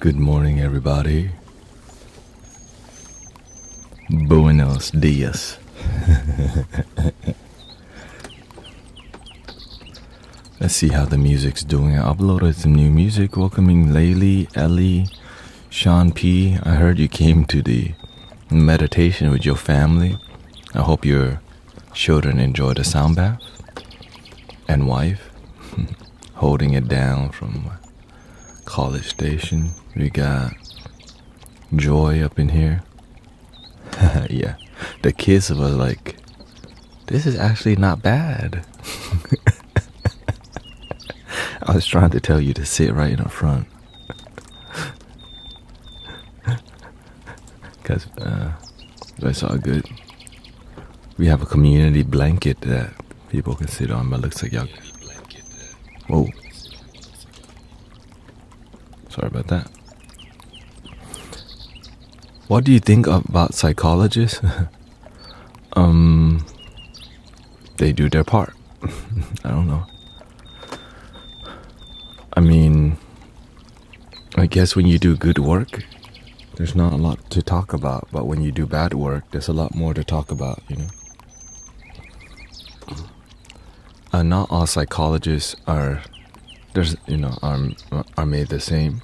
Good morning, everybody. Buenos dias. Let's see how the music's doing. I uploaded some new music welcoming Laylee, Ellie, Sean P. I heard you came to the meditation with your family. I hope your children enjoy the sound bath. And wife, holding it down from College Station. We got Joy up in here. Yeah, the kids was like, this is actually not bad. I was trying to tell you to sit right in the front. Because that's all good. We have a community blanket that people can sit on, but it looks like y'all. Whoa. Sorry about that. What do you think about psychologists? They do their part. I don't know. I mean, I guess when you do good work, there's not a lot to talk about. But when you do bad work, there's a lot more to talk about, you know. Not all psychologists are made the same.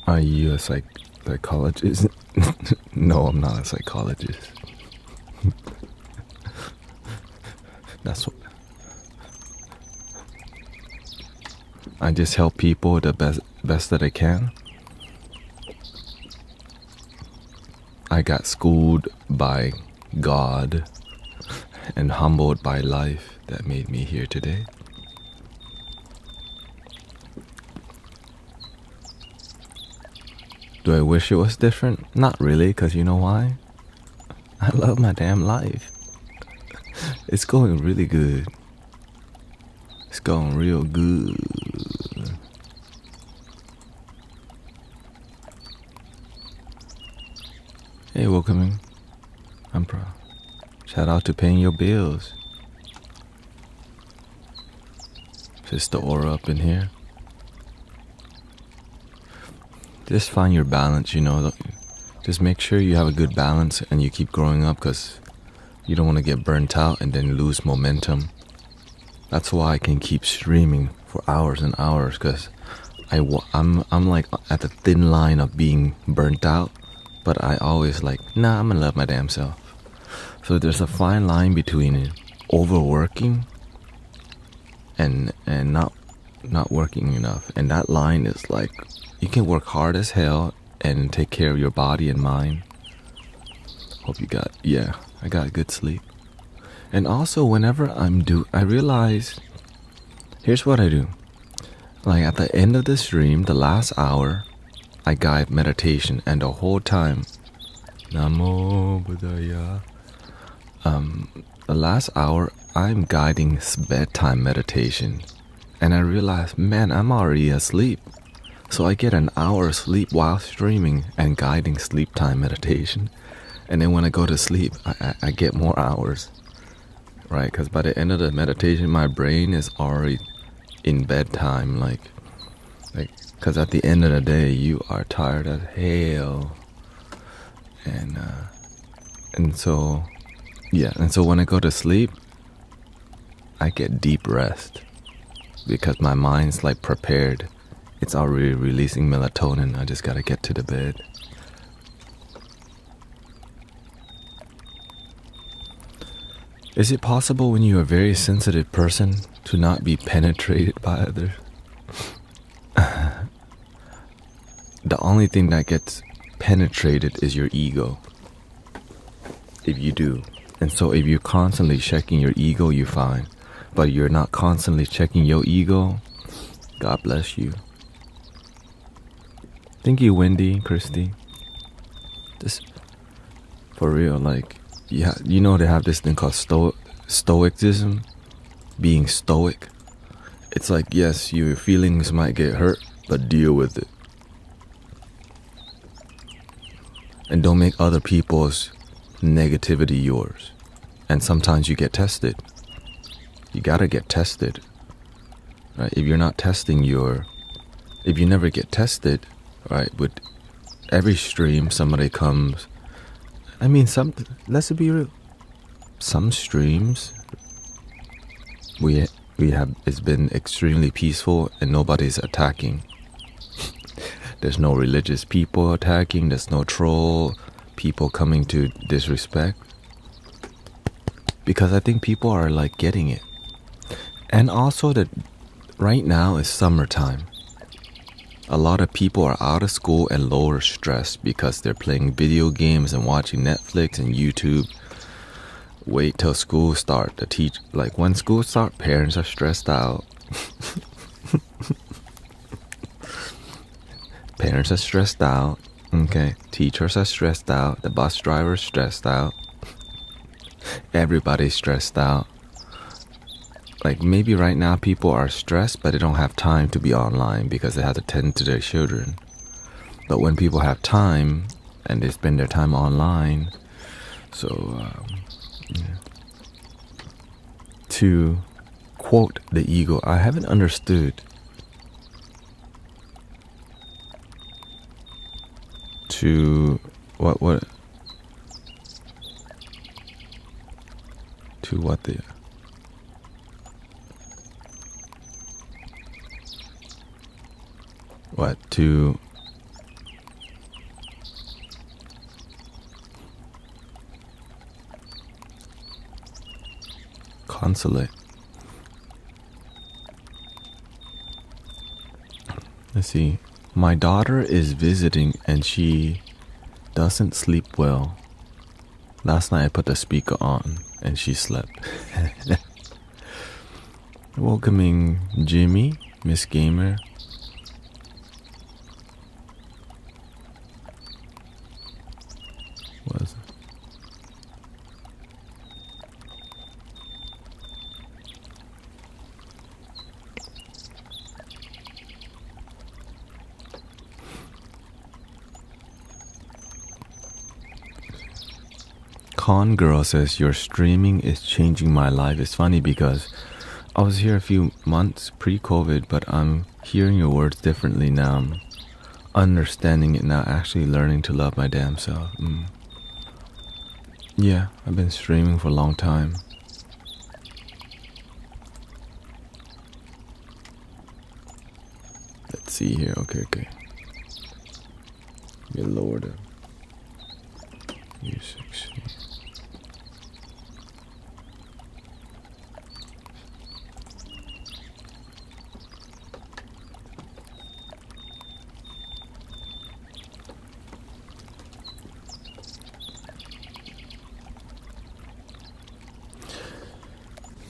Are you a psychologist? No, I'm not a psychologist. That's what I just help people the best that I can. I got schooled by God and humbled by life that made me here today. Do I wish it was different? Not really, because you know why? I love my damn life. It's going really good. It's going real good. Hey, welcoming. I'm proud. Shout out to paying your bills. Sister Aura up in here. Just find your balance, you know. Just make sure you have a good balance and you keep growing up, because you don't want to get burnt out and then lose momentum. That's why I can keep streaming for hours and hours, because I'm like at the thin line of being burnt out, but I always like, nah, I'm gonna love my damn self. So there's a fine line between overworking and not working enough, and that line is like, you can work hard as hell and take care of your body and mind. Hope you got, I got good sleep. And also whenever I realize, here's what I do. Like at the end of the stream, the last hour, I guide meditation, and the whole time, Namo Buddhaya. The last hour, I'm guiding bedtime meditation. And I realize, man, I'm already asleep. So I get an hour of sleep while streaming and guiding sleep time meditation. And then when I go to sleep, I get more hours. Right? Because by the end of the meditation, my brain is already in bedtime. Because at the end of the day, you are tired as hell. And so when I go to sleep, I get deep rest. Because my mind's like prepared. It's already releasing melatonin. I just gotta get to the bed. Is it possible when you're a very sensitive person to not be penetrated by others? The only thing that gets penetrated is your ego. If you do. And so if you're constantly checking your ego, you're fine. But you're not constantly checking your ego, God bless you. Thank you, Wendy, Christy. Just for real, like, yeah, you know they have this thing called stoicism, being stoic. It's like, yes, your feelings might get hurt, but deal with it. And don't make other people's negativity yours. And sometimes you get tested. You gotta get tested, right? If you're not testing if you never get tested, right, with every stream somebody comes, I mean, let's be real, some streams we have, it's been extremely peaceful and nobody's attacking. There's no religious people attacking, there's no troll people coming to disrespect. Because I think people are like getting it. And also that right now is summertime. A lot of people are out of school and lower stress because they're playing video games and watching Netflix and YouTube. Wait till school start. Like when school start, parents are stressed out. Parents are stressed out. Okay, teachers are stressed out. The bus driver's stressed out. Everybody's stressed out. Like maybe right now people are stressed, but they don't have time to be online because they have to tend to their children. But when people have time and they spend their time online, so yeah. To quote the ego, I haven't understood. To what? To what the? What to? Consulate. Let's see. My daughter is visiting and she doesn't sleep well. Last night I put the speaker on and she slept. Welcoming Jimmy, Miss Gamer. Was Con Girl says your streaming is changing my life. It's funny because I was here a few months pre-COVID, but I'm hearing your words differently now. I'm understanding it now, actually learning to love my damn self. Yeah, I've been streaming for a long time. Let's see here. Okay. Let me lower the music.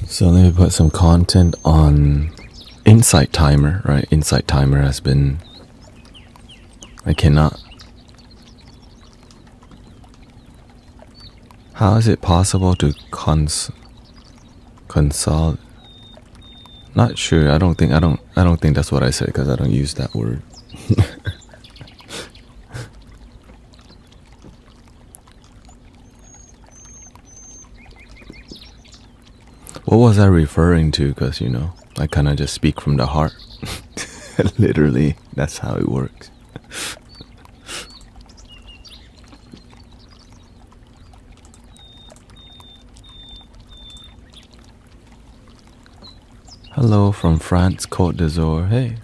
So let me put some content on Insight Timer, right? Insight Timer has been... I cannot... How is it possible to consult? Not sure. I don't think that's what I said because I don't use that word. What was I referring to? Because, I kind of just speak from the heart. Literally, that's how it works. Hello from France, Côte d'Azur. Hey.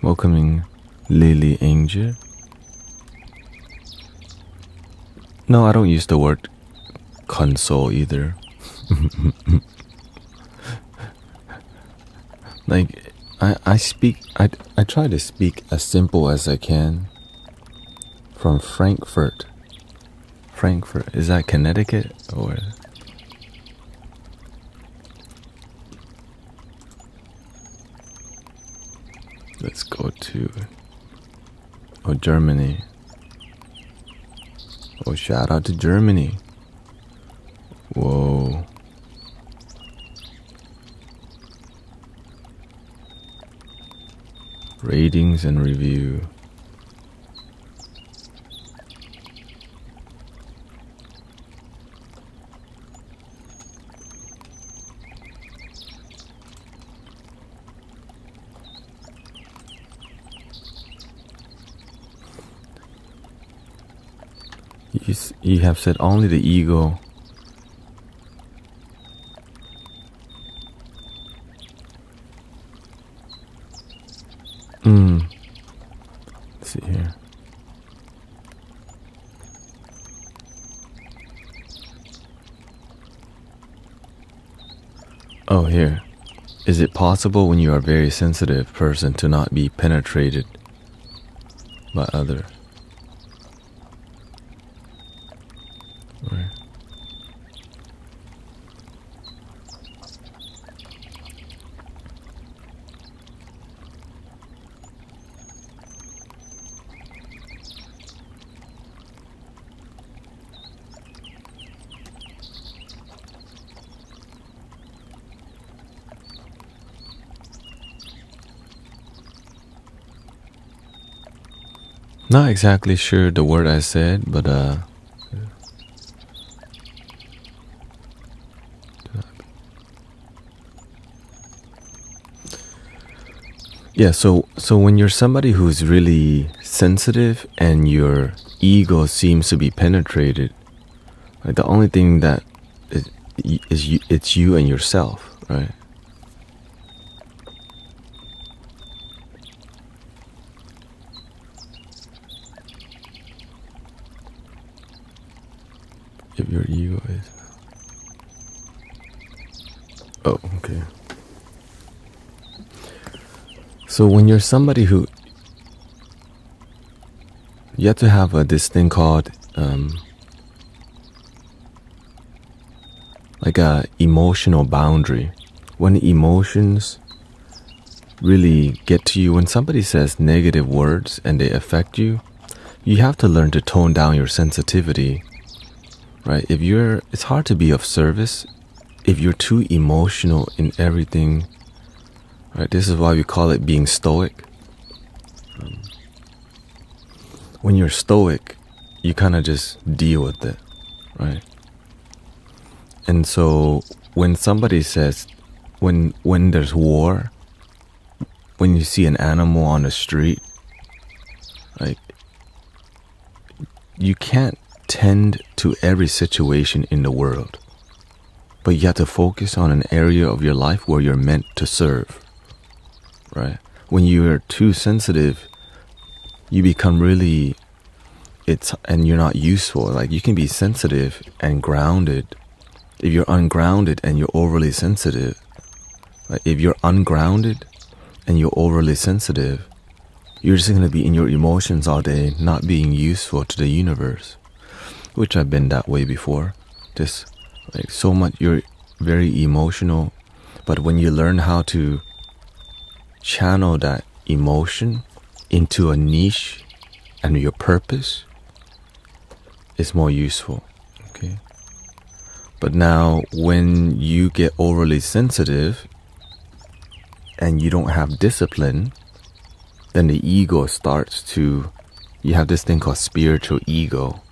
Welcoming Lily Angel. No, I don't use the word console either. Like I try to speak as simple as I can. From Frankfurt, is that Connecticut or? Let's go to Germany. Shout out to Germany. Whoa. Ratings and review. You have said only the ego. Let's see here. Oh, here. Is it possible when you are a very sensitive person to not be penetrated by others? Right. Not exactly sure the word I said, but yeah, so when you're somebody who's really sensitive and your ego seems to be penetrated, like the only thing that is you, it's you and yourself, right? If your ego is... Oh, okay. So when you're somebody who... You have to have this thing called like a emotional boundary. When emotions really get to you, when somebody says negative words and they affect you, you have to learn to tone down your sensitivity. Right? It's hard to be of service if you're too emotional in everything. Right? This is why we call it being stoic. When you're stoic, you kind of just deal with it, right? And so when somebody says, when there's war, when you see an animal on the street, like, you can't tend to every situation in the world, but you have to focus on an area of your life where you're meant to serve, right? When you're too sensitive, you become really, and you're not useful. Like, you can be sensitive and grounded. If you're ungrounded and you're overly sensitive, like if you're ungrounded and you're overly sensitive, you're just going to be in your emotions all day, not being useful to the universe. Which I've been that way before. Just like so much, you're very emotional, but when you learn how to channel that emotion into a niche and your purpose, it's more useful. Okay. But now when you get overly sensitive and you don't have discipline, then the ego starts to, you have this thing called spiritual ego.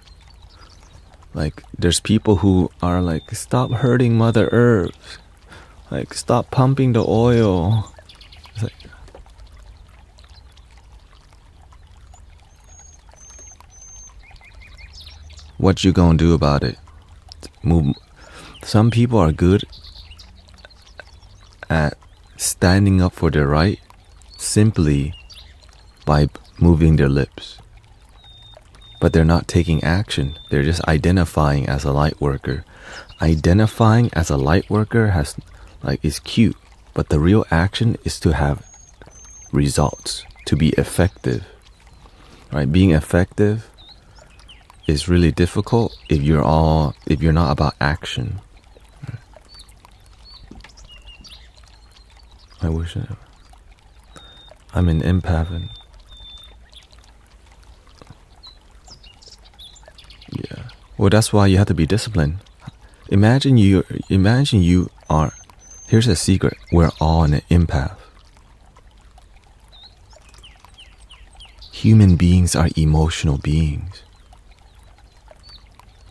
Like, there's people who are like, stop hurting Mother Earth. Like, stop pumping the oil. It's like, what you gonna do about it? Some people are good at standing up for their right simply by moving their lips. But they're not taking action. They're just identifying as a light worker. Identifying as a light worker is cute, but the real action is to have results, to be effective. Right? Being effective is really difficult if you're not about action. Right? I wish I'm an empath. Yeah. Well, that's why you have to be disciplined. Imagine you are, here's a secret, we're all an empath. Human beings are emotional beings.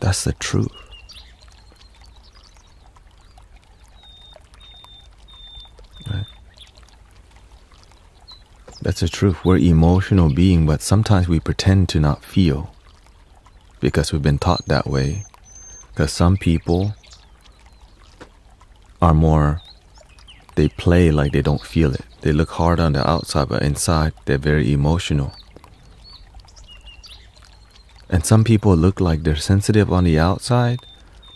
That's the truth. Right? That's the truth. We're emotional beings, but sometimes we pretend to not feel. because we've been taught that way. Because some people are more, they play like they don't feel it. They look hard on the outside, but inside they're very emotional. And some people look like they're sensitive on the outside,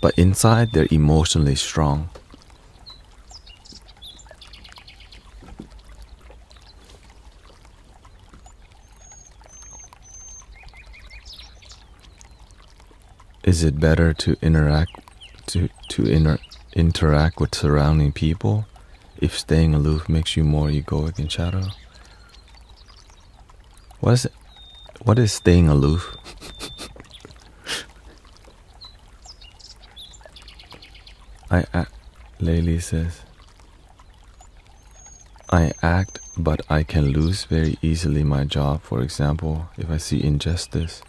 but inside they're emotionally strong. Is it better to interact with surrounding people if staying aloof makes you more egoic and shadow? What is staying aloof? Layli says, I act, but I can lose very easily my job, for example, if I see injustice.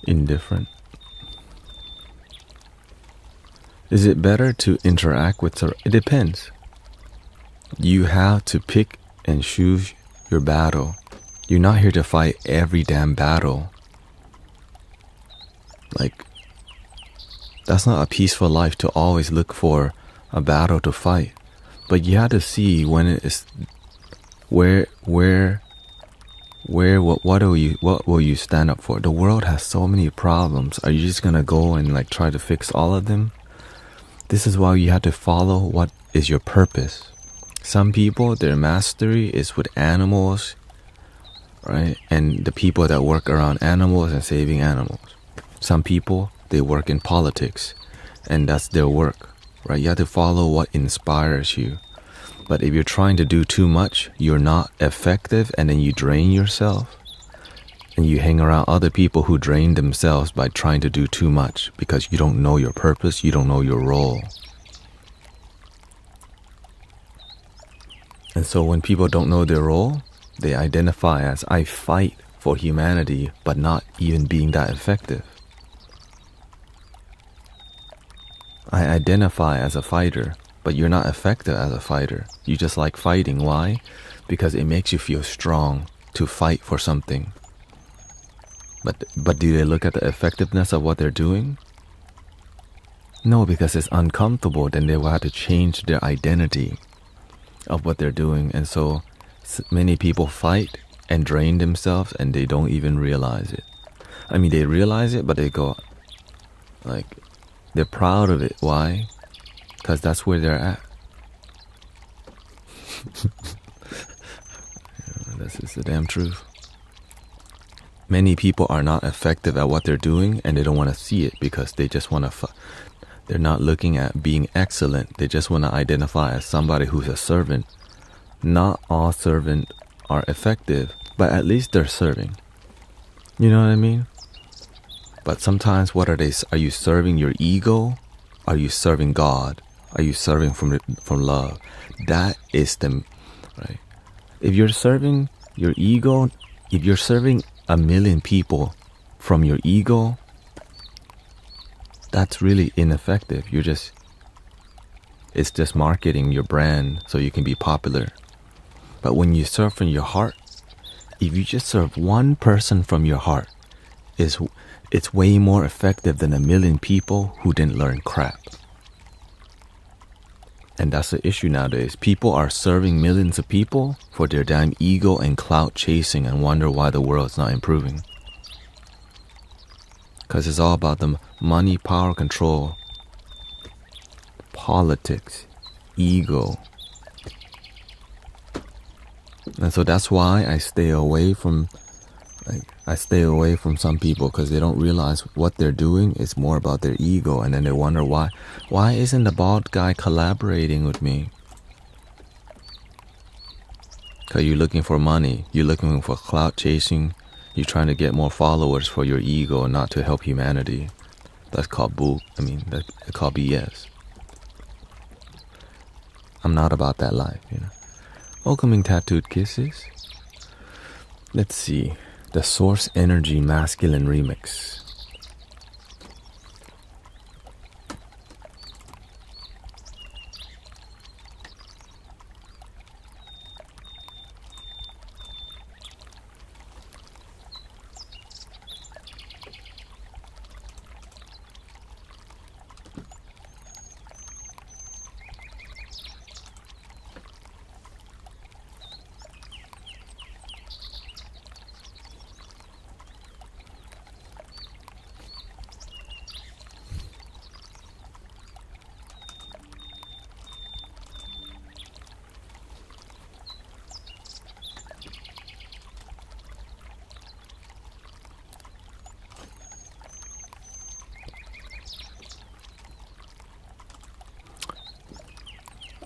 Indifferent. Is it better to interact with it depends. You have to pick and choose your battle. You're not here to fight every damn battle. Like, that's not a peaceful life, to always look for a battle to fight. But you have to see when it is what will you stand up for? The world has so many problems. Are you just gonna go and like try to fix all of them? This is why you have to follow what is your purpose. Some people, their mastery is with animals, right? And the people that work around animals and saving animals. Some people, they work in politics, and that's their work, right? You have to follow what inspires you. But if you're trying to do too much, you're not effective, and then you drain yourself. And you hang around other people who drain themselves by trying to do too much because you don't know your purpose, you don't know your role. And so when people don't know their role, they identify as, I fight for humanity, but not even being that effective. I identify as a fighter, but you're not effective as a fighter. You just like fighting. Why? Because it makes you feel strong to fight for something. But do they look at the effectiveness of what they're doing? No, because it's uncomfortable. Then they will have to change their identity of what they're doing. And so many people fight and drain themselves, and they don't even realize it. I mean, they realize it, but they go, like, they're proud of it. Why? Because that's where they're at. This is the damn truth. Many people are not effective at what they're doing, and they don't want to see it because they just want to they're not looking at being excellent. They just want to identify as somebody who's a servant. Not all servants are effective, but at least they're serving. You know what I mean? But sometimes what are they? Are you serving your ego? Are you serving God? Are you serving from love? That is the, right? If you're serving your ego, if you're serving 1 million people from your ego, that's really ineffective. It's just marketing your brand so you can be popular. But when you serve from your heart, if you just serve one person from your heart, it's way more effective than 1 million people who didn't learn crap. And that's the issue nowadays. People are serving millions of people for their damn ego and clout chasing, and wonder why the world's not improving. Because it's all about the money, power, control, politics, ego. And so that's why I stay away from some people, because they don't realize what they're doing is more about their ego, and then they wonder why isn't the bald guy collaborating with me? Because you're looking for money, you're looking for clout chasing, you're trying to get more followers for your ego and not to help humanity. That's called that's called BS. I'm not about that life, you know. Welcoming Tattooed Kisses. Let's see. The Source Energy Masculine Remix.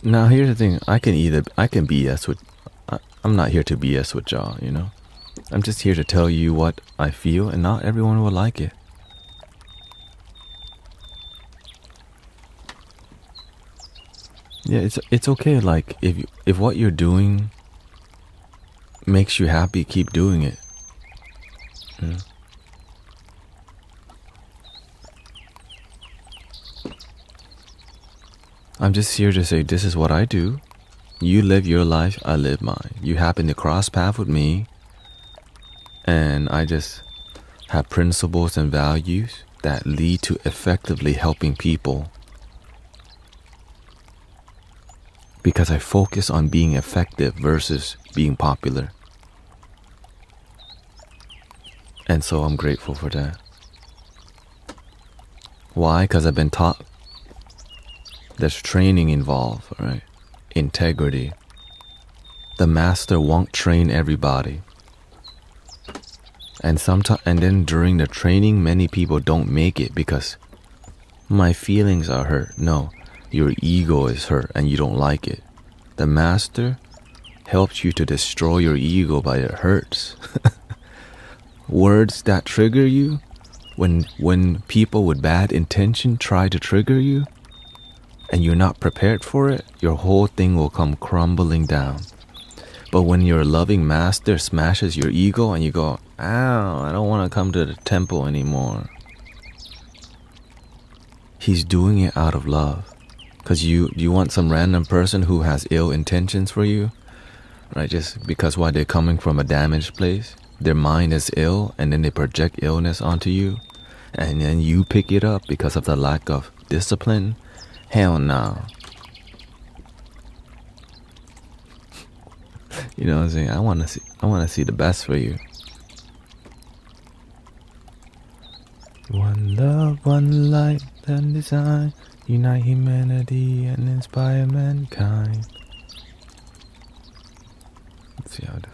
Now here's the thing. I can BS with. I'm not here to BS with y'all. You know. I'm just here to tell you what I feel, and not everyone will like it. Yeah, it's okay. Like if what you're doing makes you happy, keep doing it. Yeah. I'm just here to say this is what I do. You live your life, I live mine. You happen to cross path with me, and I just have principles and values that lead to effectively helping people. Because I focus on being effective versus being popular. And so I'm grateful for that. Why? Because I've been taught there's training involved, right? Integrity. The master won't train everybody. And then during the training, many people don't make it because my feelings are hurt. No, your ego is hurt and you don't like it. The master helps you to destroy your ego, but it hurts. Words that trigger you, when people with bad intention try to trigger you, and you're not prepared for it, your whole thing will come crumbling down. But when your loving master smashes your ego and you go, ow, I don't want to come to the temple anymore. He's doing it out of love. Because you want some random person who has ill intentions for you, right? Just because why they're coming from a damaged place. Their mind is ill and then they project illness onto you. And then you pick it up because of the lack of discipline. Hell no. You know what I'm saying? I want to see the best for you. One love, one light, and design, unite humanity and inspire mankind. Let's see how it is.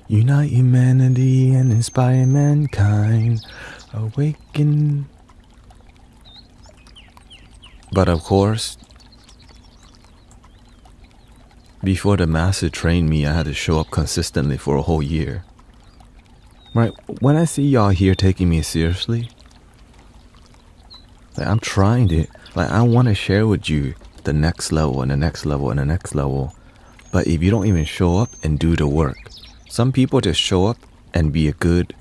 Unite humanity and inspire mankind. Awaken. But of course, before the master trained me, I had to show up consistently for a whole year. Right? When I see y'all here taking me seriously, like I'm trying to, like I want to share with you the next level and the next level and the next level. But if you don't even show up and do the work, some people just show up and be a good.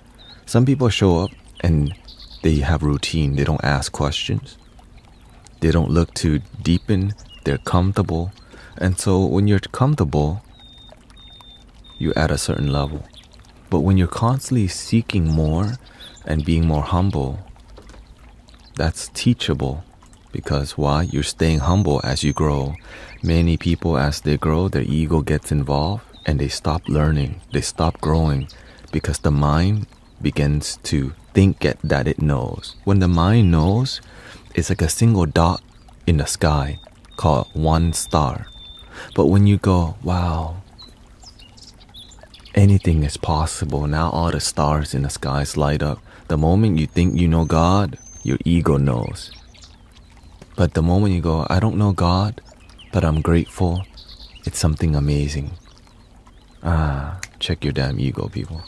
Some people show up and they have routine. They don't ask questions. They don't look to deepen. They're comfortable. And so when you're comfortable, you're at a certain level. But when you're constantly seeking more and being more humble, that's teachable. Because why? You're staying humble as you grow. Many people, as they grow, their ego gets involved and they stop learning. They stop growing because the mind begins to think that it knows. When the mind knows, it's like a single dot in the sky called one star. But when you go, wow, anything is possible. Now all the stars in the skies light up. The moment you think you know God, your ego knows. But the moment you go, I don't know God, but I'm grateful, it's something amazing. Check your damn ego, people.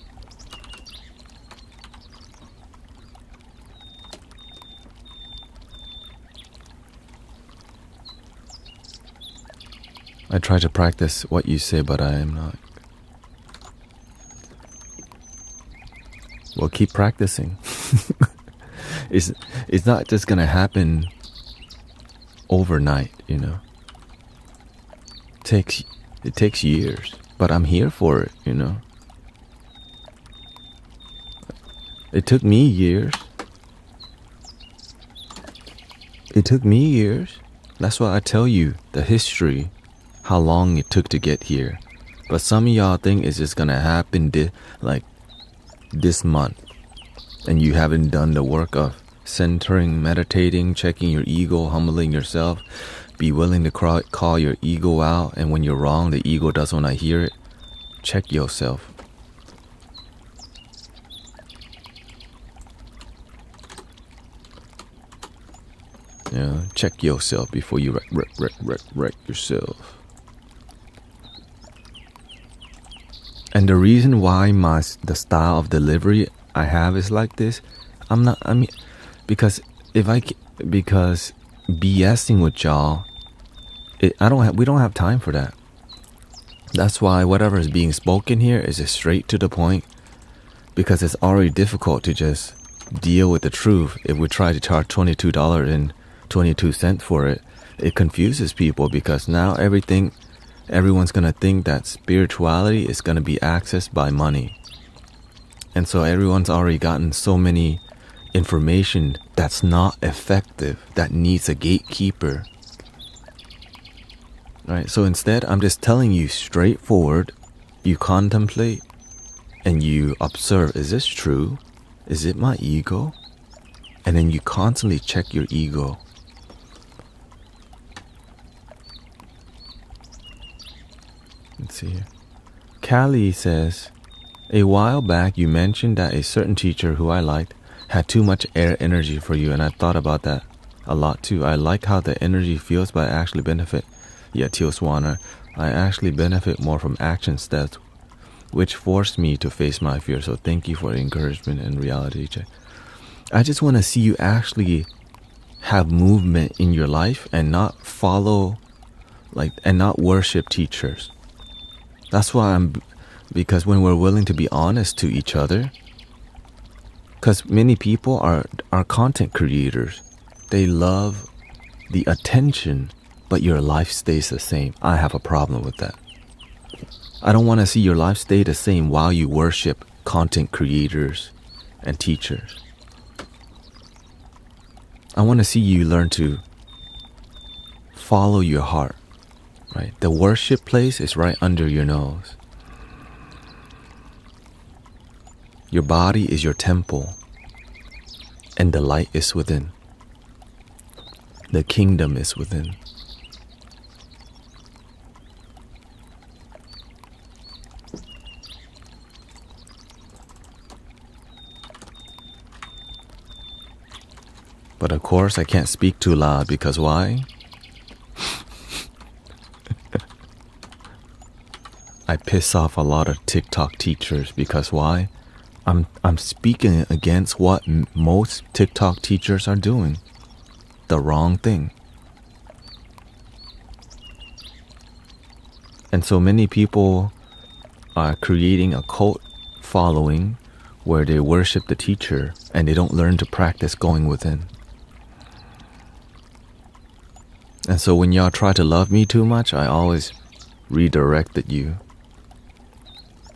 I try to practice what you say, but I am not. Well, keep practicing. It's not just gonna happen overnight, you know. It takes years, but I'm here for it, you know. It took me years. That's why I tell you the history, how long it took to get here. But some of y'all think it's just gonna happen this month, and you haven't done the work of centering, meditating, checking your ego, humbling yourself. Be willing to call your ego out, and when you're wrong, the ego doesn't want to hear it. Check yourself. You know, check yourself before you wreck yourself. And the reason why the style of delivery I have is like this, because BSing with y'all, we don't have time for that. That's why whatever is being spoken here is just straight to the point, because it's already difficult to just deal with the truth. If we try to charge $22.22 for it, it confuses people, because now everyone's gonna think that spirituality is gonna be accessed by money. And so everyone's already gotten so many information that's not effective, that needs a gatekeeper. Right? So instead, I'm just telling you straightforward, you contemplate and you observe, is this true? Is it my ego? And then you constantly check your ego. Let's see here. Callie says, a while back you mentioned that a certain teacher who I liked had too much air energy for you, and I thought about that a lot too. I like how the energy feels, but I actually benefit. Yeah, Teal Swanner, I actually benefit more from action steps, which forced me to face my fear. So thank you for the encouragement and reality check. I just want to see you actually have movement in your life and not follow, and not worship teachers. That's why because when we're willing to be honest to each other, because many people are content creators. They love the attention, but your life stays the same. I have a problem with that. I don't want to see your life stay the same while you worship content creators and teachers. I want to see you learn to follow your heart, right? The worship place is right under your nose. Your body is your temple, and the light is within. The kingdom is within. But of course, I can't speak too loud, because why? I piss off a lot of TikTok teachers, because why? I'm speaking against what most TikTok teachers are doing. The wrong thing. And so many people are creating a cult following where they worship the teacher and they don't learn to practice going within. And so when y'all try to love me too much, I always redirected you.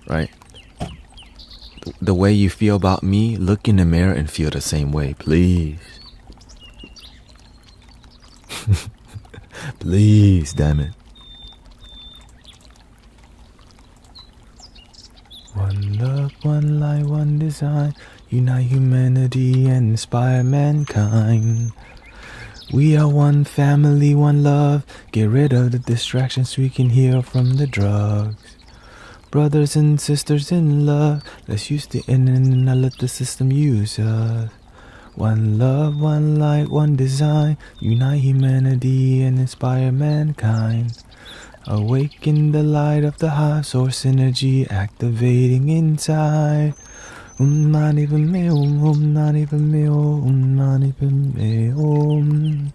Right? The way you feel about me, look in the mirror and feel the same way, please. Please, damn it. One love, one light, one design, unite humanity and inspire mankind. We are one family, one love, get rid of the distractions we can hear from the drugs. Brothers and sisters in love, let's use the internet and not let the system use us. One love, one light, one design, unite humanity and inspire mankind. Awaken the light of the high source energy activating inside. Mani padme hum, mani padme hum, mani padme hum.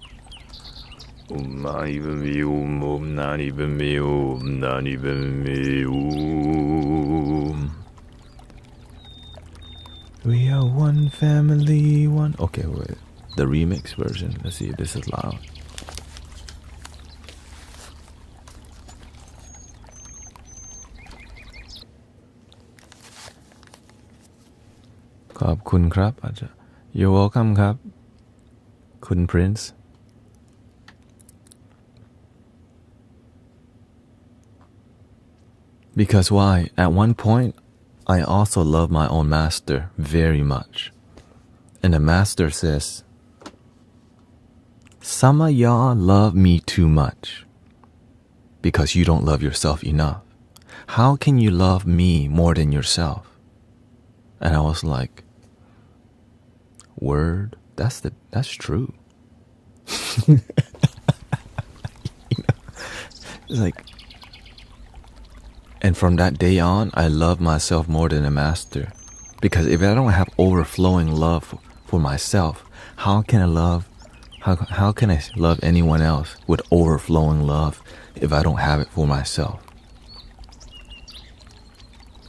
Mani padme hum, mani padme hum, mani padme hum. We are one family, one... Okay, wait. The remix version. Let's see if this is loud. Khop kun krab. You're welcome, krab. Kun Prince. Because why? At one point, I also love my own master very much. And the master says, some of y'all love me too much because you don't love yourself enough. How can you love me more than yourself? And I was like, word, that's true. It's like, and from that day on, I love myself more than a master. Because if I don't have overflowing love for myself, how can I love anyone else with overflowing love if I don't have it for myself?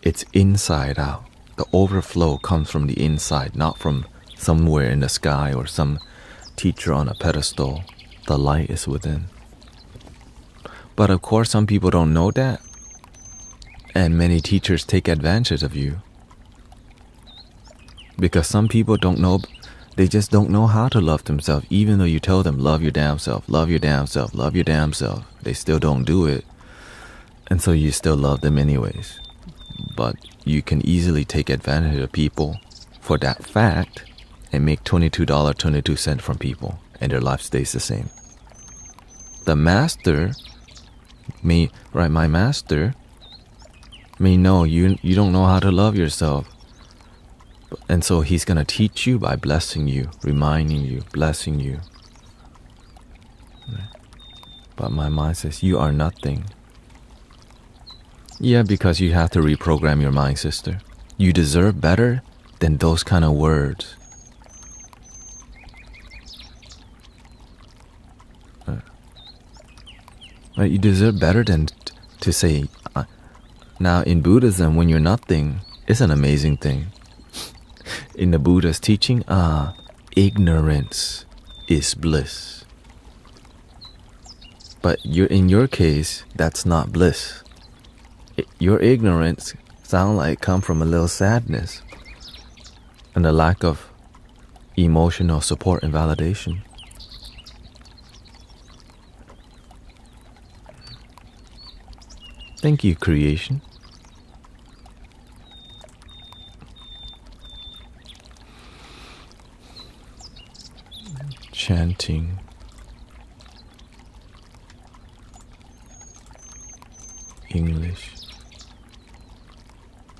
It's inside out. The overflow comes from the inside, not from somewhere in the sky or some teacher on a pedestal. The light is within. But of course, some people don't know that, and many teachers take advantage of you. Because some people don't know, they just don't know how to love themselves. Even though you tell them, love your damn self, love your damn self, love your damn self, they still don't do it. And so you still love them anyways. But you can easily take advantage of people for that fact and make $22.22 from people, and their life stays the same. The master, my master, may know you don't know how to love yourself. And so he's going to teach you by blessing you, reminding you, blessing you. But my mind says, you are nothing. Yeah, because you have to reprogram your mind, sister. You deserve better than those kind of words. Right? You deserve better than to say, now in Buddhism, when you're nothing, it's an amazing thing. In the Buddha's teaching, ignorance is bliss. But in your case, that's not bliss. Your ignorance sounds like come from a little sadness and a lack of emotional support and validation. Thank you, creation. Chanting. English.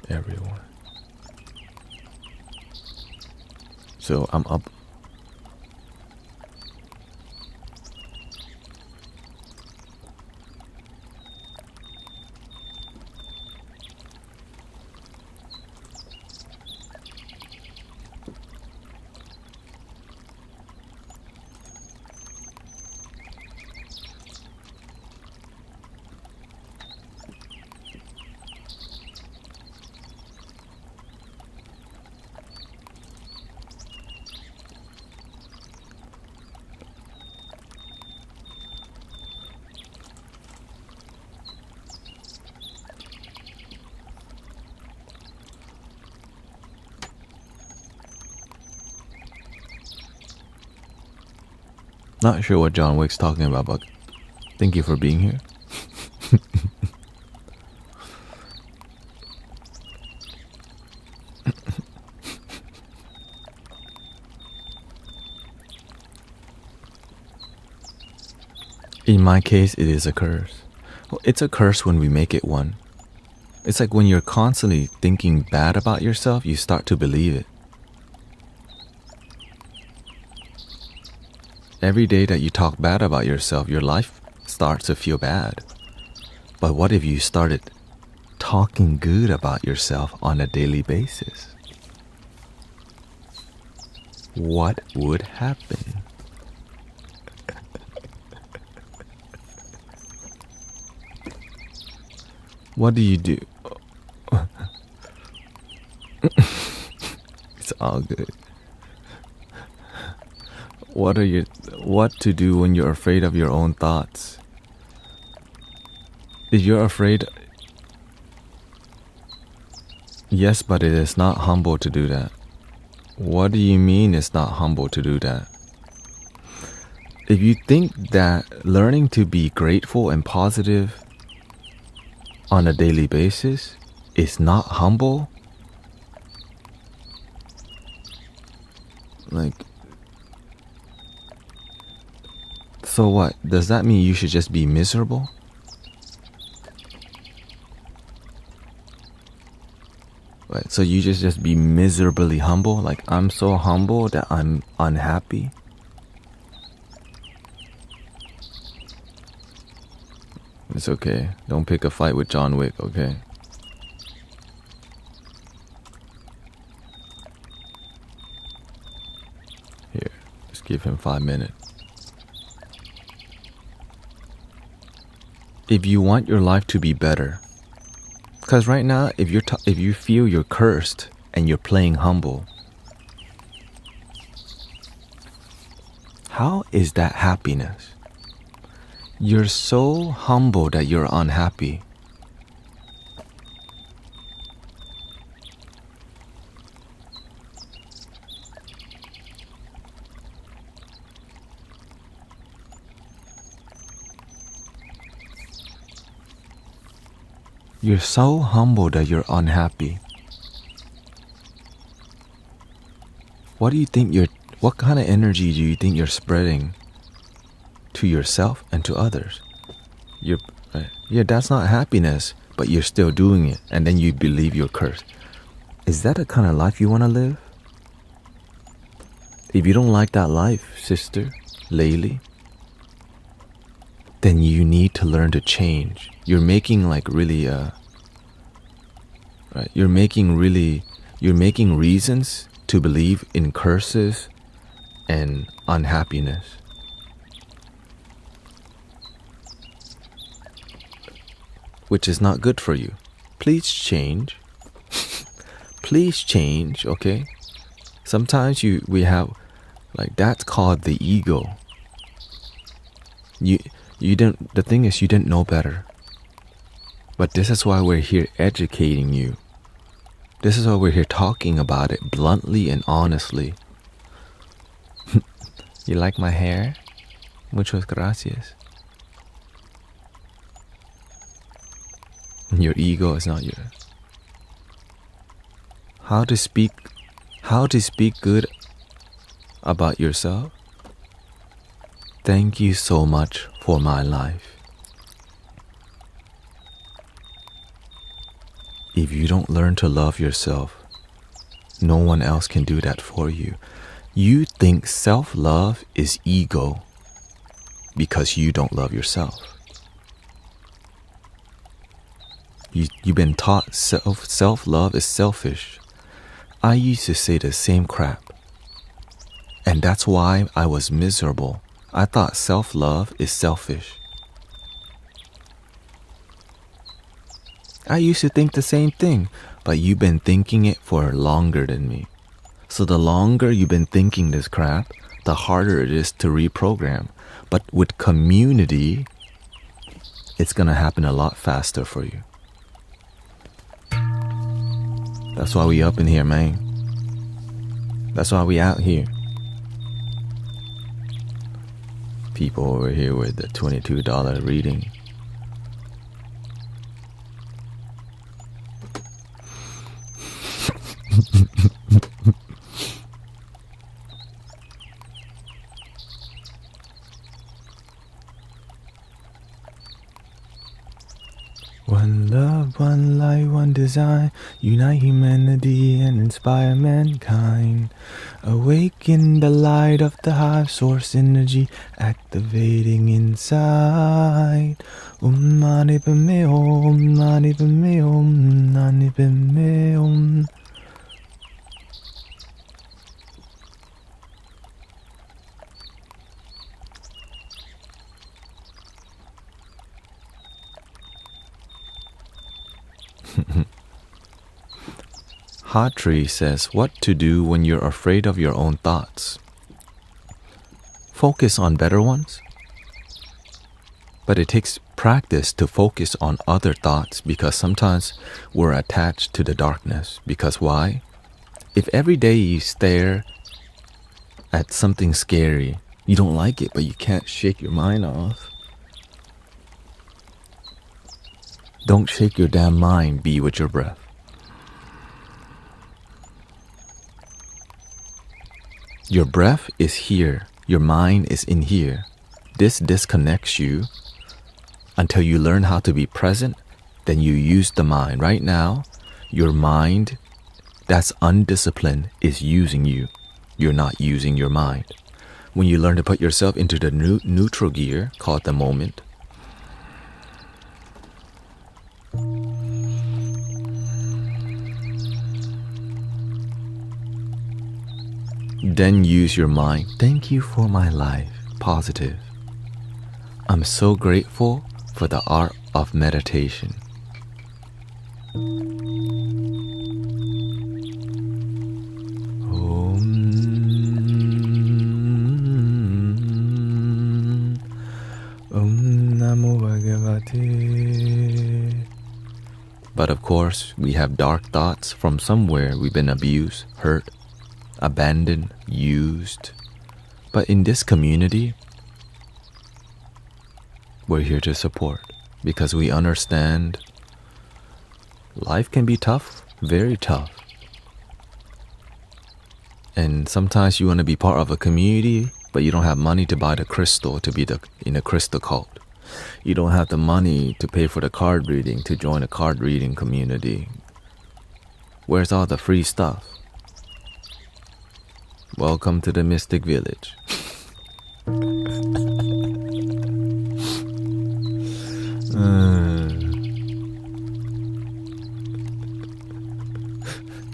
Everyone. So I'm up. Not sure what John Wick's talking about, but thank you for being here. In my case, it is a curse. Well, it's a curse when we make it one. It's like when you're constantly thinking bad about yourself, you start to believe it. Every day that you talk bad about yourself, your life starts to feel bad. But what if you started talking good about yourself on a daily basis? What would happen? What do you do? It's all good. What to do when you're afraid of your own thoughts? If you're afraid, yes, but it is not humble to do that. What do you mean it's not humble to do that? If you think that learning to be grateful and positive on a daily basis is not humble, like, so what? Does that mean you should just be miserable? Right, so you just be miserably humble? Like, I'm so humble that I'm unhappy? It's okay. Don't pick a fight with John Wick, okay? Here, just give him 5 minutes. If you want your life to be better, because right now, if you feel you're cursed and you're playing humble, how is that happiness? You're so humble that you're unhappy. You're so humble that you're unhappy. What kind of energy do you think you're spreading to yourself and to others? That's not happiness, but you're still doing it, and then you believe you're cursed. Is that the kind of life you want to live? If you don't like that life, sister, Layli, then you need to learn to change. You're making You're making reasons to believe in curses and unhappiness. Which is not good for you. Please change. Please change, okay? Sometimes we have that's called the ego. The thing is, you didn't know better. But this is why we're here educating you. This is why we're here talking about it bluntly and honestly. You like my hair? Muchas gracias. Your ego is not yours. How to speak good about yourself? Thank you so much for my life. If you don't learn to love yourself, no one else can do that for you. You think self-love is ego because you don't love yourself. You've been taught self-love is selfish. I used to say the same crap. And that's why I was miserable. I thought self-love is selfish. I used to think the same thing, but you've been thinking it for longer than me. So the longer you've been thinking this crap, the harder it is to reprogram. But with community, it's gonna happen a lot faster for you. That's why we up in here, man. That's why we out here. People over here with the $22 reading. One love, one light, one design, unite humanity and inspire mankind. Awaken the light of the hive source energy, activating inside. Mani padme hum, mani padme hum, mani padme hum. Hatri says, what to do when you're afraid of your own thoughts? Focus on better ones. But it takes practice to focus on other thoughts because sometimes we're attached to the darkness. Because why? If every day you stare at something scary, you don't like it, but you can't shake your mind off. Don't shake your damn mind, be with your breath. Your breath is here. Your mind is in here. This disconnects you until you learn how to be present. Then you use the mind. Right now, your mind that's undisciplined is using you. You're not using your mind. When you learn to put yourself into the neutral gear, called the moment, Then use your mind. Thank you for my life. Positive. I'm so grateful for the art of meditation. Om Namo Bhagavate. But of course, we have dark thoughts from somewhere we've been abused, hurt, abandoned, used. But in this community, we're here to support because we understand life can be tough, very tough. And sometimes you want to be part of a community, but you don't have money to buy the crystal to be in a crystal cult. You don't have the money to pay for the card reading to join a card reading community. Where's all the free stuff? Welcome to the Mystic Village.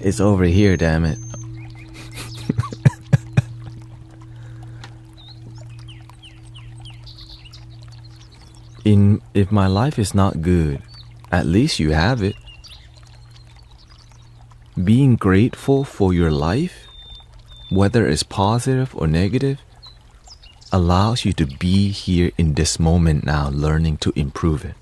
It's over here, damn it. If my life is not good, at least you have it. Being grateful for your life, whether it's positive or negative, allows you to be here in this moment now, learning to improve it.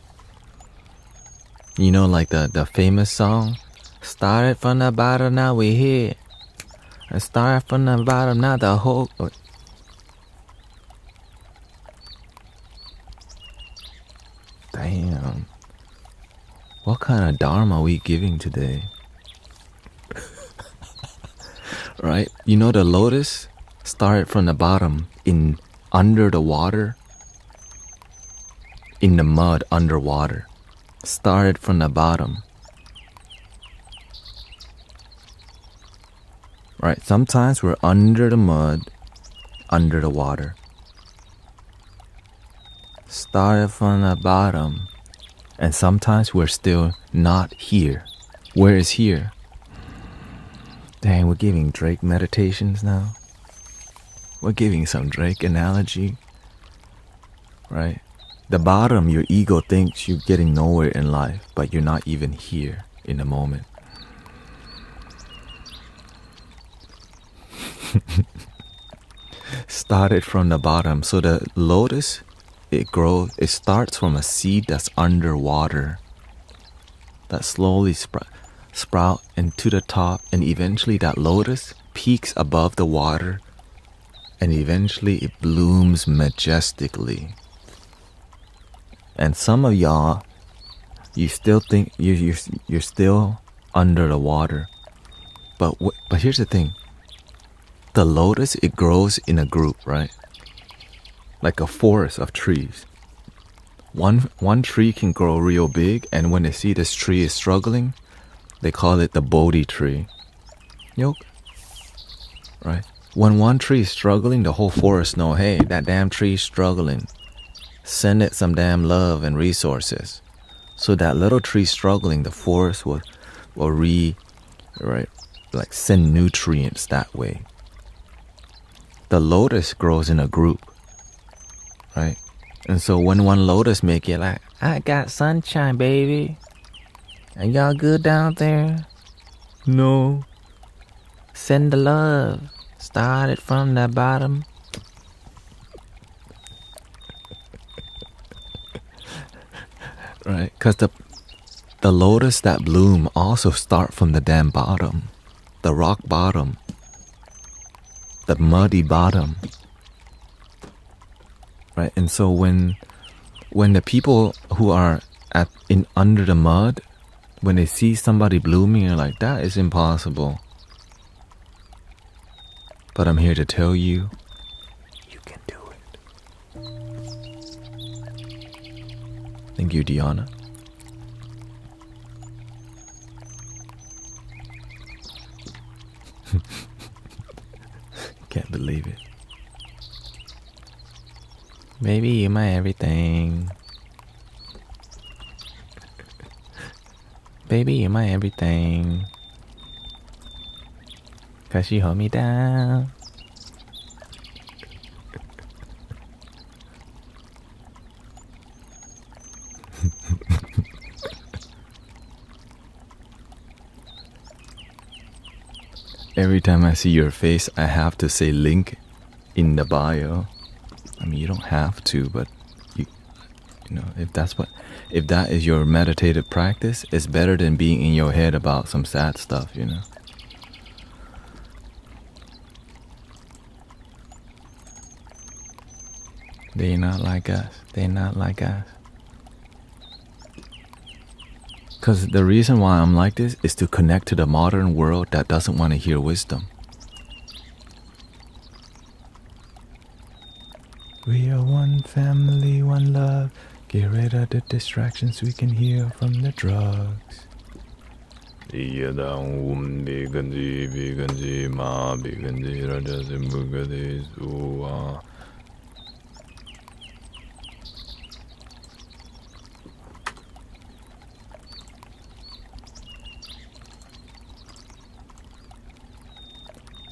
You know, like the famous song, started from the bottom, now we're here. I started from the bottom, now the whole... Damn. What kind of Dharma are we giving today? Right? You know the lotus started from the bottom, under the water, in the mud underwater. Started from the bottom. Right? Sometimes we're under the mud, under the water. Started from the bottom, and sometimes we're still not here. Where is here? Dang, we're giving Drake meditations now. We're giving some Drake analogy, right? The bottom, your ego thinks you're getting nowhere in life, but you're not even here in the moment. Started from the bottom. So the lotus, it starts from a seed that's underwater, that slowly sprout into the top, and eventually that lotus peaks above the water, and eventually it blooms majestically. And some of y'all, you still think you're still under the water, but here's the thing: the lotus, it grows in a group, right? Like a forest of trees. One tree can grow real big, and when they see this tree is struggling, they call it the Bodhi tree. Yoke. Right? When one tree is struggling, the whole forest know, hey, that damn tree is struggling. Send it some damn love and resources. So that little tree struggling, the forest will send nutrients that way. The lotus grows in a group. Right? And so when one lotus make it like, I got sunshine, baby. Are y'all good down there? No. Send the love. Started from the bottom. Right? Because the lotus that bloom also start from the damn bottom. The rock bottom. The muddy bottom. Right? And so when the people who are under the mud, when they see somebody blooming, they're like, that is impossible. But I'm here to tell you, you can do it. Thank you, Diana. Can't believe it. Baby, you're my everything. Baby, you're my everything. 'Cause you hold me down. Every time I see your face, I have to say link in the bio. I mean, you don't have to, but you know, if that is your meditative practice, it's better than being in your head about some sad stuff, you know. They're not like us. They're not like us. Because the reason why I'm like this is to connect to the modern world that doesn't want to hear wisdom. We are one family, one love. Get rid of the distractions we can hear from the drugs.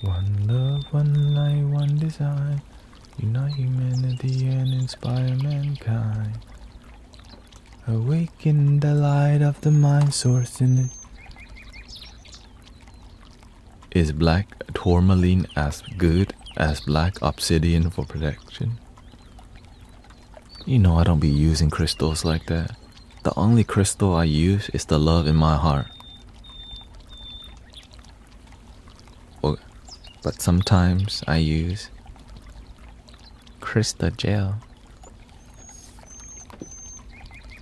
One love, one light, one design. Unite humanity and inspire mankind. Awaken the light of the mind source in it. Is black tourmaline as good as black obsidian for protection? You know I don't be using crystals like that. The only crystal I use is the love in my heart. But sometimes I use crystal gel.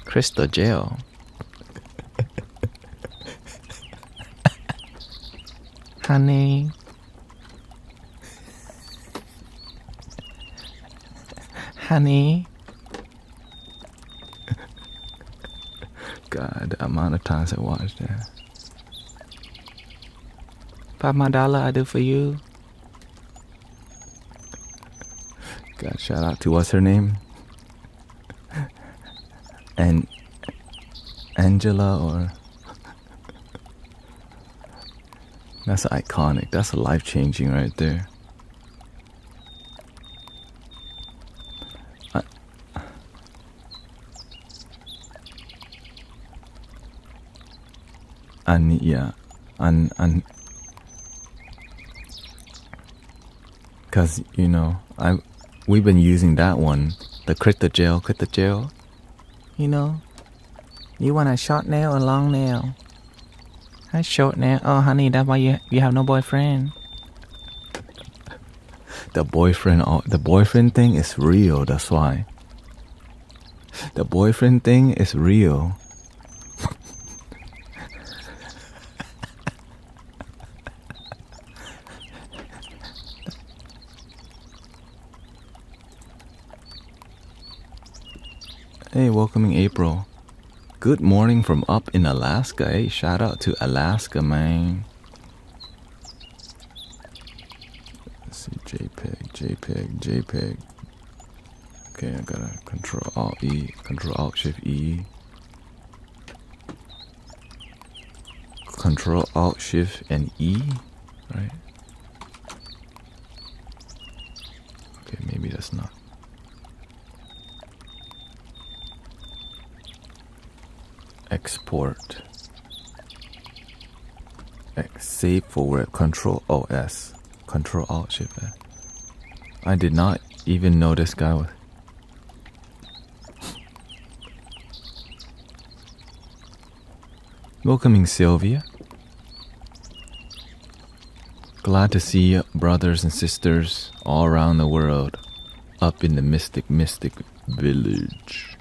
Crystal gel. Honey. Honey. God, the amount of times I watched that. $5 I do for you. God, shout out to what's her name? And Angela or that's iconic. That's life-changing right there. Cause you know we've been using that one, the crystal gel. You know, you want a short nail or long nail? A short nail. Oh, honey, that's why you have no boyfriend. The boyfriend thing is real. That's why. The boyfriend thing is real. Hey, welcoming April. Good morning from up in Alaska. Hey, shout out to Alaska, man. Let's see, JPEG. Okay, I gotta Control-Alt-Shift-E. Control-Alt-Shift and E, right? Okay, maybe that's not. Export. Save forward. Control-O-S. Control-Alt-Shift-S. I did not even know this guy was. Welcoming Sylvia. Glad to see brothers and sisters all around the world up in the mystic village.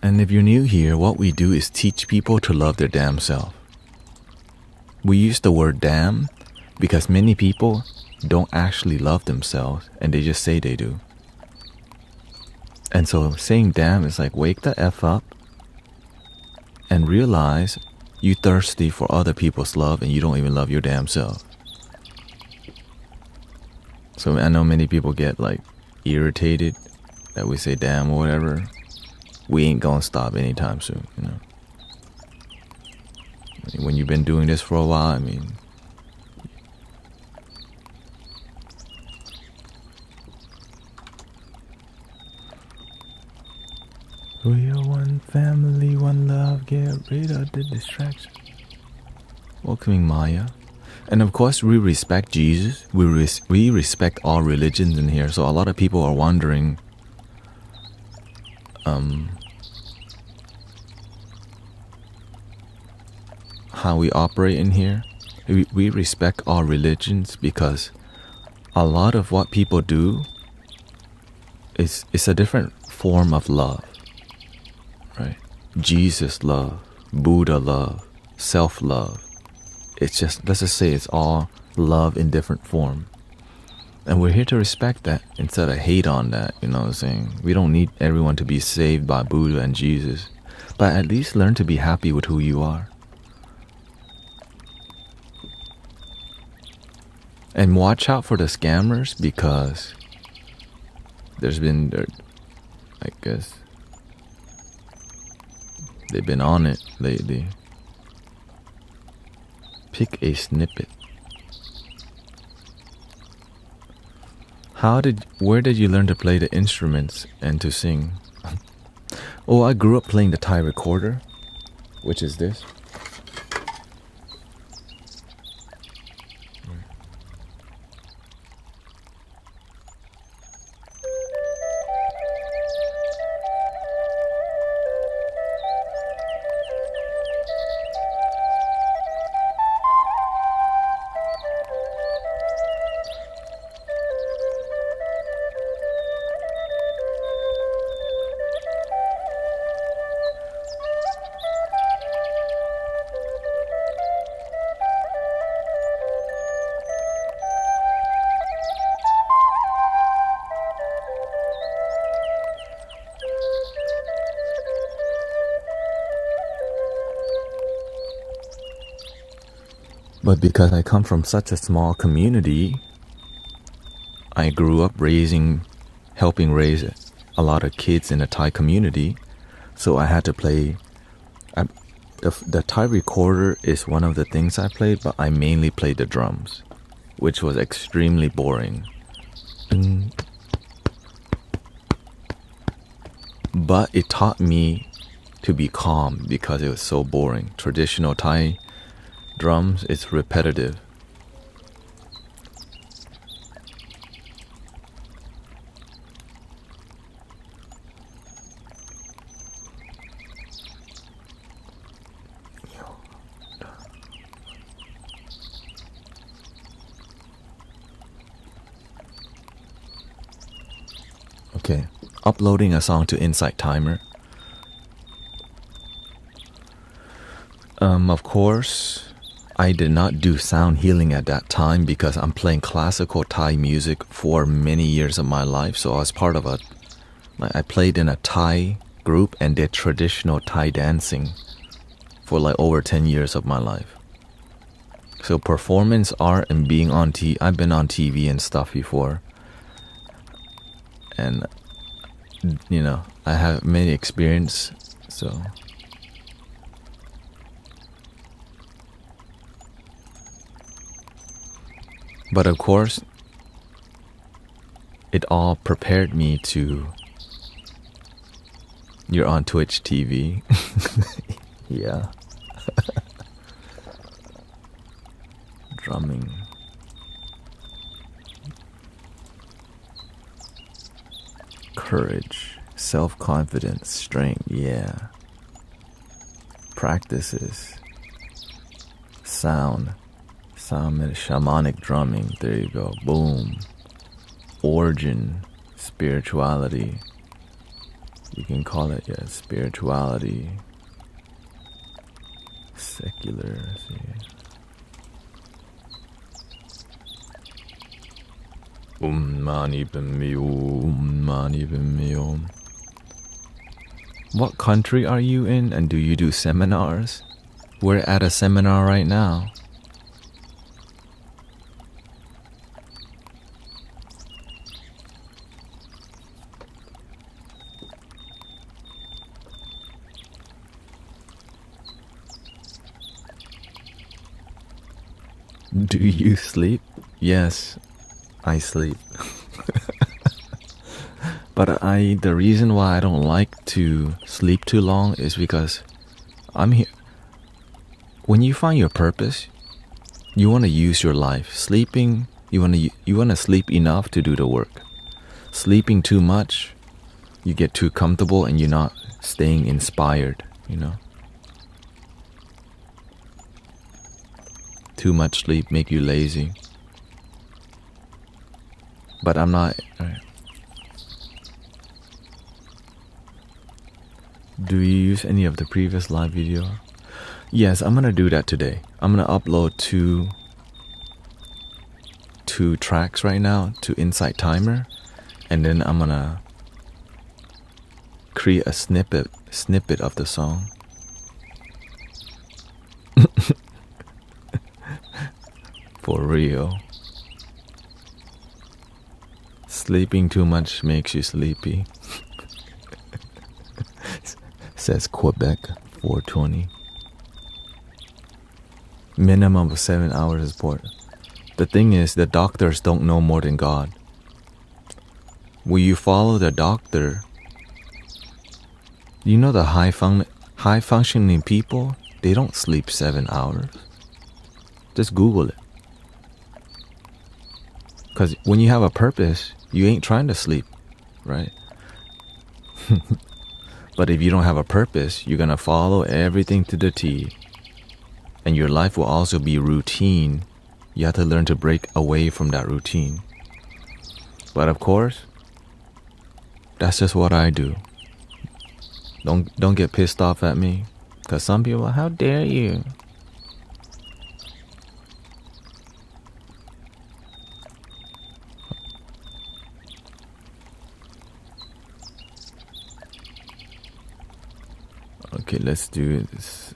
And if you're new here, what we do is teach people to love their damn self. We use the word damn because many people don't actually love themselves and they just say they do. And so saying damn is like wake the F up and realize you thirsty for other people's love and you don't even love your damn self. So I know many people get like irritated that we say damn or whatever. We ain't gonna stop anytime soon, you know. I mean, when you've been doing this for a while, I mean, we are one family, one love, get rid of the distraction. Welcoming Maya. And of course, we respect Jesus. We respect all religions in here. So a lot of people are wondering, how we operate in here. We respect all religions because a lot of what people do is a different form of love, right? Jesus love, Buddha love, self-love. It's just, let's just say it's all love in different form. And we're here to respect that instead of hate on that, you know what I'm saying? We don't need everyone to be saved by Buddha and Jesus, but at least learn to be happy with who you are. And watch out for the scammers because I guess, they've been on it lately. Pick a snippet. Where did you learn to play the instruments and to sing? Oh, I grew up playing the Thai recorder, which is this. But because I come from such a small community, I grew up helping raise a lot of kids in the Thai community. So I had to play. The Thai recorder is one of the things I played, but I mainly played the drums, which was extremely boring. But it taught me to be calm because it was so boring. Traditional Thai drums, it's repetitive. Okay, uploading a song to Insight Timer. Of course, I did not do sound healing at that time because I'm playing classical Thai music for many years of my life. So I was part of I played in a Thai group and did traditional Thai dancing for like over 10 years of my life. So performance art and being on I've been on TV and stuff before. And, you know, I have many experience, so... But of course, it all prepared me to... You're on Twitch TV. Yeah. Drumming. Courage, self-confidence, strength, yeah. Practices. Sound shamanic drumming, there you go, boom. Origin, spirituality. You can call it, yeah, spirituality. Secular, see. Mani mani What country are you in and do you do seminars? We're at a seminar right now. Do you sleep? Yes, I sleep. But the reason why I don't like to sleep too long is because I'm here. When you find your purpose, You want to use your life. Sleeping, you want to sleep enough to do the work. Sleeping too much, you get too comfortable and you're not staying inspired, you know. Too much sleep make you lazy. But I'm not. Right. Do you use any of the previous live video? Yes, I'm gonna do that today. I'm gonna upload two tracks right now to Insight Timer, and then I'm gonna create a snippet of the song. For real. Sleeping too much makes you sleepy. Says Quebec 420. Minimum of 7 hours is important. The thing is, the doctors don't know more than God. When you follow the doctor, you know the high functioning people, they don't sleep 7 hours. Just Google it. Because when you have a purpose, you ain't trying to sleep, right? But if you don't have a purpose, you're gonna follow everything to the T. And your life will also be routine. You have to learn to break away from that routine. But of course, that's just what I do. Don't get pissed off at me. Because some people are, how dare you? Okay, let's do this.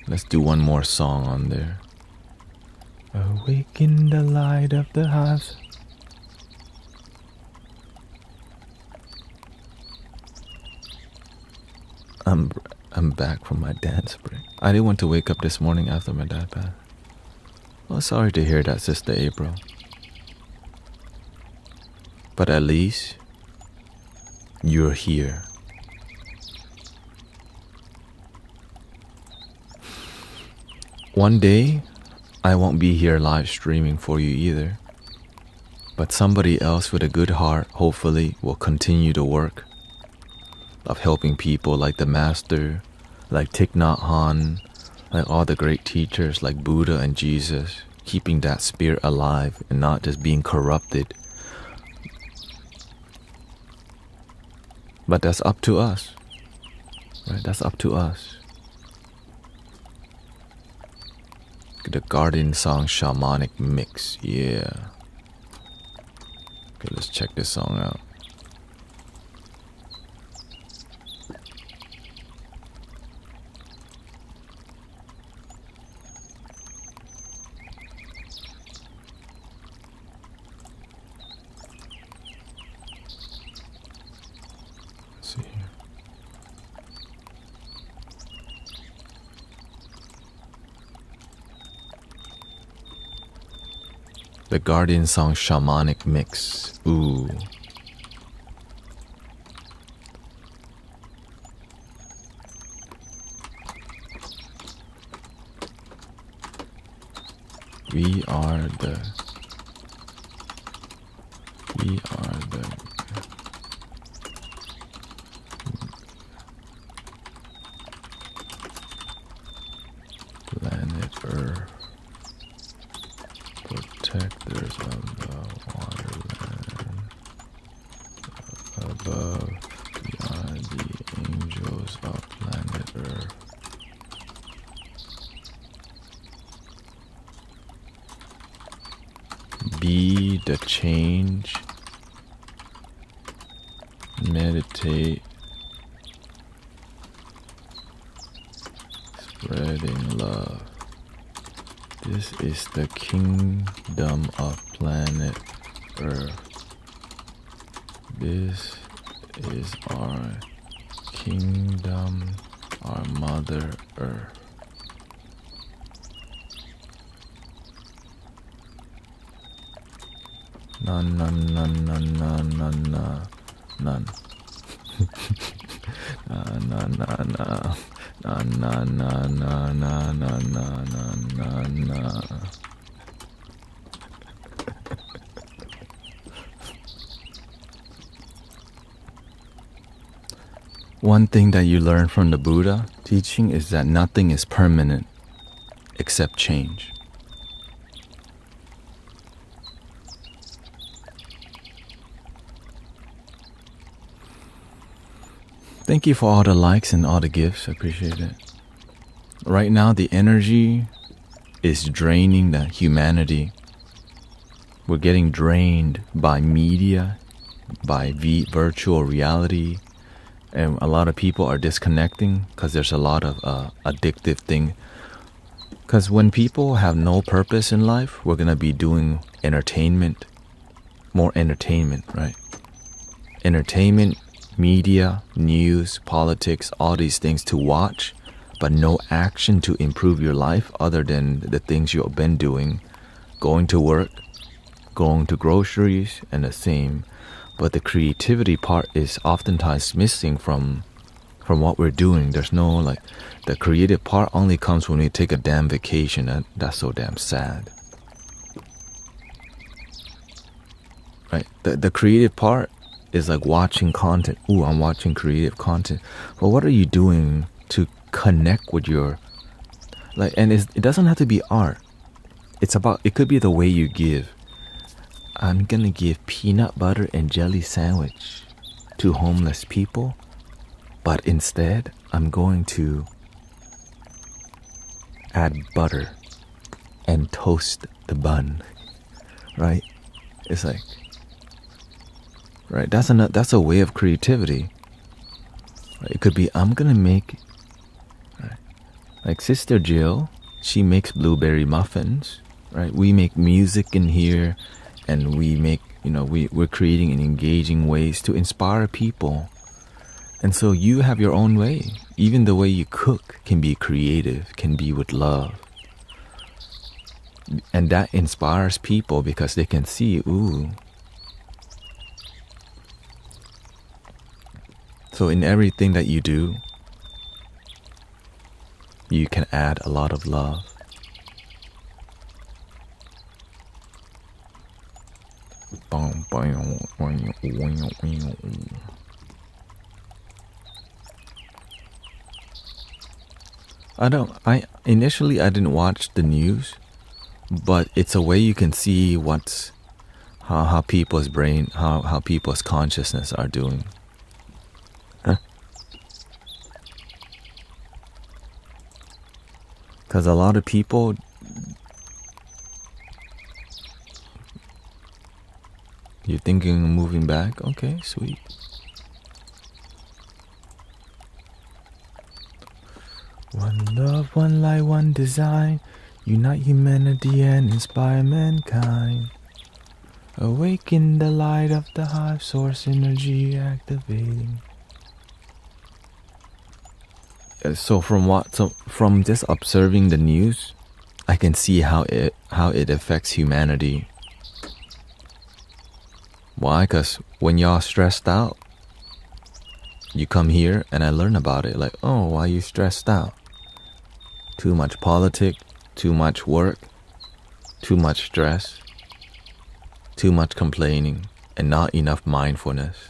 Let's do one more song on there. Awaken the light of the house. I'm back from my dance break. I didn't want to wake up this morning after my dad passed. Well, sorry to hear that, Sister April. But at least you're here. One day, I won't be here live streaming for you either. But somebody else with a good heart, hopefully, will continue the work of helping people like the Master, like Thich Nhat Hanh, like all the great teachers like Buddha and Jesus, keeping that spirit alive and not just being corrupted. But that's up to us, right? That's up to us. The Guardian Song Shamanic Mix, yeah. Okay, let's check this song out. Let's see here. The Guardian Song Shamanic Mix. Ooh. We are the planet Earth, protectors of the waterland. Above, we are the angels of planet Earth. Be the change. Meditate. Spreading love. This is the kingdom of planet Earth. This is our kingdom, our Mother Earth. None. Nah. Na na na na na na na na na. One thing that you learn from the Buddha teaching is that nothing is permanent except change. Thank you for all the likes and all the gifts. I appreciate it. Right now, the energy is draining the humanity. We're getting drained by media, by virtual reality, and a lot of people are disconnecting because there's a lot of addictive thing. Because when people have no purpose in life, we're gonna be doing entertainment, more entertainment, right? Entertainment, media, news, politics, all these things to watch, but no action to improve your life other than the things you've been doing, going to work, going to groceries, and the same. But the creativity part is oftentimes missing from what we're doing. There's no, like, the creative part only comes when we take a damn vacation. That's so damn sad. Right? The creative part is like watching content. Ooh, I'm watching creative content. But what are you doing to connect with your, like, and it doesn't have to be art. It could be the way you give. I'm gonna give peanut butter and jelly sandwich to homeless people, but instead I'm going to add butter and toast the bun, right? It's like, right? That's a way of creativity. It could be, I'm gonna make, right? Like Sister Jill, she makes blueberry muffins, right? We make music in here, and we make, we're creating and engaging ways to inspire people. And so you have your own way. Even the way you cook can be creative, can be with love. And that inspires people because they can see, ooh. So in everything that you do, you can add a lot of love. Initially I didn't watch the news, but it's a way you can see how people's brain, how people's consciousness are doing. Because a lot of people, you're thinking of moving back? Okay, sweet. One love, one light, one design, unite humanity and inspire mankind. Awaken the light of the hive source energy activating. So from just observing the news, I can see how it affects humanity. Why? Because when y'all stressed out, you come here and I learn about it. Like, oh, why you stressed out? Too much politics, too much work, too much stress, too much complaining, and not enough mindfulness.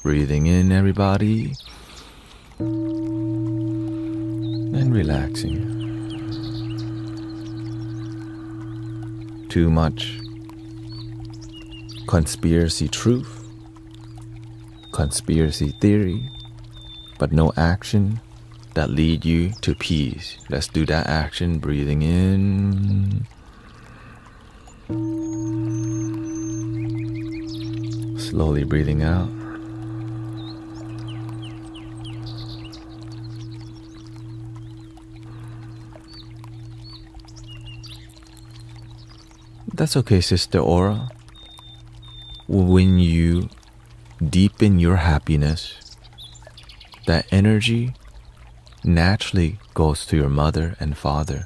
Breathing in, everybody, and relaxing. Too much conspiracy truth, conspiracy theory, but no action that lead you to peace. Let's do that action. Breathing in, slowly breathing out. That's okay, Sister Aura. When you deepen your happiness, that energy naturally goes to your mother and father.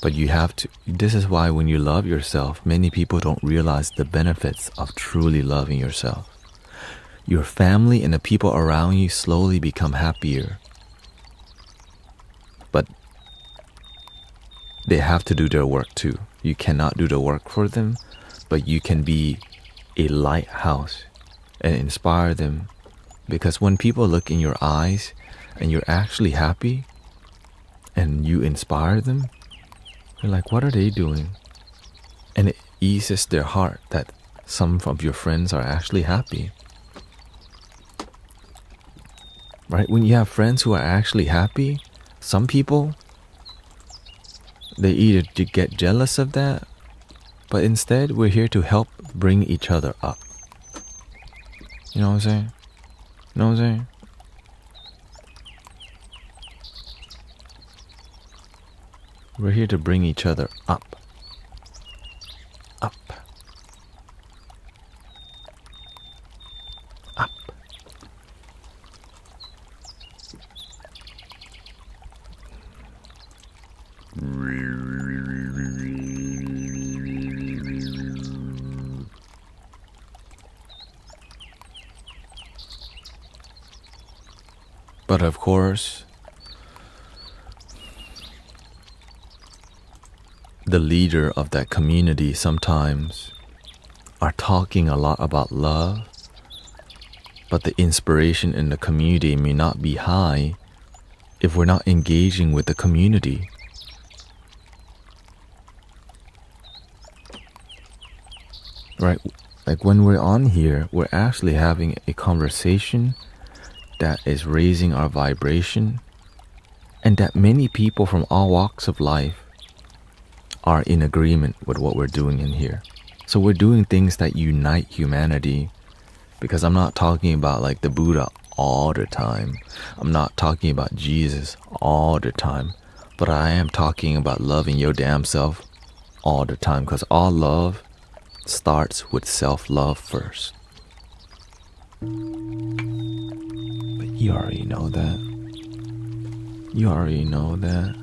But you have to, this is why when you love yourself, many people don't realize the benefits of truly loving yourself. your family and the people around you slowly become happier. But they have to do their work too. You cannot do the work for them, but you can be a lighthouse and inspire them. Because when people look in your eyes and you're actually happy and you inspire them, you're like, what are they doing? And it eases their heart that some of your friends are actually happy. Right? When you have friends who are actually happy, some people, they either get jealous of that, but instead we're here to help bring each other up. You know what I'm saying? You know what I'm saying? We're here to bring each other up. Up. Up. But of course, the leader of that community sometimes are talking a lot about love, but the inspiration in the community may not be high if we're not engaging with the community. Right? Like when we're on here, we're actually having a conversation that is raising our vibration, and that many people from all walks of life are in agreement with what we're doing in here. So we're doing things that unite humanity, because I'm not talking about like the Buddha all the time. I'm not talking about Jesus all the time, but I am talking about loving your damn self all the time, because all love starts with self-love first. But you already know that. You already know that.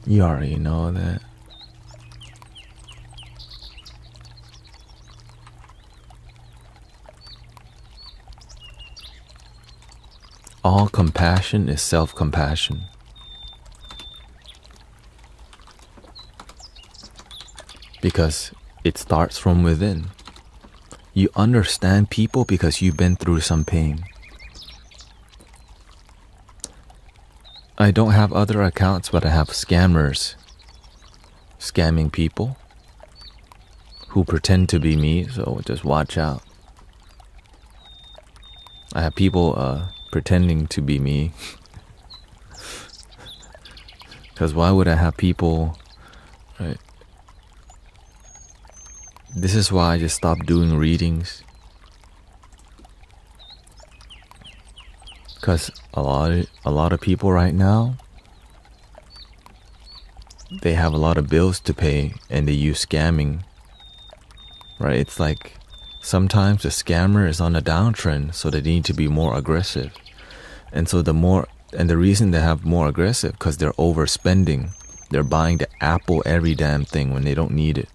You already know that. All compassion is self-compassion. Because it starts from within. You understand people because you've been through some pain. I don't have other accounts, but I have scammers scamming people who pretend to be me, so just watch out. I have people pretending to be me. Because why would I have people, right? This is why I just stopped doing readings. Because a lot of people right now, they have a lot of bills to pay and they use scamming. Right? It's like sometimes the scammer is on a downtrend, so they need to be more aggressive. And so the reason they have more aggressive, because they're overspending. They're buying the Apple every damn thing when they don't need it.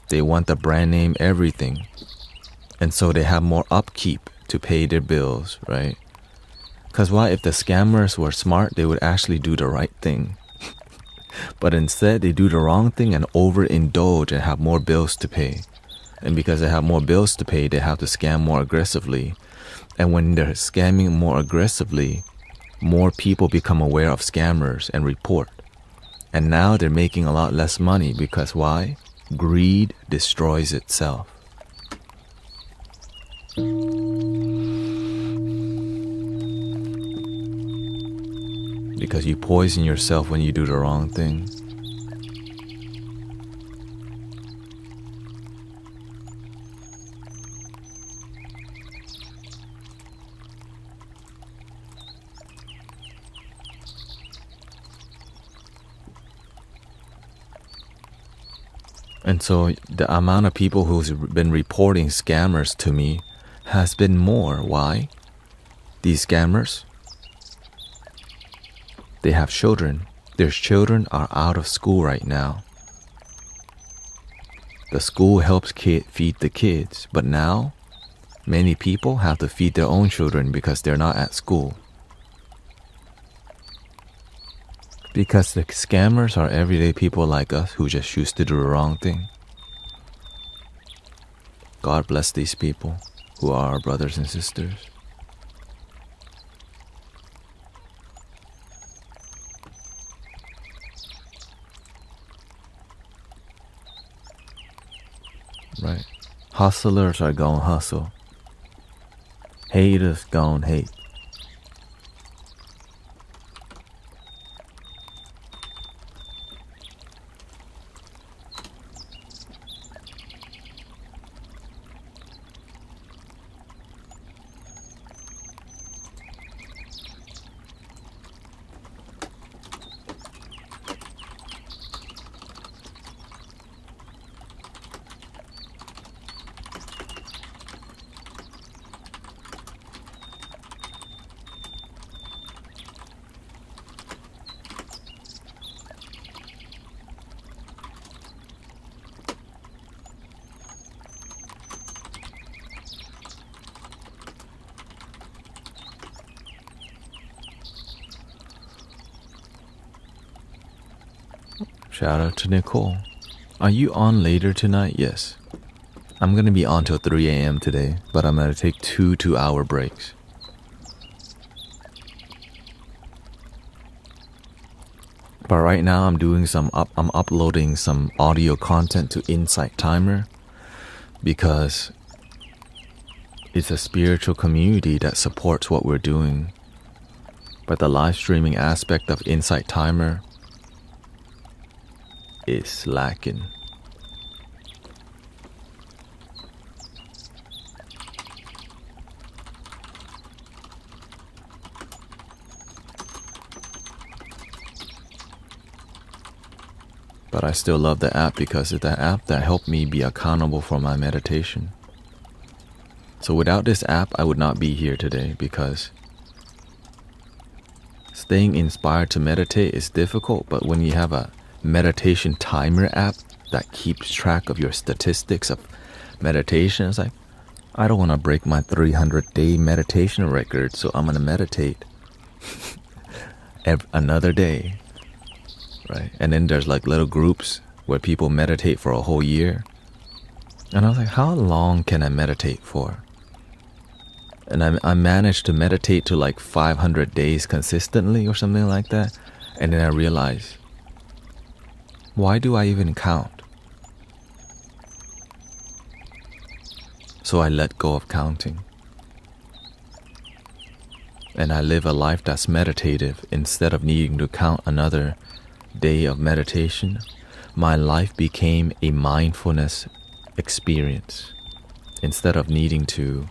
They want the brand name everything. And so they have more upkeep to pay their bills, right? Because why? If the scammers were smart, they would actually do the right thing. But instead, they do the wrong thing and overindulge and have more bills to pay. And because they have more bills to pay, they have to scam more aggressively. And when they're scamming more aggressively, more people become aware of scammers and report. And now they're making a lot less money because why? Greed destroys itself. Because you poison yourself when you do the wrong thing. And so the amount of people who's been reporting scammers to me has been more. Why? These scammers, they have children. Their children are out of school right now. The school helps feed the kids, but now many people have to feed their own children because they're not at school. Because the scammers are everyday people like us who just choose to do the wrong thing. God bless these people who are our brothers and sisters. Right. Hustlers are gonna hustle. Haters gonna hate. Shout out to Nicole. Are you on later tonight? Yes. I'm gonna be on till 3 a.m. today, but I'm gonna take 2 2-hour breaks. But right now I'm uploading some audio content to Insight Timer because it's a spiritual community that supports what we're doing. But the live streaming aspect of Insight Timer is lacking. But I still love the app because it's the app that helped me be accountable for my meditation. So without this app, I would not be here today because staying inspired to meditate is difficult, but when you have a meditation timer app that keeps track of your statistics of meditation, it's like, I don't want to break my 300-day meditation record, so I'm going to meditate another day, right? And then there's like little groups where people meditate for a whole year. And I was like, how long can I meditate for? And I managed to meditate to like 500 days consistently or something like that. And then I realized, why do I even count? So I let go of counting. And I live a life that's meditative instead of needing to count another day of meditation. My life became a mindfulness experience instead of needing to.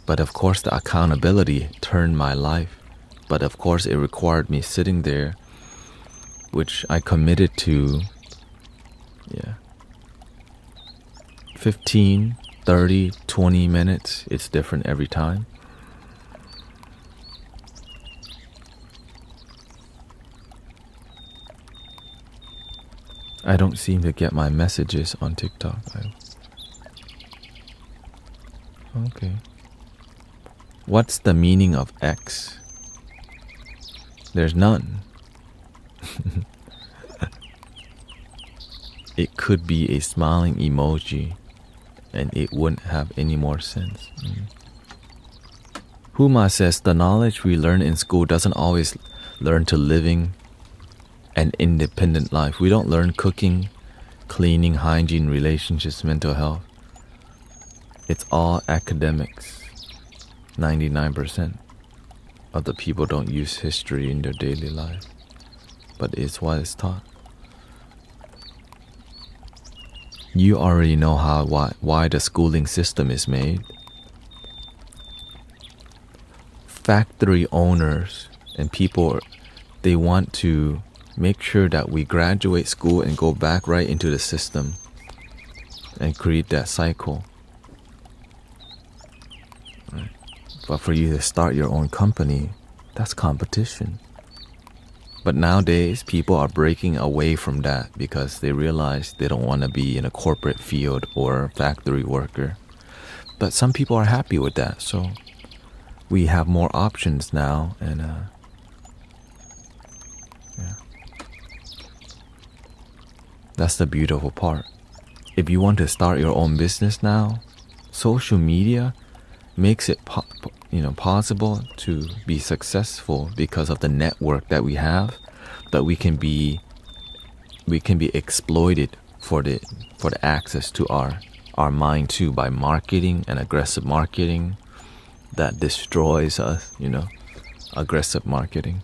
But of course the accountability turned my life. But of course it required me sitting there, which I committed to 15, 30, 20 minutes. It's different every time. I don't seem to get my messages on TikTok. Okay. What's the meaning of X? There's none. It could be a smiling emoji and it wouldn't have any more sense. Huma says the knowledge we learn in school doesn't always learn to living an independent life. We don't learn cooking, cleaning, hygiene, relationships, mental health. It's all academics. 99% of the people don't use history in their daily life, but it's what is taught. You already know why the schooling system is made. Factory owners and people, they want to make sure that we graduate school and go back right into the system and create that cycle. Right? But for you to start your own company, that's competition. But nowadays, people are breaking away from that because they realize they don't want to be in a corporate field or factory worker. But some people are happy with that, so we have more options now, and yeah. That's the beautiful part. If you want to start your own business now, social media makes it possible to be successful because of the network that we have, but we can be exploited for the access to our mind too by marketing and aggressive marketing that destroys us, aggressive marketing.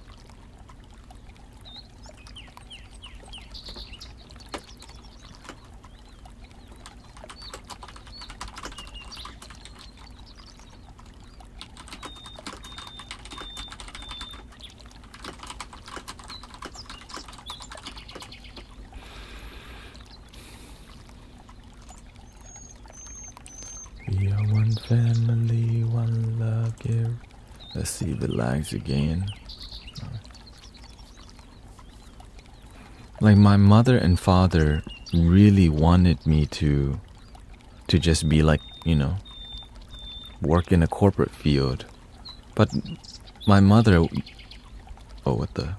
We are one family, one love, give. Let's see the lines again. Like my mother and father really wanted me to just be like, work in a corporate field. But my mother, what the?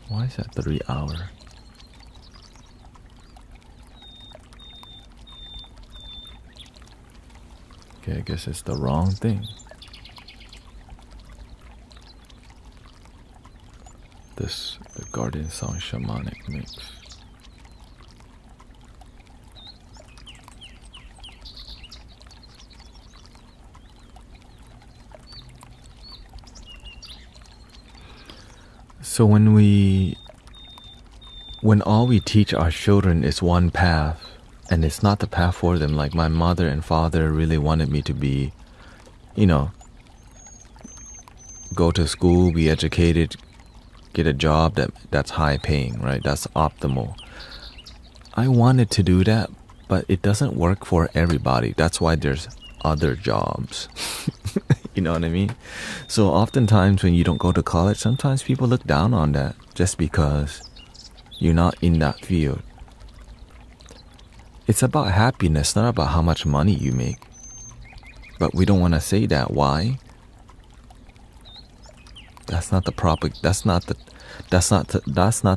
Why is that 3 hour? Okay, I guess it's the wrong thing. The Guardian Song Shamanic mix. So when all we teach our children is one path, and it's not the path for them, like my mother and father really wanted me to be, go to school, be educated, get a job that's high paying, right? That's optimal. I wanted to do that, but it doesn't work for everybody. That's why there's other jobs. You know what I mean? So oftentimes when you don't go to college, sometimes people look down on that just because you're not in that field. It's about happiness, not about how much money you make. But we don't want to say that. Why? That's not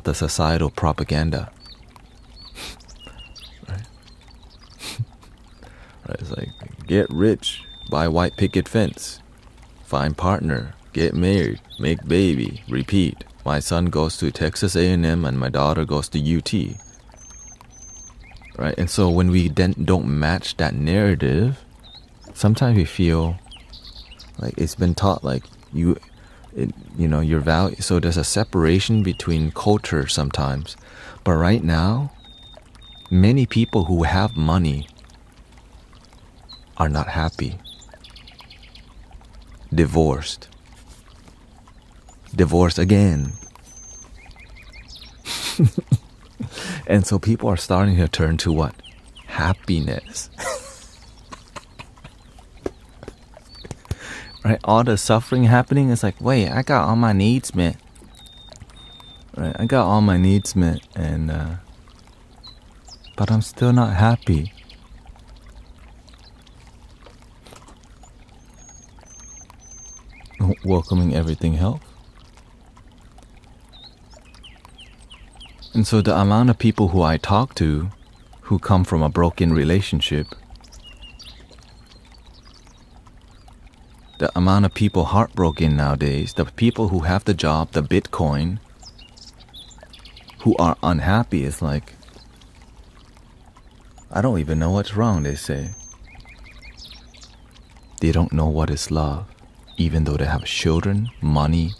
the societal propaganda. Right? Right? It's like, get rich, buy white picket fence, find partner, get married, make baby, repeat. My son goes to Texas A&M and my daughter goes to UT. Right? And so when we then don't match that narrative, sometimes we feel like it's been taught like your value. So there's a separation between culture sometimes. But right now, many people who have money are not happy. Divorced again. And so people are starting to turn to what? Happiness. Right? All the suffering happening is like, wait, I got all my needs met. Right? I got all my needs met, and but I'm still not happy. Welcoming everything health. And so the amount of people who I talk to who come from a broken relationship, the amount of people heartbroken nowadays, the people who have the job, the Bitcoin, who are unhappy is like, I don't even know what's wrong, they say. They don't know what is love. Even though they have children, money,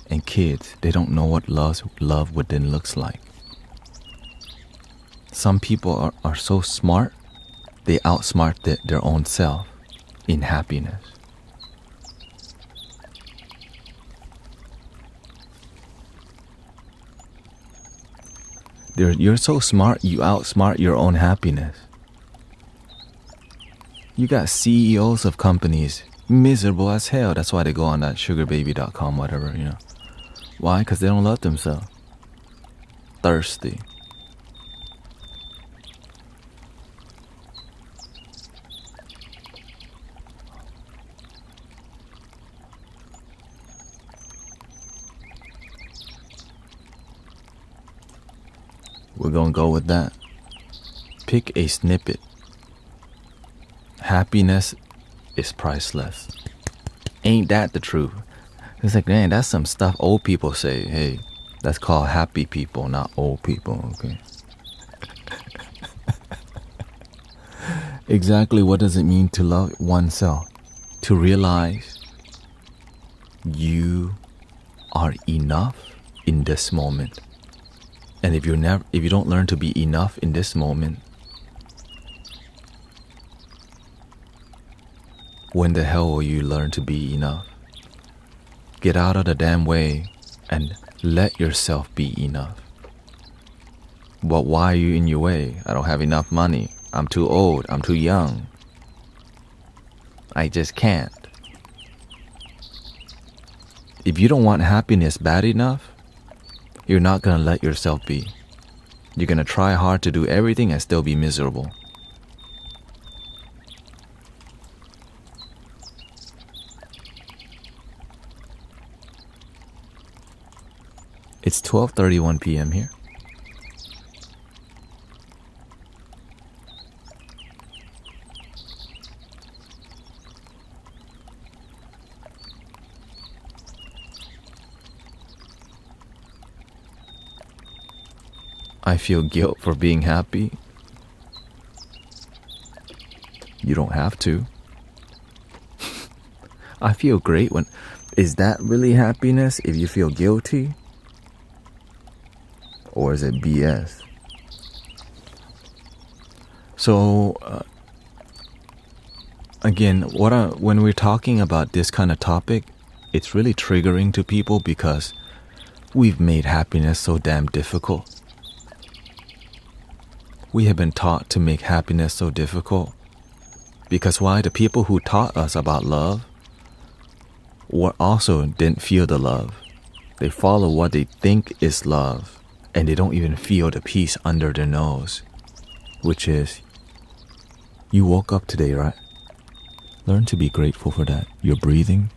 and kids, they don't know what love within looks like. Some people are so smart, they outsmart their own self in happiness. You're so smart, you outsmart your own happiness. You got CEOs of companies miserable as hell. That's why they go on that sugarbaby.com, whatever, you know. Why? Because they don't love themselves. Thirsty. We're gonna go with that. Pick a snippet. Happiness is priceless. Ain't that the truth? It's like, man, that's some stuff old people say. Hey, that's called happy people, not old people, okay? Exactly what does it mean to love oneself? To realize you are enough in this moment. And if you don't learn to be enough in this moment, when the hell will you learn to be enough? Get out of the damn way and let yourself be enough. But why are you in your way? I don't have enough money. I'm too old. I'm too young. I just can't. If you don't want happiness bad enough, you're not gonna let yourself be. You're gonna try hard to do everything and still be miserable. It's 12:31 p.m. here. I feel guilt for being happy. You don't have to. I feel great when... Is that really happiness if you feel guilty? Or is it BS? So, again, when we're talking about this kind of topic, it's really triggering to people because we've made happiness so damn difficult. We have been taught to make happiness so difficult. Because why? The people who taught us about love also didn't feel the love. They follow what they think is love. And they don't even feel the peace under their nose. Which is, you woke up today, right? Learn to be grateful for that. You're breathing.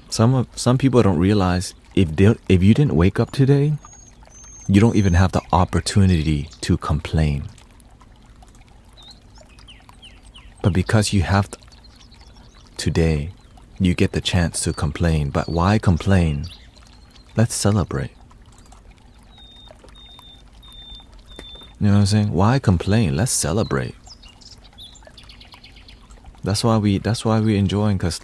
Some people don't realize if you didn't wake up today, you don't even have the opportunity to complain. But because you have today, you get the chance to complain. But why complain? Let's celebrate. You know what I'm saying? Why complain? Let's celebrate. That's why we're enjoying, because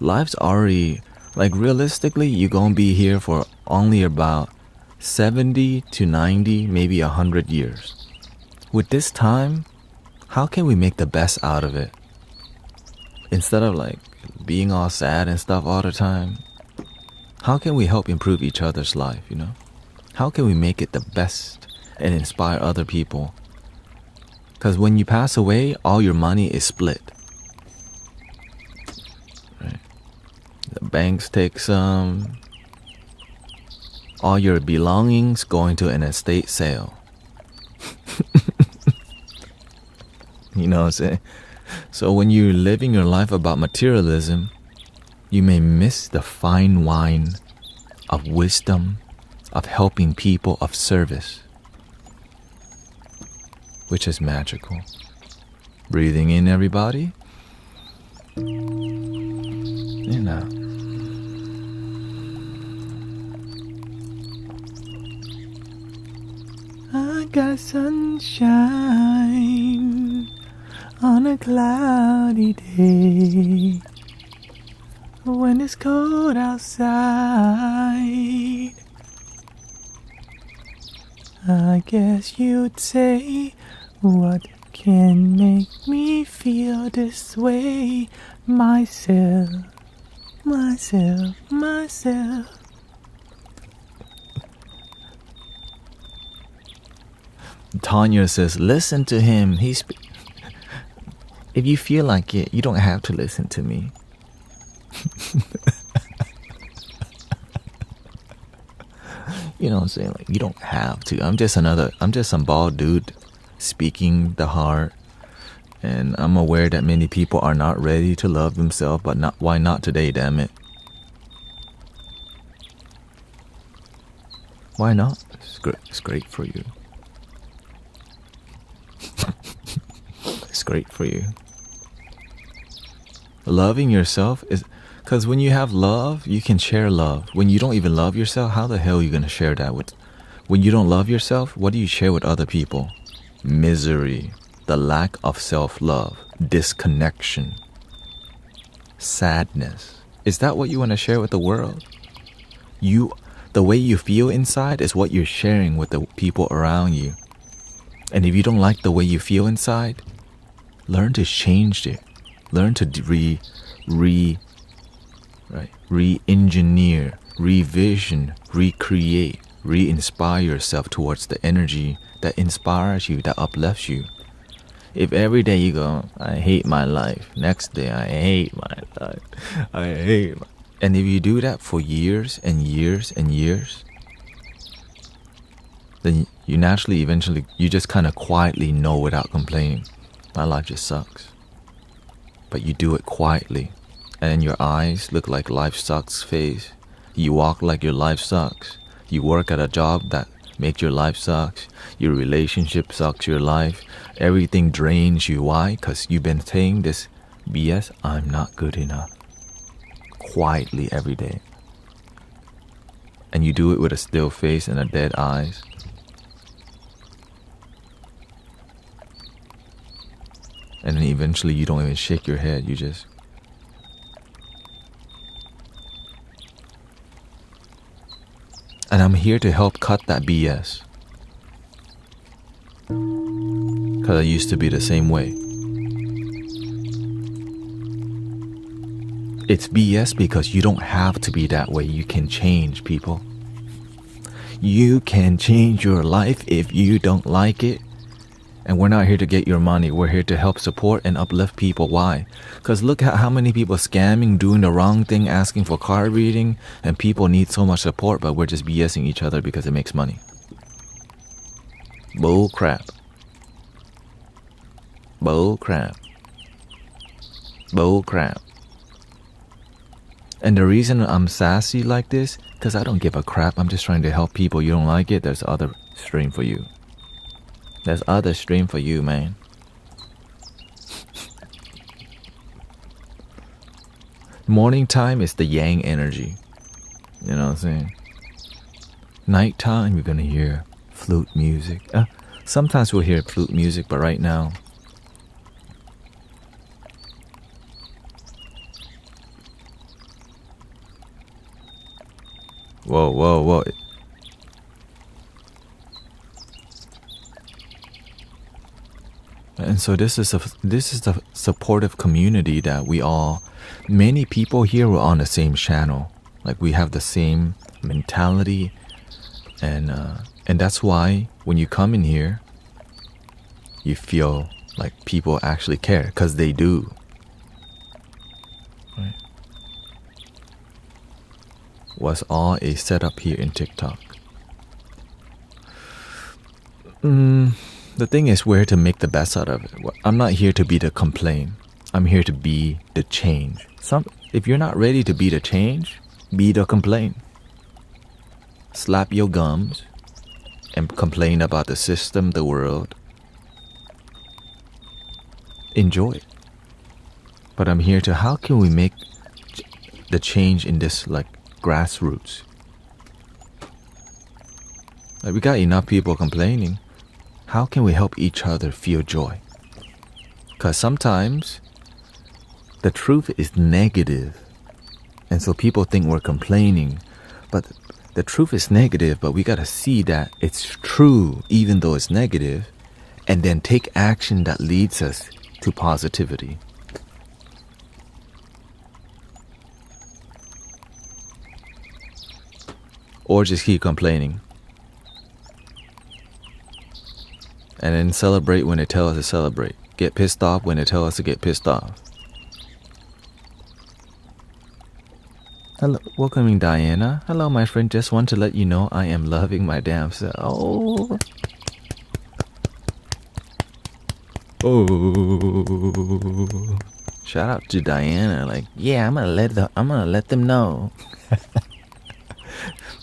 life's already, like, realistically, you're gonna be here for only about 70 to 90, maybe 100 years. With this time, how can we make the best out of it? Instead of like being all sad and stuff all the time, how can we help improve each other's life, you know? How can we make it the best and inspire other people? Because when you pass away, all your money is split. Right? The banks take some. All your belongings going to an estate sale. You know what I'm saying? So when you're living your life about materialism, you may miss the fine wine of wisdom, of helping people, of service, which is magical. Breathing in, everybody. And out. I got sunshine on a cloudy day. When it's cold outside, I guess you'd say, what can make me feel this way? Myself. Tanya says, listen to him. If you feel like it, you don't have to listen to me. You know what I'm saying? Like, you don't have to. I'm just some bald dude speaking the heart. And I'm aware that many people are not ready to love themselves, but why not today, damn it? Why not? It's great for you. It's great for you. Loving yourself is... Because when you have love, you can share love. When you don't even love yourself, how the hell are you going to share that with... When you don't love yourself, what do you share with other people? Misery, the lack of self-love, disconnection, sadness. Is that what you want to share with the world? The way you feel inside is what you're sharing with the people around you. And if you don't like the way you feel inside, learn to change it. Learn to re-engineer, revision, recreate, re-inspire yourself towards the energy that inspires you, that uplifts you. If every day you go, I hate my life, next day I hate my life, and if you do that for years and years and years, then you naturally, eventually, you just kind of quietly know without complaining, my life just sucks. But you do it quietly, and your eyes look like life sucks face. You walk like your life sucks. You work at a job that makes your life sucks. Your relationship sucks your life. Everything drains you. Why? Because you've been saying this BS, I'm not good enough. Quietly every day. And you do it with a still face and a dead eyes. And then eventually you don't even shake your head, you just... And I'm here to help cut that BS. Because I used to be the same way. It's BS because you don't have to be that way. You can change, people. You can change your life if you don't like it. And we're not here to get your money. We're here to help support and uplift people. Why? Because look at how many people scamming, doing the wrong thing, asking for card reading, and people need so much support, but we're just BSing each other because it makes money. Bull crap. Bull crap. Bull crap. And the reason I'm sassy like this, because I don't give a crap. I'm just trying to help people. You don't like it, there's other stream for you. There's other stream for you, man. Morning time is the yang energy. You know what I'm saying? Nighttime, you're gonna hear flute music. Sometimes we'll hear flute music, but right now... Whoa, whoa, whoa. And so this is the supportive community that many people here are on the same channel. Like we have the same mentality, and that's why when you come in here, you feel like people actually care, because they do. Right? Was all a setup here in TikTok. The thing is, we're here to make the best out of it. I'm not here to be the complaint. I'm here to be the change. If you're not ready to be the change, be the complaint. Slap your gums and complain about the system, the world. Enjoy it. But I'm here to, how can we make the change in this, like, grassroots? Like, we got enough people complaining. How can we help each other feel joy? Because sometimes the truth is negative. And so people think we're complaining. But the truth is negative, but we got to see that it's true even though it's negative. And then take action that leads us to positivity. Or just keep complaining. And then celebrate when they tell us to celebrate. Get pissed off when they tell us to get pissed off. Hello, welcoming Diana. Hello, my friend. Just want to let you know I am loving my damn self. Oh. Oh. Shout out to Diana. Like, yeah, I'm gonna let them know.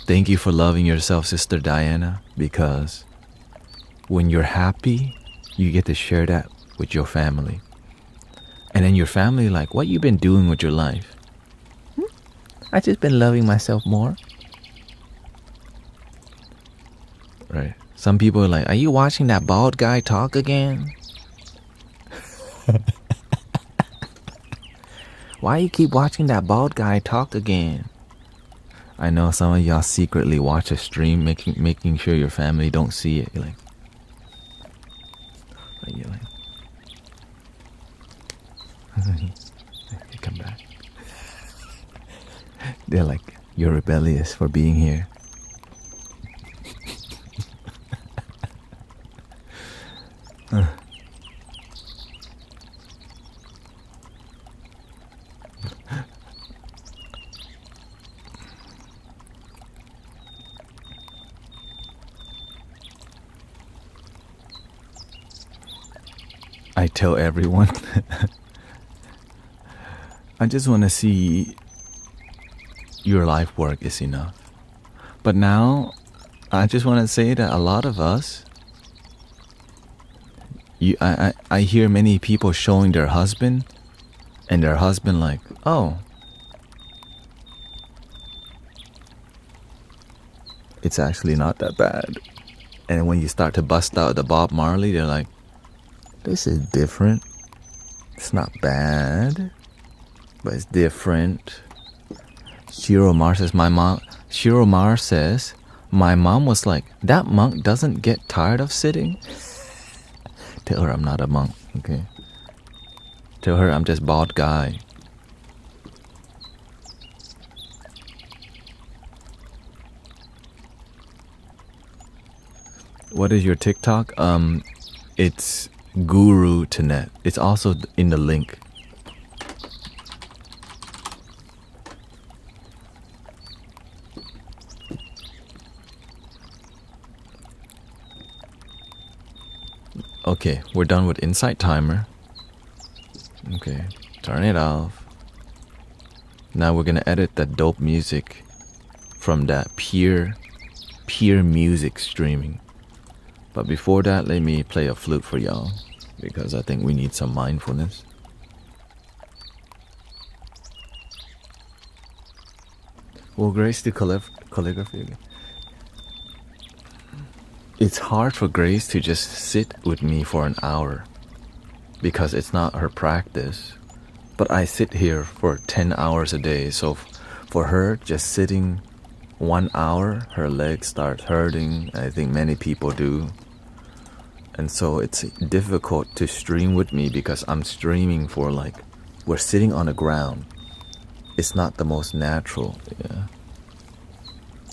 Thank you for loving yourself, Sister Diana, because when you're happy, you get to share that with your family. And then your family like, what you been doing with your life? I just been loving myself more. Right. Some people are like, are you watching that bald guy talk again? Why you keep watching that bald guy talk again? I know some of y'all secretly watch a stream making sure your family don't see it. You're like come back. They're like, you're rebellious for being here. I tell everyone, I just want to see your life work is enough. But now, I just want to say that a lot of us, I hear many people showing their husband, and their husband like, oh, it's actually not that bad. And when you start to bust out the Bob Marley, they're like, this is different. It's not bad, but it's different. Shiro Mar says, my mom was like, that monk doesn't get tired of sitting. Tell her I'm not a monk, okay? Tell her I'm just bald guy. What is your TikTok? It's Guru Tanet. It's also in the link. Okay, we're done with Insight Timer. Okay, turn it off. Now we're gonna edit that dope music from that peer music streaming. But before that, let me play a flute for y'all, because I think we need some mindfulness. Will Grace do calligraphy again? It's hard for Grace to just sit with me for an hour, because it's not her practice. But I sit here for 10 hours a day, so for her, just sitting 1 hour, her legs start hurting. I think many people do. And so it's difficult to stream with me because I'm streaming for like, we're sitting on the ground. It's not the most natural, yeah.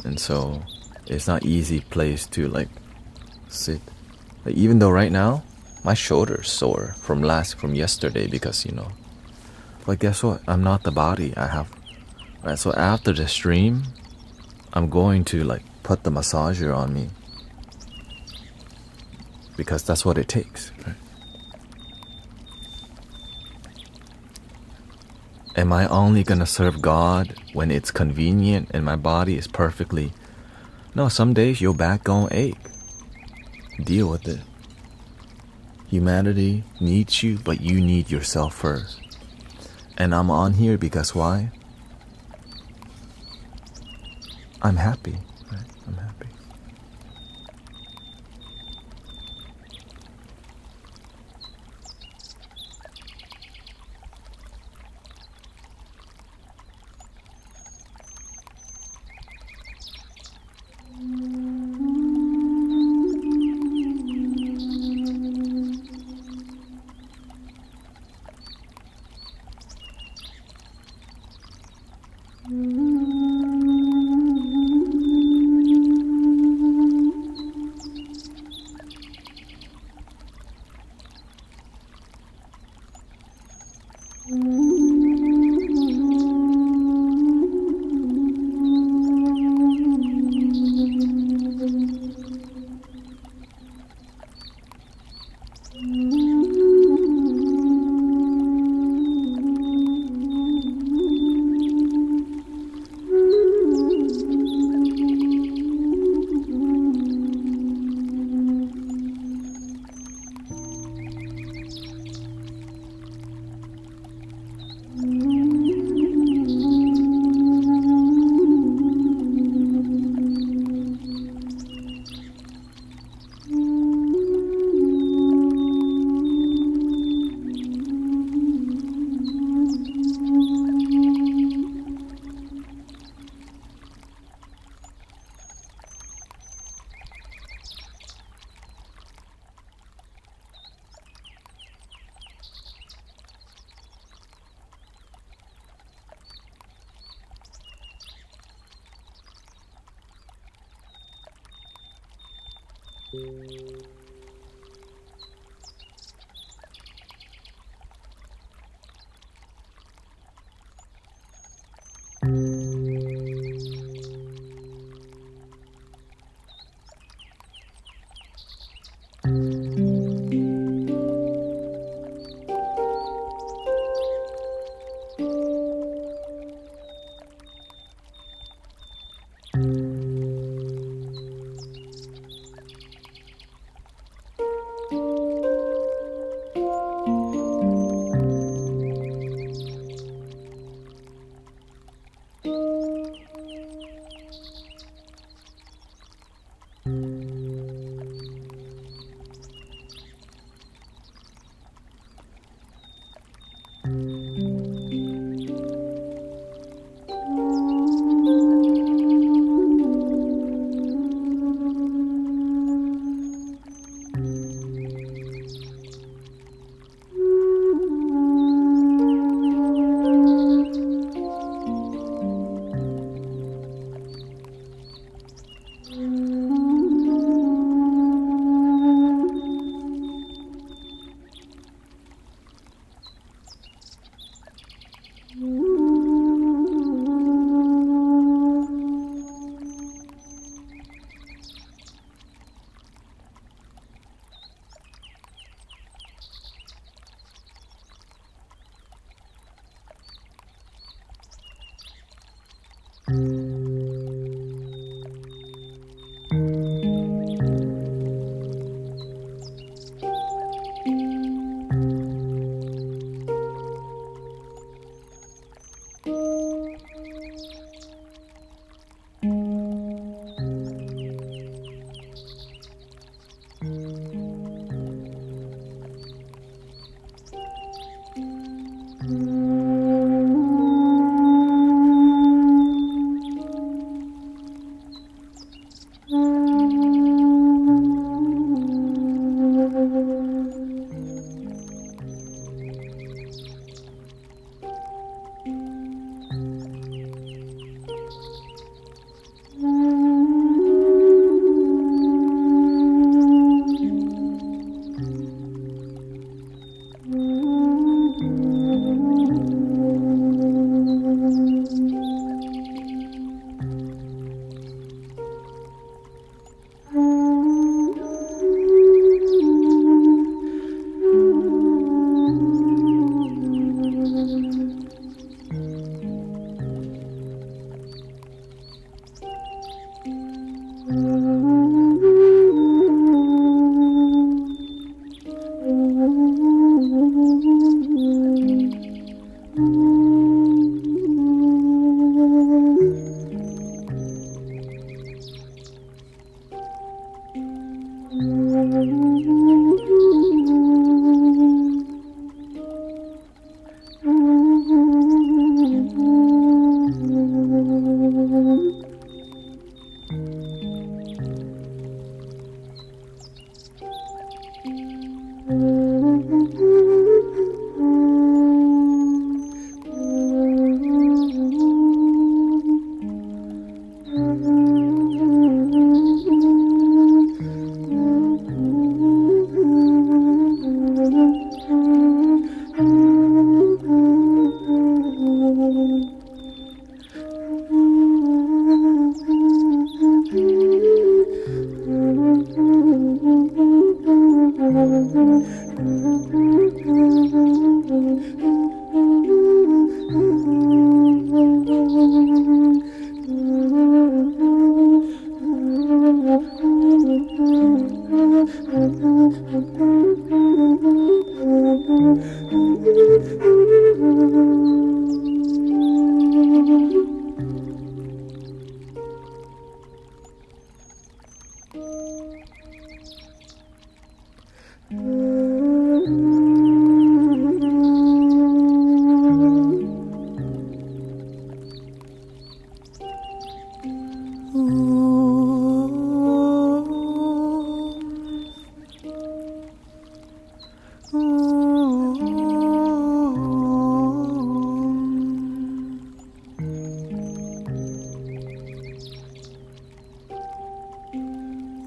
And so it's not easy place to like sit. Like, even though right now, my shoulder's sore from yesterday because, but guess what? I'm not the body I have. Right, so after the stream, I'm going to like put the massager on me, because that's what it takes, right? Am I only gonna serve God when it's convenient and my body is perfectly? No, some days your back gonna ache. Deal with it. Humanity needs you, but you need yourself first. And I'm on here because why? I'm happy, right? I'm happy.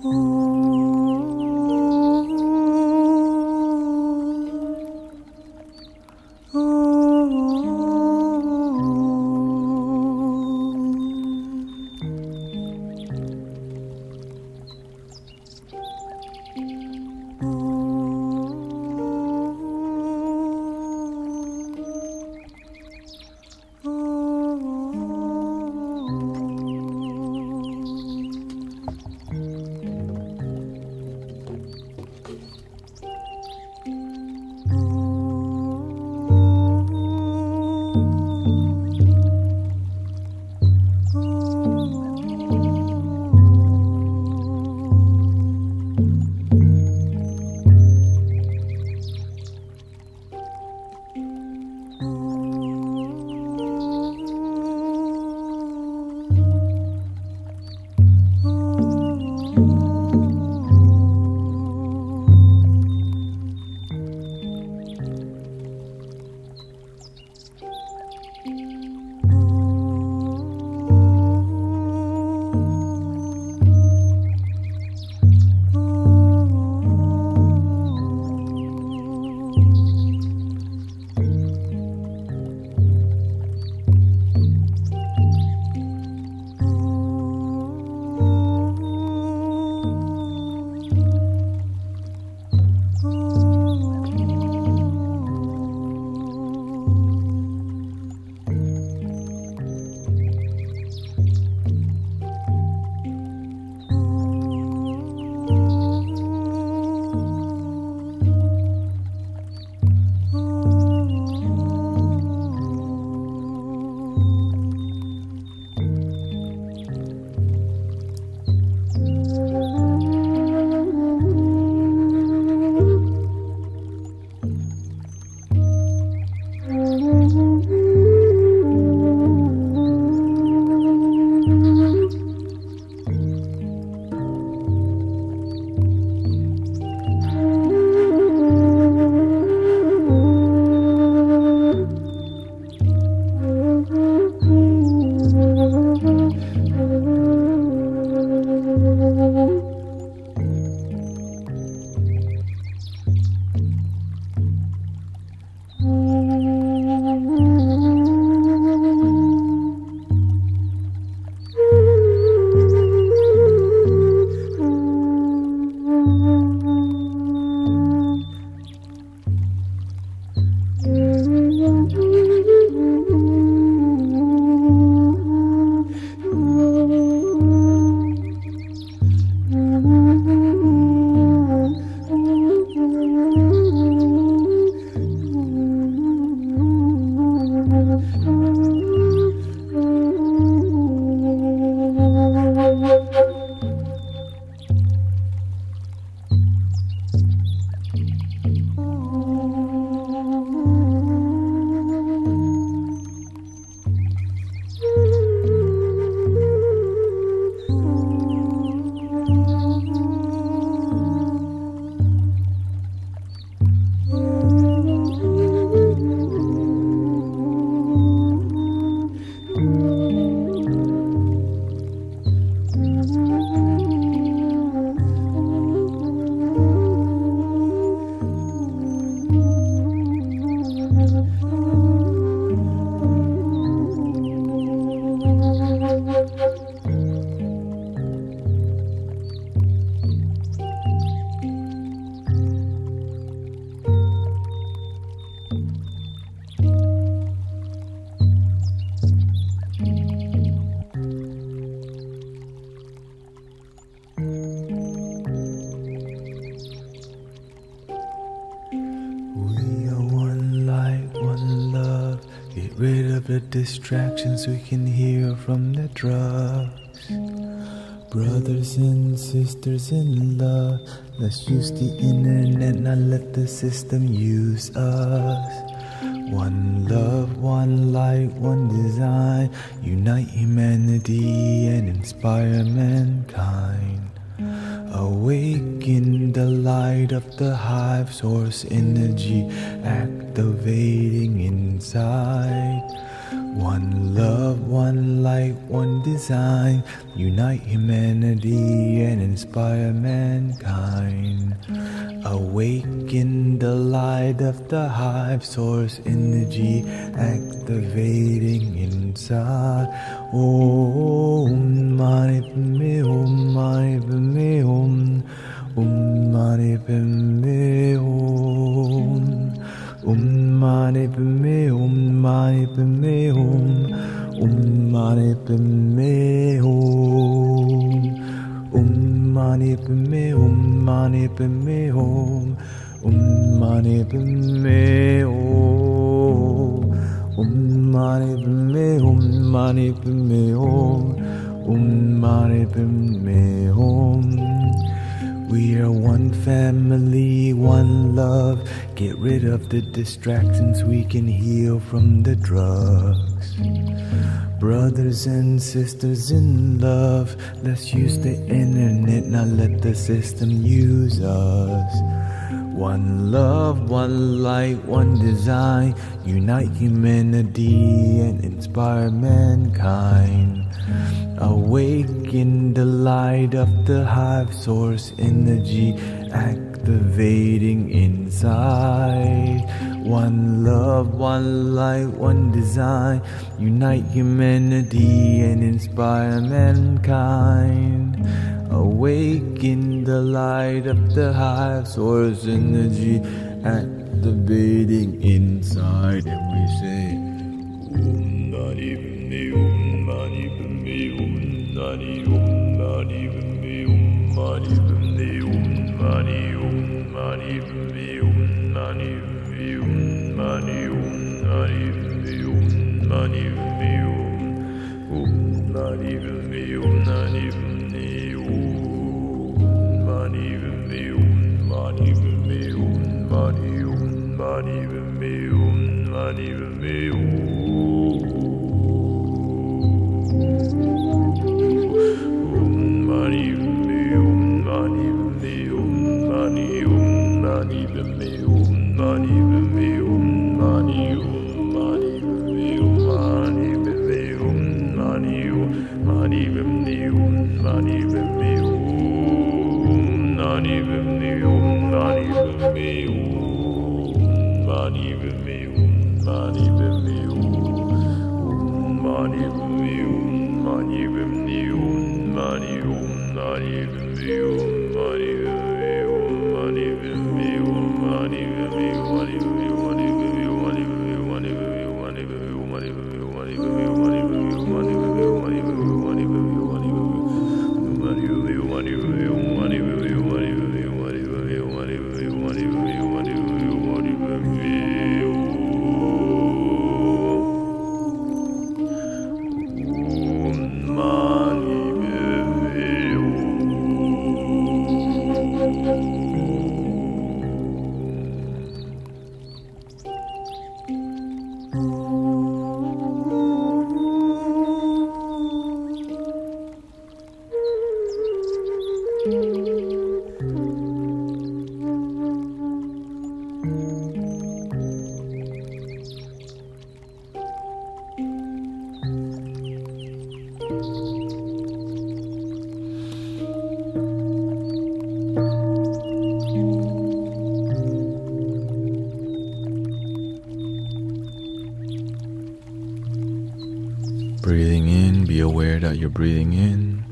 Om distractions we can hear from the drugs. Brothers and sisters in love, let's use the internet, not let the system use us. One love, one light, one design, unite humanity and inspire mankind. Awaken the light of the hive source energy, activating inside. One love, one light, one design, unite humanity and inspire mankind. Awaken the light of the hive source energy, activating inside. Om Mani Padme Hum, Mani Padme Hum, Mani Padme Hum. Mani Padme Hum, Mani Padme Hum, Mani Padme Hum. Mani Padme Hum, Mani Padme Hum, Mani Padme Hum. Mani Padme Hum, Mani Padme Hum, Mani Padme Hum. We are one family, one love. Get rid of the distractions, we can heal from the drugs. Brothers and sisters in love, let's use the internet, not let the system use us. One love, one light, one design, unite humanity and inspire mankind. Awaken the light of the hive source energy, activating inside. One love, one light, one design, unite humanity and inspire mankind. Awaken the light of the hive source energy, activating inside. And we say Om Mani Padme Hum, Mani Padme Hum, Mani Hum, Mani Padme Hum, Mani Padme Hum, Mani Hum, Mani Padme Hum, Mani Padme Hum, Mani Hum, Mani Padme Hum, Mani Padme Hum. Om Mani Padme Hum, Mani Padme Hum, Mani Padme Hum, Mani Padme Hum, Mani Hum, Mani Padme Hum, Mani Padme Hum. Breathing in, be aware that you're breathing in.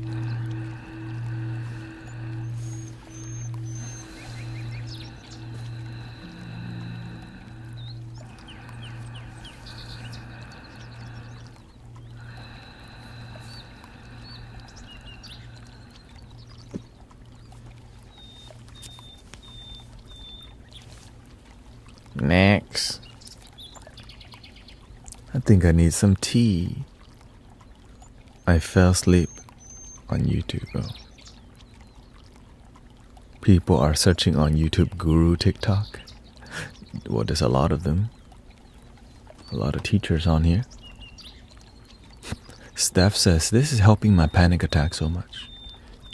Next. think I need some tea. I fell asleep on YouTube, bro. People are searching on YouTube Guru TikTok. Well, there's a lot of them. A lot of teachers on here. Steph says, this is helping my panic attack so much.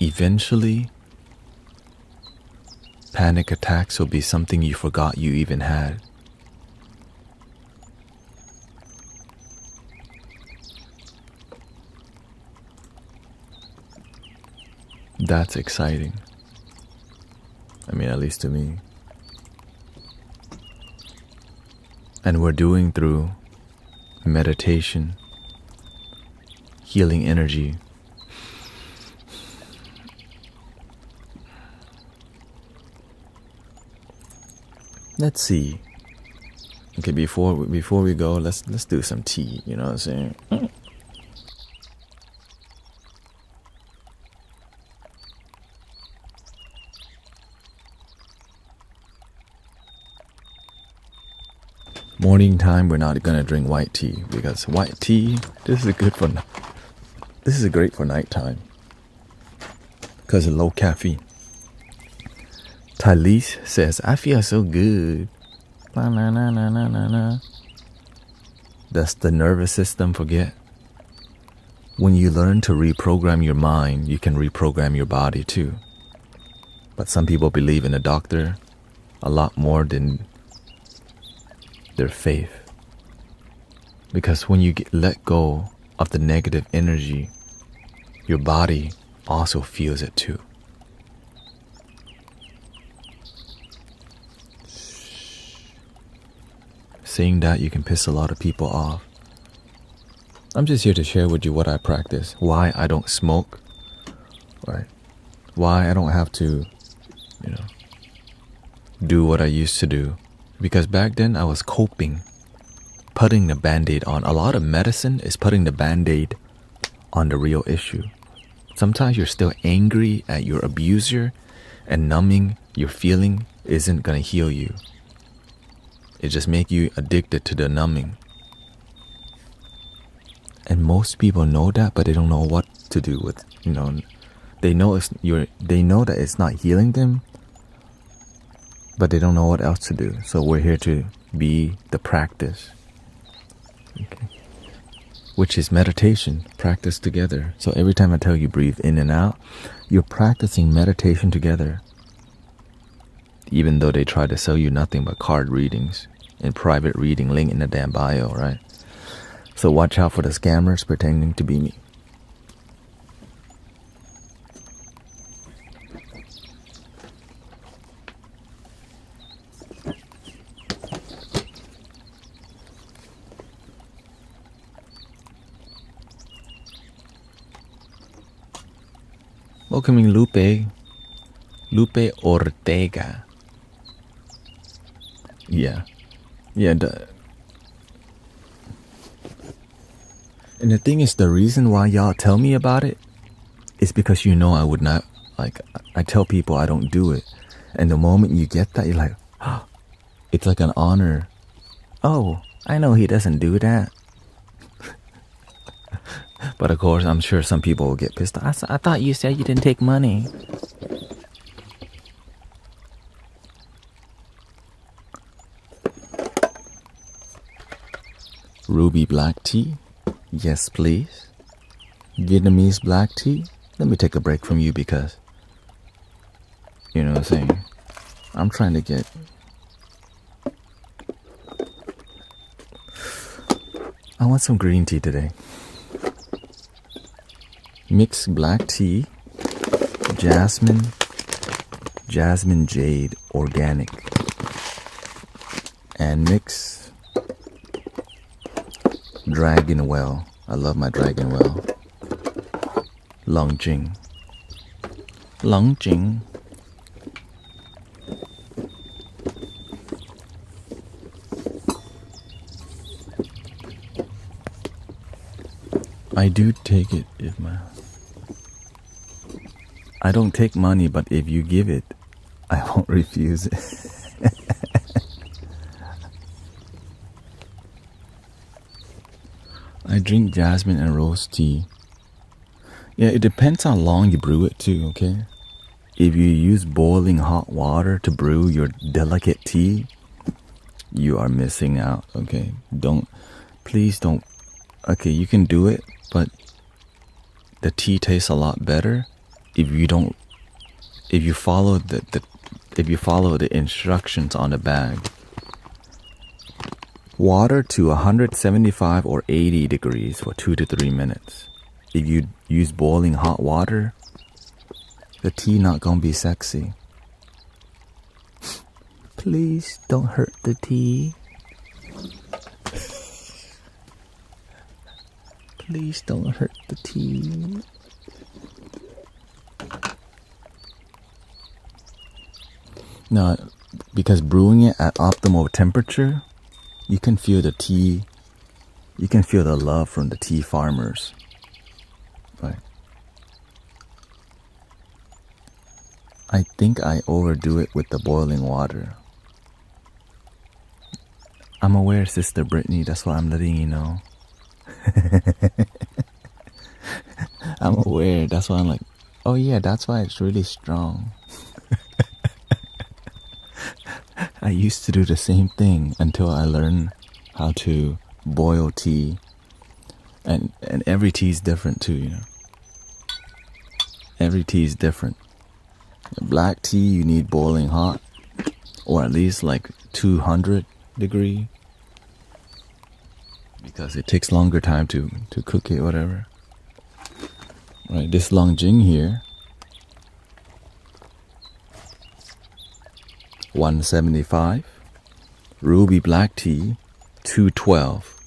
Eventually, panic attacks will be something you forgot you even had. That's exciting. I mean, at least to me. And we're doing through meditation, healing energy. Let's see. Okay, before we go, let's do some tea, you know what I'm saying? Morning time, we're not gonna drink white tea because white tea, this is great for nighttime because of low caffeine. Talise says, I feel so good. Na, na, na, na, na, na, na. Does the nervous system forget? When you learn to reprogram your mind, you can reprogram your body too. But some people believe in a doctor a lot more than their faith. Because when you let go of the negative energy, your body also feels it too. Saying that, you can piss a lot of people off. I'm just here to share with you what I practice, why I don't smoke, right? Why I don't have to, do what I used to do. Because back then I was coping, putting the band-aid on. A lot of medicine is putting the band-aid on the real issue. Sometimes you're still angry at your abuser, and numbing your feeling isn't gonna heal you. It just make you addicted to the numbing. And most people know that, but they don't know what to do with, they know that it's not healing them, but they don't know what else to do. So we're here to be the practice. Okay. Which is meditation, practice together. So every time I tell you breathe in and out, you're practicing meditation together. Even though they try to sell you nothing but card readings and private reading, link in the damn bio, right? So watch out for the scammers pretending to be me. Welcoming Lupe Ortega. Yeah. And the thing is, the reason why y'all tell me about it is because I would not, I tell people I don't do it. And the moment you get that, you're like, oh, it's like an honor. Oh, I know he doesn't do that. But of course, I'm sure some people will get pissed off. I thought you said you didn't take money. Ruby black tea? Yes, please. Vietnamese black tea? Let me take a break from you because, you know what I'm saying? I'm trying to get... I want some green tea today. Mixed black tea, jasmine jade organic, and mix dragon well. I love my dragon well. Longjing. I do take it if I don't take money, but if you give it, I won't refuse it. I drink jasmine and rose tea. Yeah, it depends how long you brew it too, okay? If you use boiling hot water to brew your delicate tea, you are missing out, okay? Please don't. Okay, you can do it, but the tea tastes a lot better if you follow the instructions on the bag. Water to 175 or 80 degrees for 2 to 3 minutes. If you use boiling hot water, the tea not gonna be sexy. Please don't hurt the tea. Please don't hurt the tea. No, because brewing it at optimal temperature, you can feel the tea. You can feel the love from the tea farmers. Right. I think I overdo it with the boiling water. I'm aware, Sister Brittany. That's why I'm letting you know. I'm aware. That's why I'm like, oh yeah, that's why it's really strong. I used to do the same thing until I learned how to boil tea. And every tea is different too, you know. Every tea is different. Black tea, you need boiling hot, or at least like 200 degree, because it takes longer time to cook it, whatever. Right, this Longjing here, 175. Ruby black tea, 212.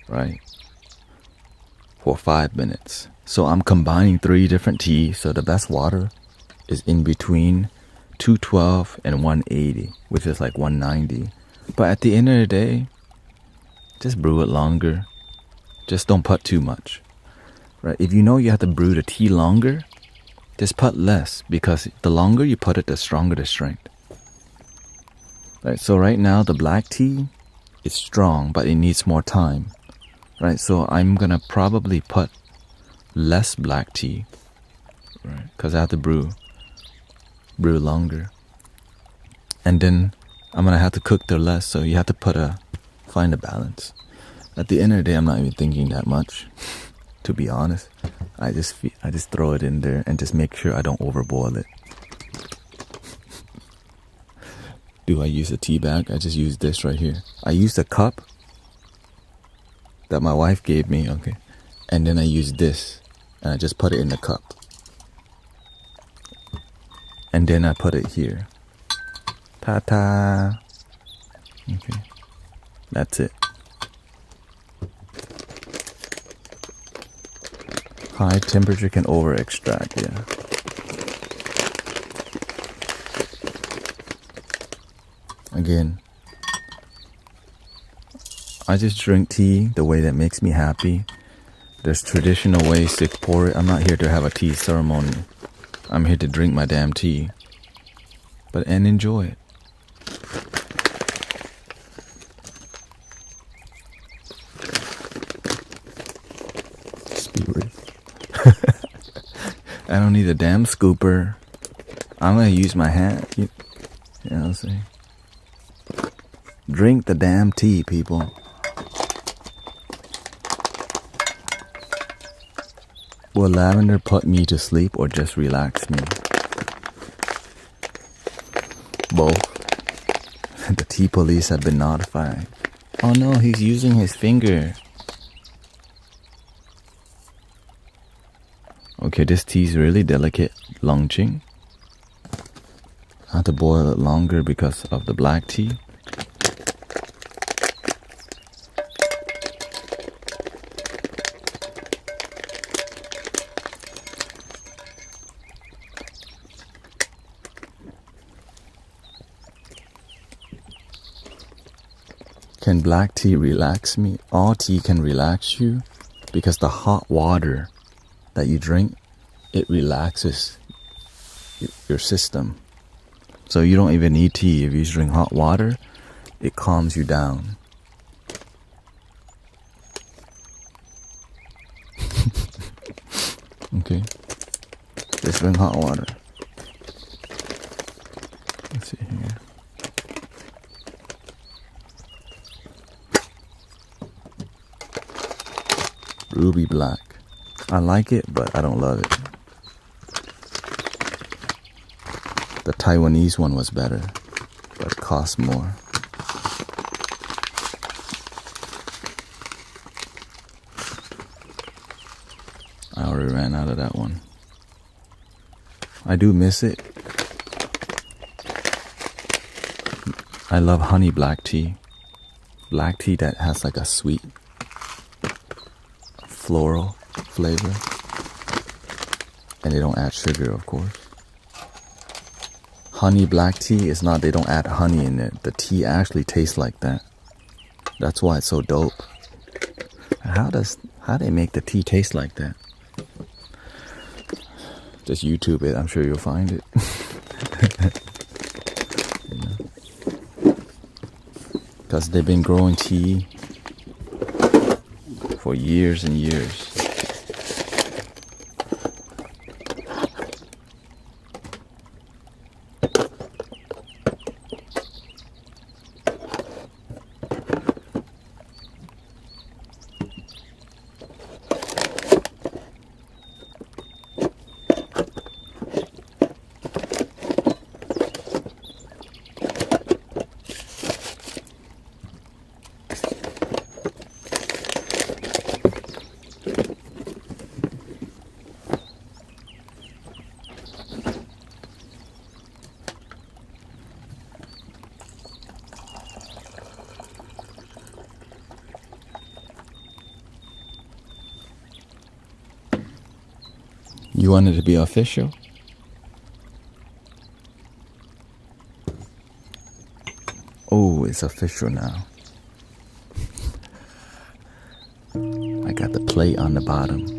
Right, for 5 minutes. So I'm combining 3 different teas, so the best water is in between 212 and 180, which is like 190. But at the end of the day, just brew it longer. Just don't put too much. Right? If you know you have to brew the tea longer, just put less, because the longer you put it, the stronger the strength. Right? So right now the black tea is strong, but it needs more time. Right? So I'm gonna probably put less black tea, right? Because I have to brew longer, and then I'm gonna have to cook the less. So you have to find a balance. At the end of the day, I'm not even thinking that much, to be honest. I just throw it in there and just make sure I don't overboil it. Do I use a tea bag? I just use this right here. I used a cup that my wife gave me, okay, and then I use this, and I just put it in the cup, and then I put it here. Ta-ta. Okay, that's it. High temperature can over extract, yeah. Again, I just drink tea the way that makes me happy. There's traditional ways to pour it. I'm not here to have a tea ceremony. I'm here to drink my damn tea, and enjoy it. Spirit. I don't need a damn scooper. I'm gonna use my hand. You know what I'm saying? Drink the damn tea, people. Will lavender put me to sleep or just relax me? Both. The tea police have been notified. Oh no, he's using his finger. Okay, this tea is really delicate. Longjing. I have to boil it longer because of the black tea. Can black tea relax me? All tea can relax you, because the hot water that you drink, it relaxes your system. So you don't even need tea. If you drink hot water, it calms you down. Okay. Just bring hot water. Let's see here. Ruby black. I like it, but I don't love it. The Taiwanese one was better, but cost more. I already ran out of that one. I do miss it. I love honey black tea. Black tea that has like a sweet floral flavor. And they don't add sugar, of course. Honey black tea is not, they don't add honey in it. The tea actually tastes like that. That's why it's so dope. How they make the tea taste like that? Just YouTube it, I'm sure you'll find it. Because they've been growing tea for years and years. You want it to be official? Oh, it's official now. I got the plate on the bottom.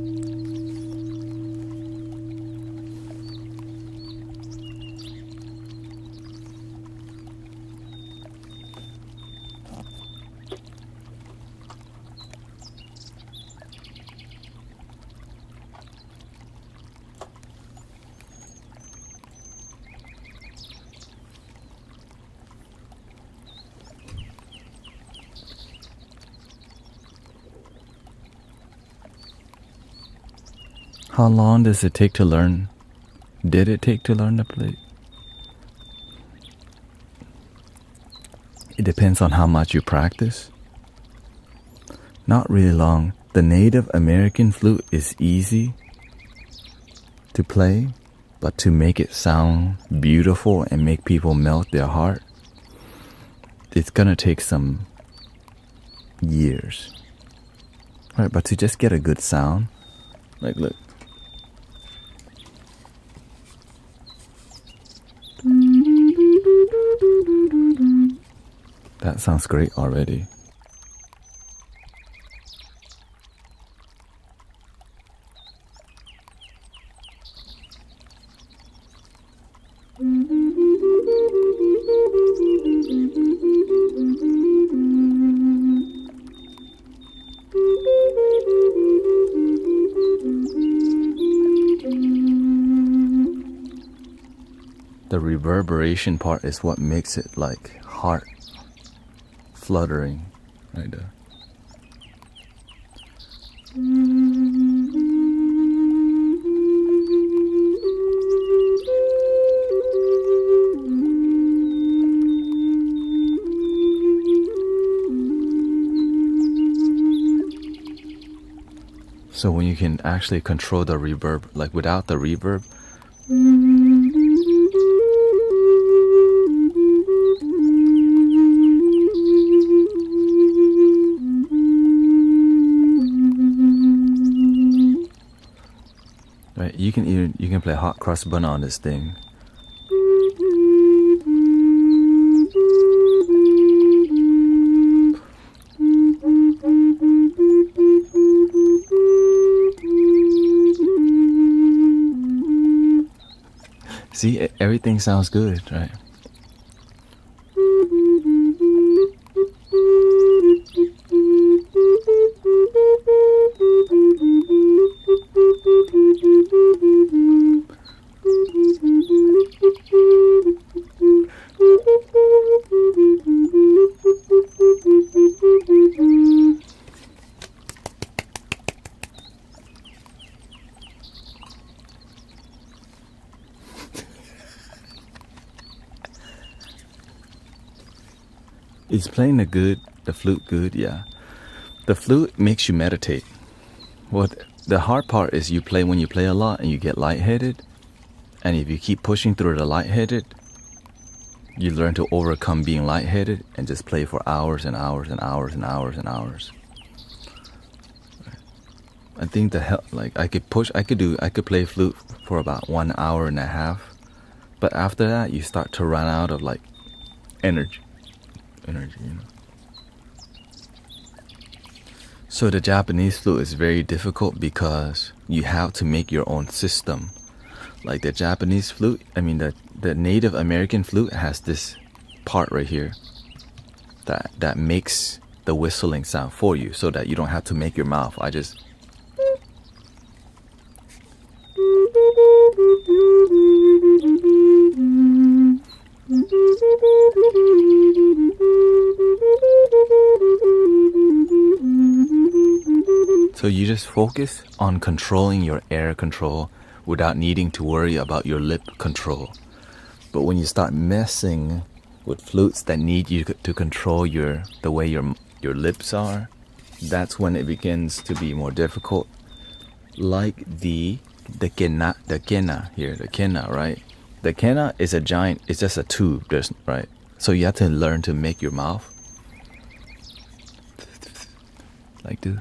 How long does it take to learn? Did it take to learn the plate? It depends on how much you practice. Not really long. The Native American flute is easy to play, but to make it sound beautiful and make people melt their heart, it's gonna take some years. Right, but to just get a good sound, like look. That sounds great already. The reverberation part is what makes it like heart fluttering right there. So when you can actually control the reverb, like without the reverb, right? You can play hot cross bun on this thing. See, everything sounds good, right? Is playing the flute good? Yeah. The flute makes you meditate. The hard part is when you play a lot and you get lightheaded. And if you keep pushing through the lightheaded, you learn to overcome being lightheaded and just play for hours and hours and hours and hours and hours. I think I could play flute for about 1 hour and a half. But after that, you start to run out of like energy, So the Japanese flute is very difficult because you have to make your own system. Like the Japanese flute, the Native American flute has this part right here that makes the whistling sound for you so that you don't have to make your mouth. So you just focus on controlling your air control without needing to worry about your lip control. But when you start messing with flutes that need you to control the way your lips are, that's when it begins to be more difficult. Like the kena here, the kena, right? The kena is a giant, it's just a tube, right? So you have to learn to make your mouth like this.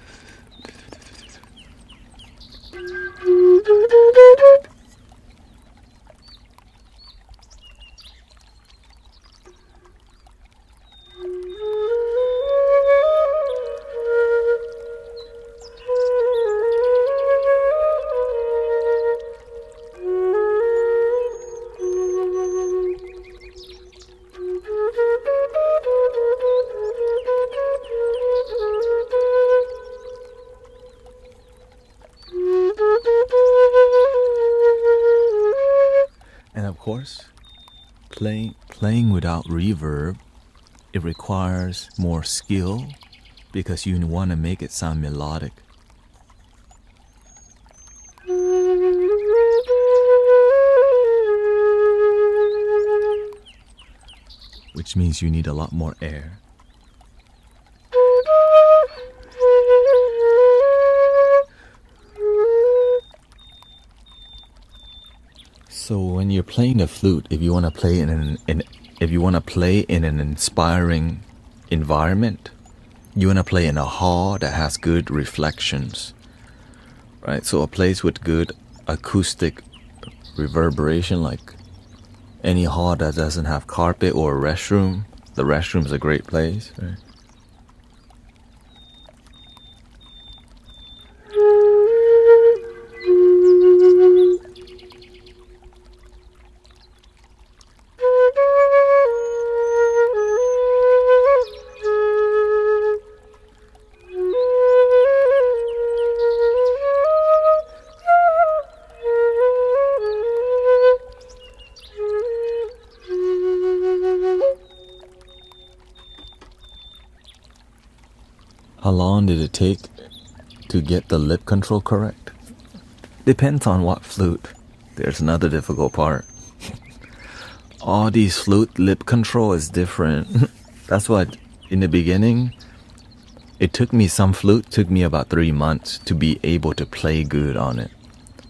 And of course, playing without reverb, it requires more skill because you want to make it sound melodic. Which means you need a lot more air. So when you're playing the flute, if you want to play in an inspiring environment, you want to play in a hall that has good reflections, right? So a place with good acoustic reverberation, like any hall that doesn't have carpet or a restroom. The restroom is a great place, right? How long did it take to get the lip control correct? Depends on what flute. There's another difficult part. All these flute lip control is different. That's why in the beginning, some flute took me about 3 months to be able to play good on it.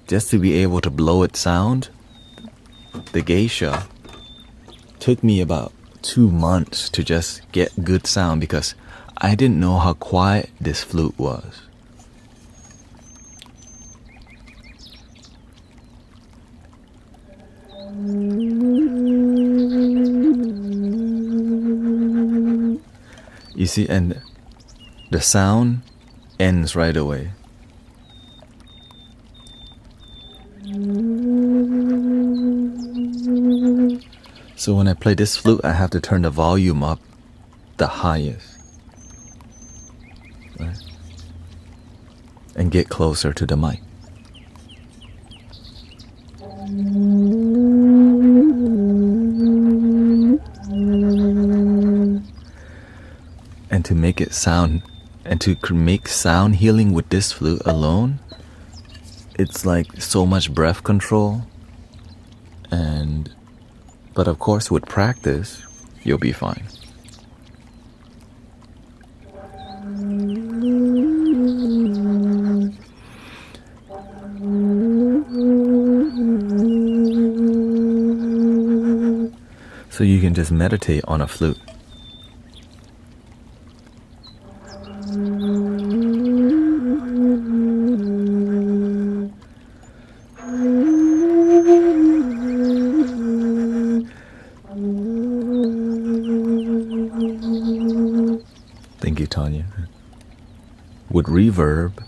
Just to be able to blow its sound, the geisha took me about 2 months to just get good sound because I didn't know how quiet this flute was. You see, and the sound ends right away. So when I play this flute, I have to turn the volume up the highest. Right? And get closer to the mic. And to make it sound, and to make sound healing with this flute alone, it's like so much breath control. But of course with practice, you'll be fine. So you can just meditate on a flute. Thank you, Tanya. With reverb,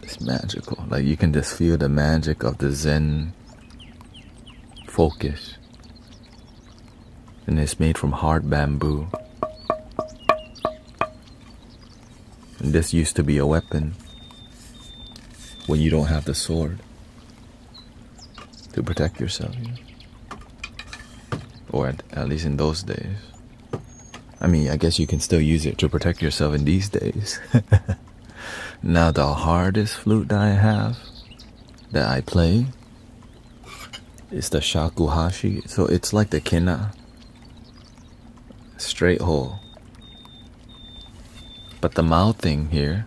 it's magical. Like you can just feel the magic of the Zen focus. And it's made from hard bamboo. And this used to be a weapon when you don't have the sword to protect yourself. Or at least in those days. I mean, I guess you can still use it to protect yourself in these days. Now the hardest flute that I have, that I play, is the shakuhachi. So it's like the kena. Straight hole. But the mouthing here,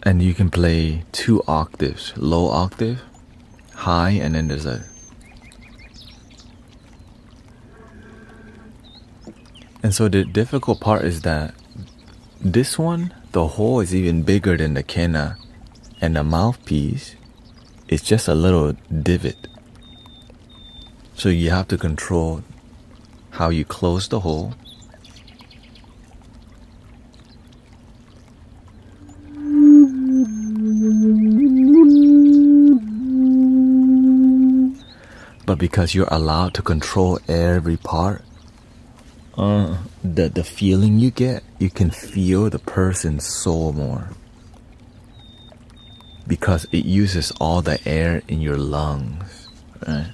and you can play 2 octaves, low octave, high, and then there's a. And so the difficult part is that this one, the hole is even bigger than the kena, and the mouthpiece is just a little divot. So you have to control how you close the hole. But because you're allowed to control every part, the feeling you get, you can feel the person's soul more. Because it uses all the air in your lungs, right?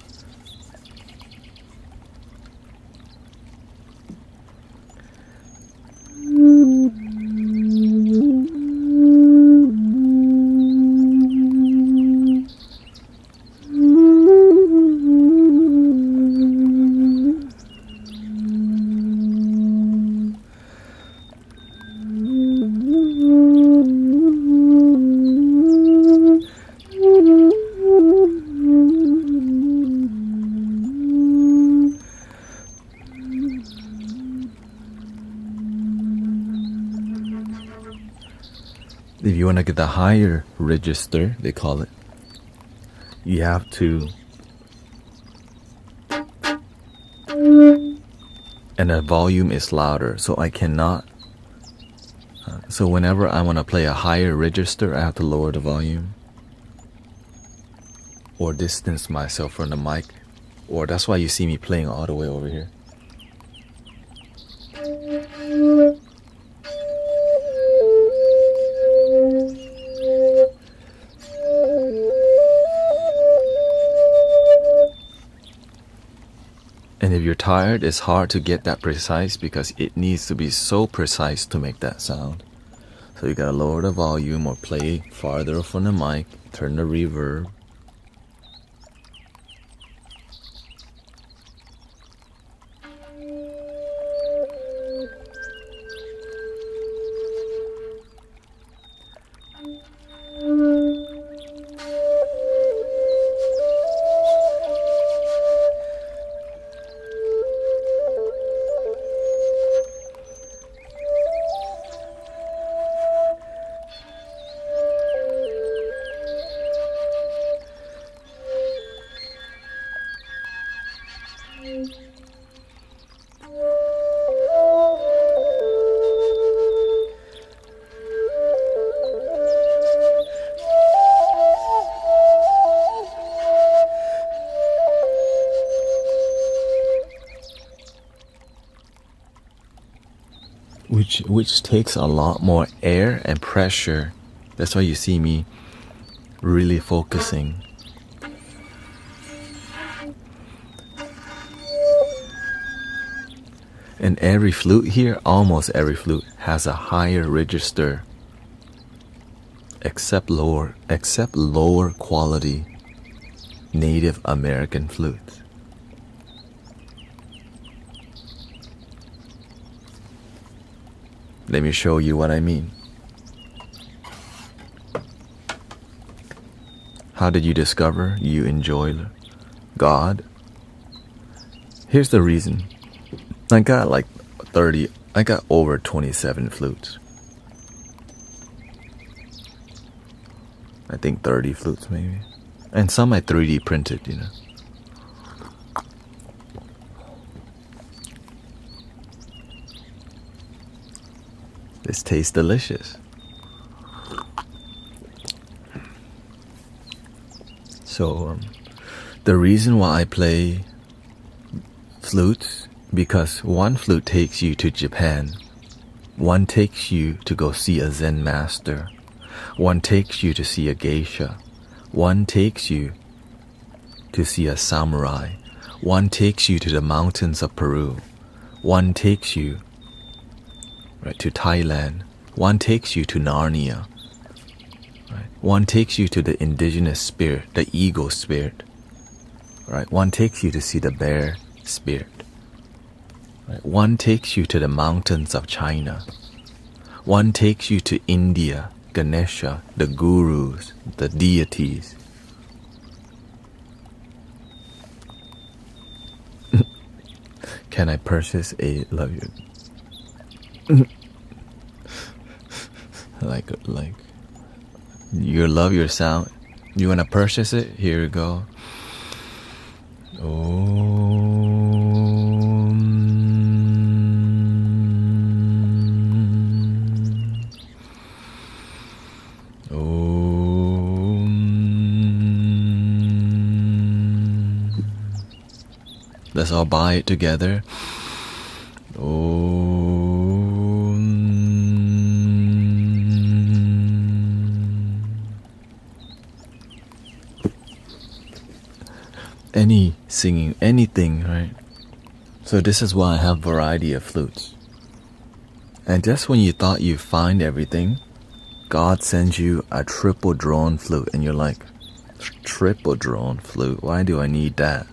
If you want to get the higher register, they call it, you have to, and the volume is louder, so I cannot, so whenever I want to play a higher register, I have to lower the volume or distance myself from the mic, or that's why you see me playing all the way over here. And if you're tired, it's hard to get that precise because it needs to be so precise to make that sound. So you gotta lower the volume or play farther from the mic, turn the reverb. which takes a lot more air and pressure. That's why you see me really focusing. And every flute here, almost every flute, has a higher register, except lower quality Native American flutes. Let me show you what I mean. How did you discover you enjoy God? Here's the reason. I got over 27 flutes. I think 30 flutes maybe. And some I 3D printed, you know. This tastes delicious. So, the reason why I play flutes, because one flute takes you to Japan, one takes you to go see a Zen master, one takes you to see a geisha, one takes you to see a samurai, one takes you to the mountains of Peru, one takes you to Thailand, one takes you to Narnia, right? One takes you to the indigenous spirit, the ego spirit, right? One takes you to see the bear spirit, right? One takes you to the mountains of China, one takes you to India, Ganesha, the gurus, the deities. Can I purchase a love you? like you love your sound. You wanna purchase it? Here you go. Let's all buy it together. Any singing, anything, right? So this is why I have variety of flutes. And just when you thought you find everything, God sends you a triple drone flute, and you're like, triple drone flute? Why do I need that?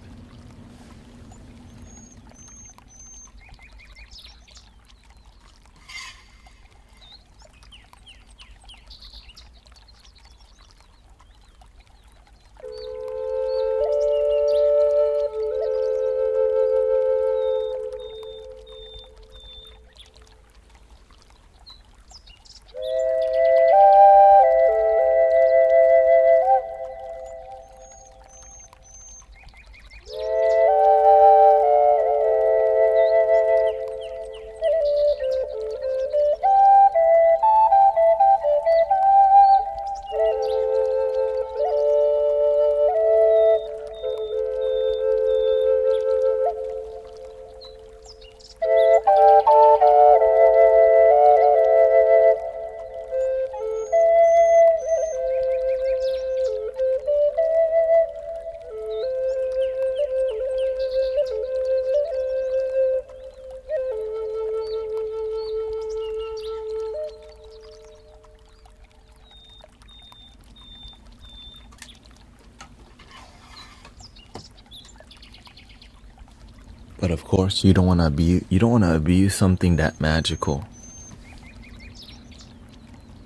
But of course, you don't want to abuse something that magical,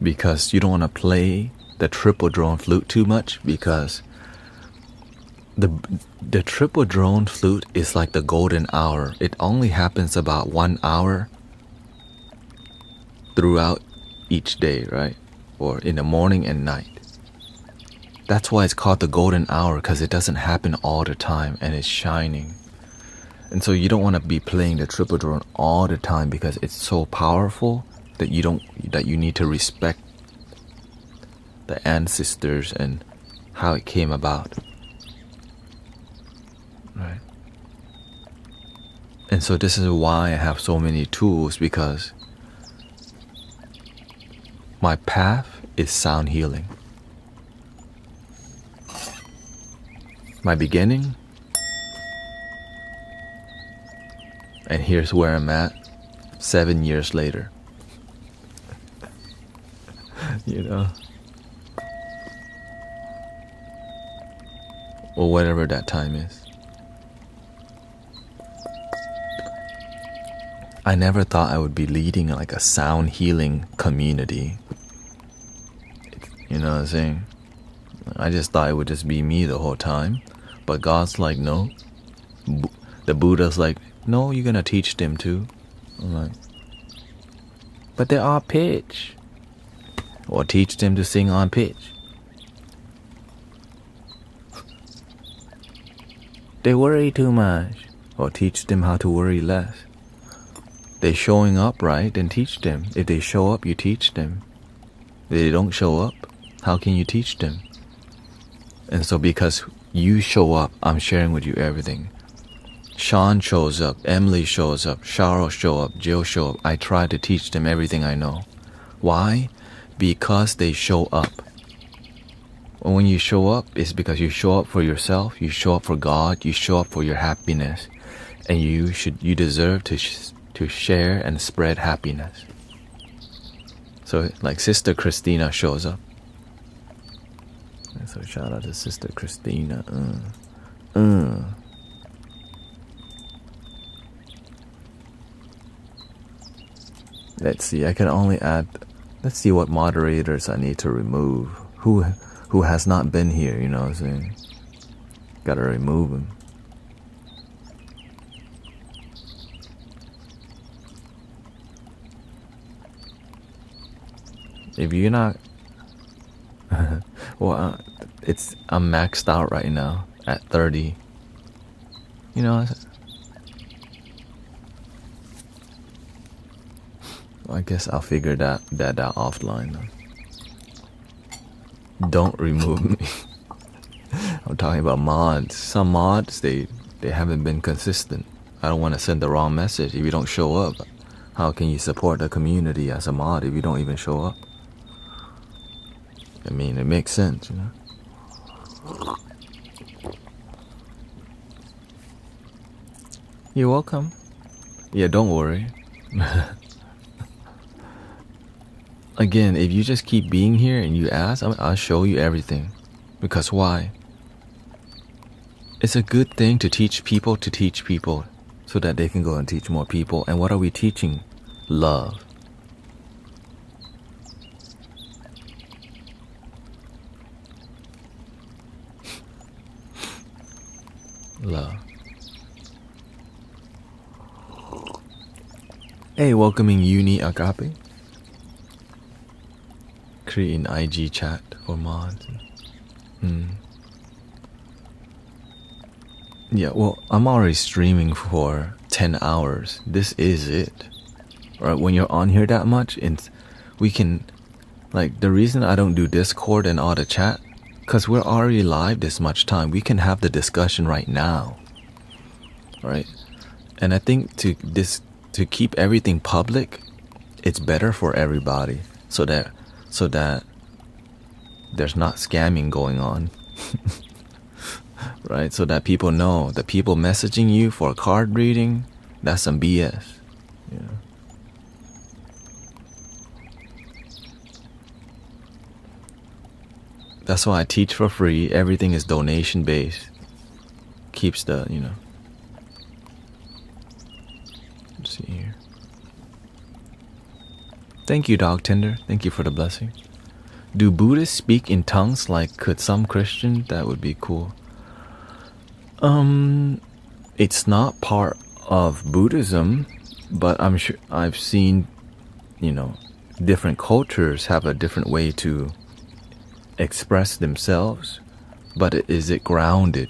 because you don't want to play the triple drone flute too much, because the triple drone flute is like the golden hour. It only happens about 1 hour throughout each day, right? Or in the morning and night. That's why it's called the golden hour, because it doesn't happen all the time and it's shining. And so you don't want to be playing the triple drone all the time, because it's so powerful that you need to respect the ancestors and how it came about. Right? And so this is why I have so many tools, because My path is sound healing. My beginning, and here's where I'm at 7 years later. You know? Or whatever that time is. I never thought I would be leading like a sound healing community. You know what I'm saying? I just thought it would just be me the whole time. But God's like, no. The Buddha's like, no, you're gonna teach them too. I'm like, but they're all pitch. Or teach them to sing on pitch. They worry too much. Or teach them how to worry less. They showing up, right? Then teach them. If they show up, you teach them. If they don't show up, how can you teach them? And so because you show up, I'm sharing with you everything. Sean shows up, Emily shows up, Cheryl show up, Jill show up. I try to teach them everything I know. Why? Because they show up. And when you show up, it's because you show up for yourself, you show up for God, you show up for your happiness. And you deserve to share and spread happiness. So like Sister Christina shows up. So shout out to Sister Christina. Let's see, I can only add, let's see what moderators I need to remove. Who has not been here, you know what I'm saying? Gotta remove them. If you're not, well, I'm maxed out right now at 30. You know, I guess I'll figure that out offline though. Don't remove me. I'm talking about mods. Some mods, they haven't been consistent. I don't want to send the wrong message. If you don't show up, how can you support the community as a mod if you don't even show up? I mean, it makes sense, you know? You're welcome. Yeah, don't worry. Again, if you just keep being here and you ask, I'll show you everything. Because why? It's a good thing to teach people so that they can go and teach more people. And what are we teaching? Love. Love. Hey, welcoming Uni Agape. Create an IG chat for mods. Yeah, well, I'm already streaming for 10 hours. This is it. Right, when you're on here that much, we can, like, the reason I don't do Discord and all the chat, because we're already live this much time. We can have the discussion right now. Right? And I think to keep everything public, it's better for everybody. So that there's not scamming going on. Right? So that people know, the people messaging you for a card reading, that's some BS. You know? That's why I teach for free. Everything is donation based. Keeps the, you know. Let's see here. Thank you, Dog Tender. Thank you for the blessing. Do Buddhists speak in tongues like could some Christian? That would be cool. It's not part of Buddhism, but I'm sure I've seen, you know, different cultures have a different way to express themselves, but is it grounded?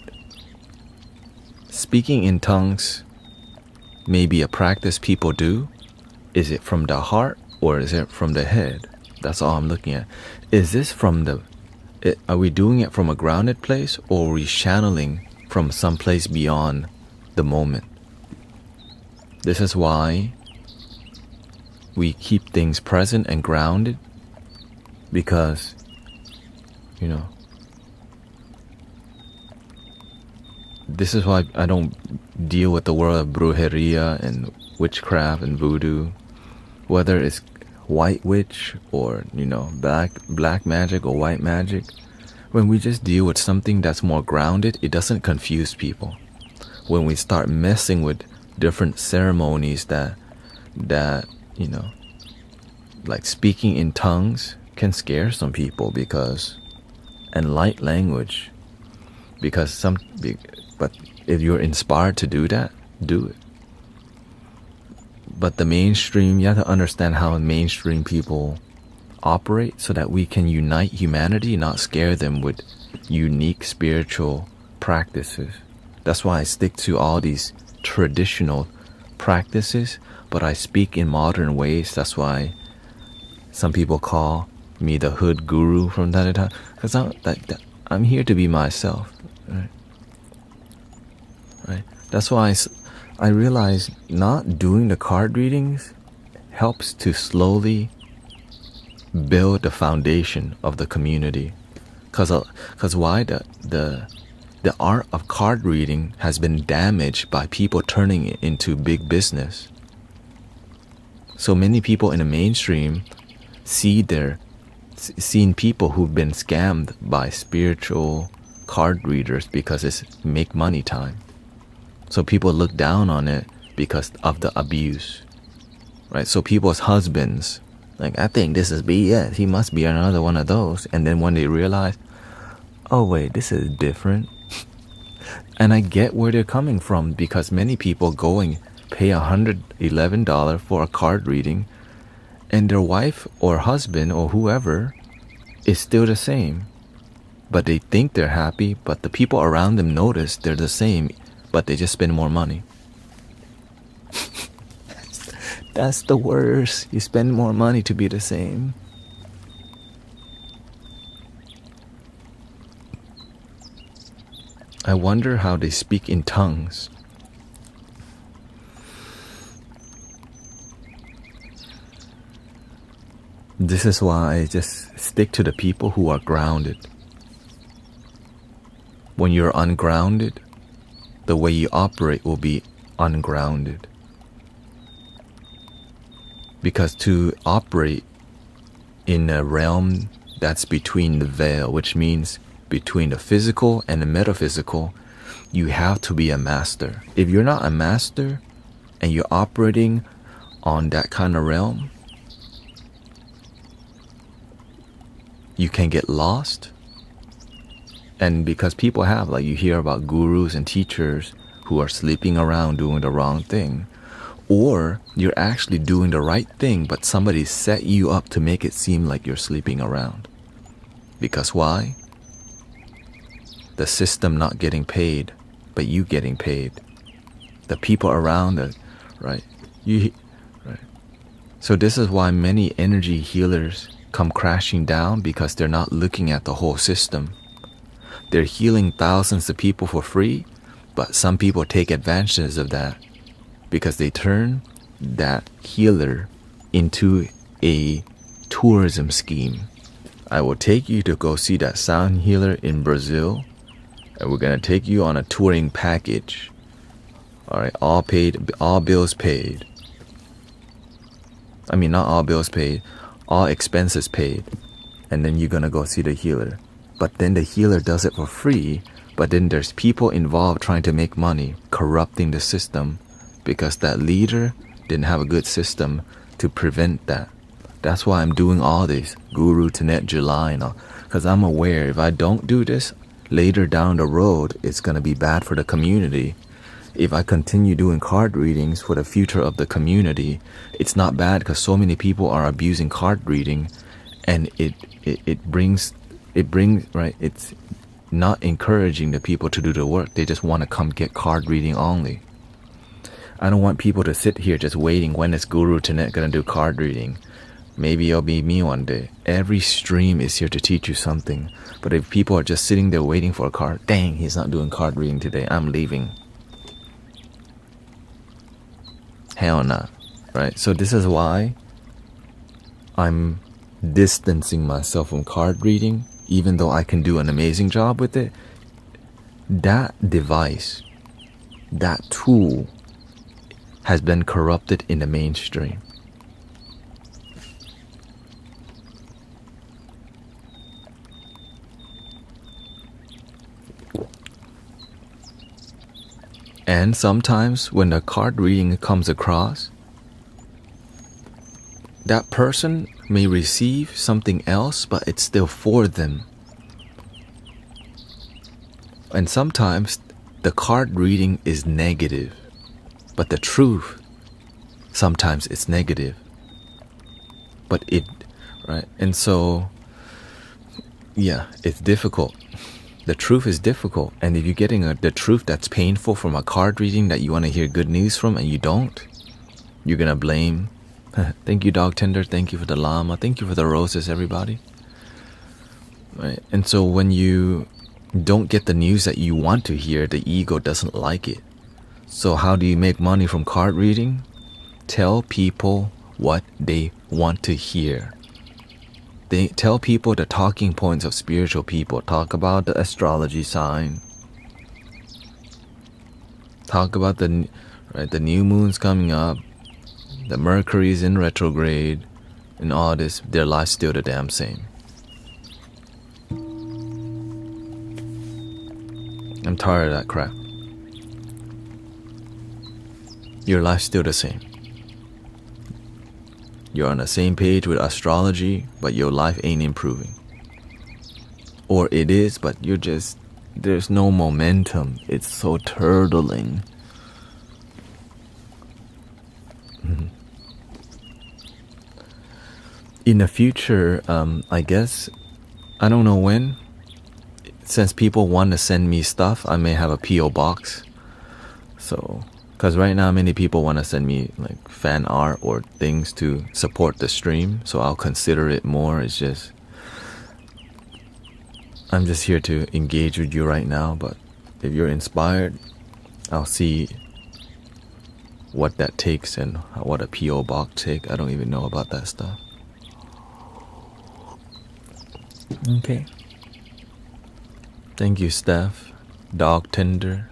Speaking in tongues may be a practice people do. Is it from the heart or is it from the head? That's all I'm looking at. Is this from are we doing it from a grounded place, or are we channeling from some place beyond the moment? This is why we keep things present and grounded, because, you know, this is why I don't deal with the world of brujeria and witchcraft and voodoo, whether it's white witch or, you know, black magic or white magic. When we just deal with something that's more grounded, it doesn't confuse people. When we start messing with different ceremonies that you know, like speaking in tongues can scare some people, because, and light language, because but if you're inspired to do that, do it. But the mainstream, you have to understand how mainstream people operate so that we can unite humanity, not scare them with unique spiritual practices. That's why I stick to all these traditional practices, but I speak in modern ways. That's why some people call me the hood guru from Thanettaout, because I'm here to be myself, right? Right. That's why I realize not doing the card readings helps to slowly build the foundation of the community. Cause why? The art of card reading has been damaged by people turning it into big business. So many people in the mainstream seen people who've been scammed by spiritual card readers because it's make money time. So people look down on it because of the abuse, right? So people's husbands, like, I think this is BS, he must be another one of those. And then when they realize, oh wait, this is different. And I get where they're coming from, because many people pay $111 for a card reading, and their wife or husband or whoever is still the same. But they think they're happy, but the people around them notice they're the same, but they just spend more money. That's the worst. You spend more money to be the same. I wonder how they speak in tongues. This is why I just stick to the people who are grounded. When you're ungrounded, the way you operate will be ungrounded. Because to operate in a realm that's between the veil, which means between the physical and the metaphysical, you have to be a master. If you're not a master and you're operating on that kind of realm, you can get lost. And because people have, like, you hear about gurus and teachers who are sleeping around doing the wrong thing, or you're actually doing the right thing, but somebody set you up to make it seem like you're sleeping around. Because why? The system not getting paid, but you getting paid. The people around it, right? Right. So this is why many energy healers come crashing down, because they're not looking at the whole system. They're healing thousands of people for free, but some people take advantage of that because they turn that healer into a tourism scheme. I will take you to go see that sound healer in Brazil, and we're gonna take you on a touring package. All right, all paid, all bills paid. I mean, not all bills paid, all expenses paid. And then you're gonna go see the healer. But then the healer does it for free, but then there's people involved trying to make money, corrupting the system, because that leader didn't have a good system to prevent that. That's why I'm doing all this, Guru Tanet July and all, because I'm aware if I don't do this, later down the road, it's gonna be bad for the community. If I continue doing card readings for the future of the community, it's not bad because so many people are abusing card reading, and it brings right, it's not encouraging the people to do the work. They just want to come get card reading only. I don't want people to sit here just waiting, when is Guru Tanet gonna do card reading? Maybe it'll be me one day. Every stream is here to teach you something. But if people are just sitting there waiting for a card, dang, he's not doing card reading today, I'm leaving. Hell nah, right? So this is why I'm distancing myself from card reading, even though I can do an amazing job with it, that device, that tool has been corrupted in the mainstream. And sometimes when the card reading comes across, that person may receive something else, but it's still for them. And sometimes the card reading is negative, but the truth, sometimes it's negative. But right? And so, yeah, it's difficult. The truth is difficult. And if you're getting the truth that's painful from a card reading that you want to hear good news from and you don't, you're going to blame. Thank you, Dog Tender. Thank you for the llama. Thank you for the roses, everybody. Right? And so when you don't get the news that you want to hear, the ego doesn't like it. So how do you make money from card reading? Tell people what they want to hear. They tell people the talking points of spiritual people. Talk about the astrology sign. Talk about the new moon's coming up. The Mercury's in retrograde. And all this. Their life's still the damn same. I'm tired of that crap. Your life's still the same. You're on the same page with astrology, but your life ain't improving. Or it is, but there's no momentum. It's so turtling. In the future, I guess, I don't know when, since people want to send me stuff, I may have a P.O. box. So, because right now many people want to send me like fan art or things to support the stream, so I'll consider it more. It's just, I'm just here to engage with you right now, but if you're inspired, I'll see what that takes and what a P.O. box takes. I don't even know about that stuff. Okay. Thank you, Steph. Dog Tender.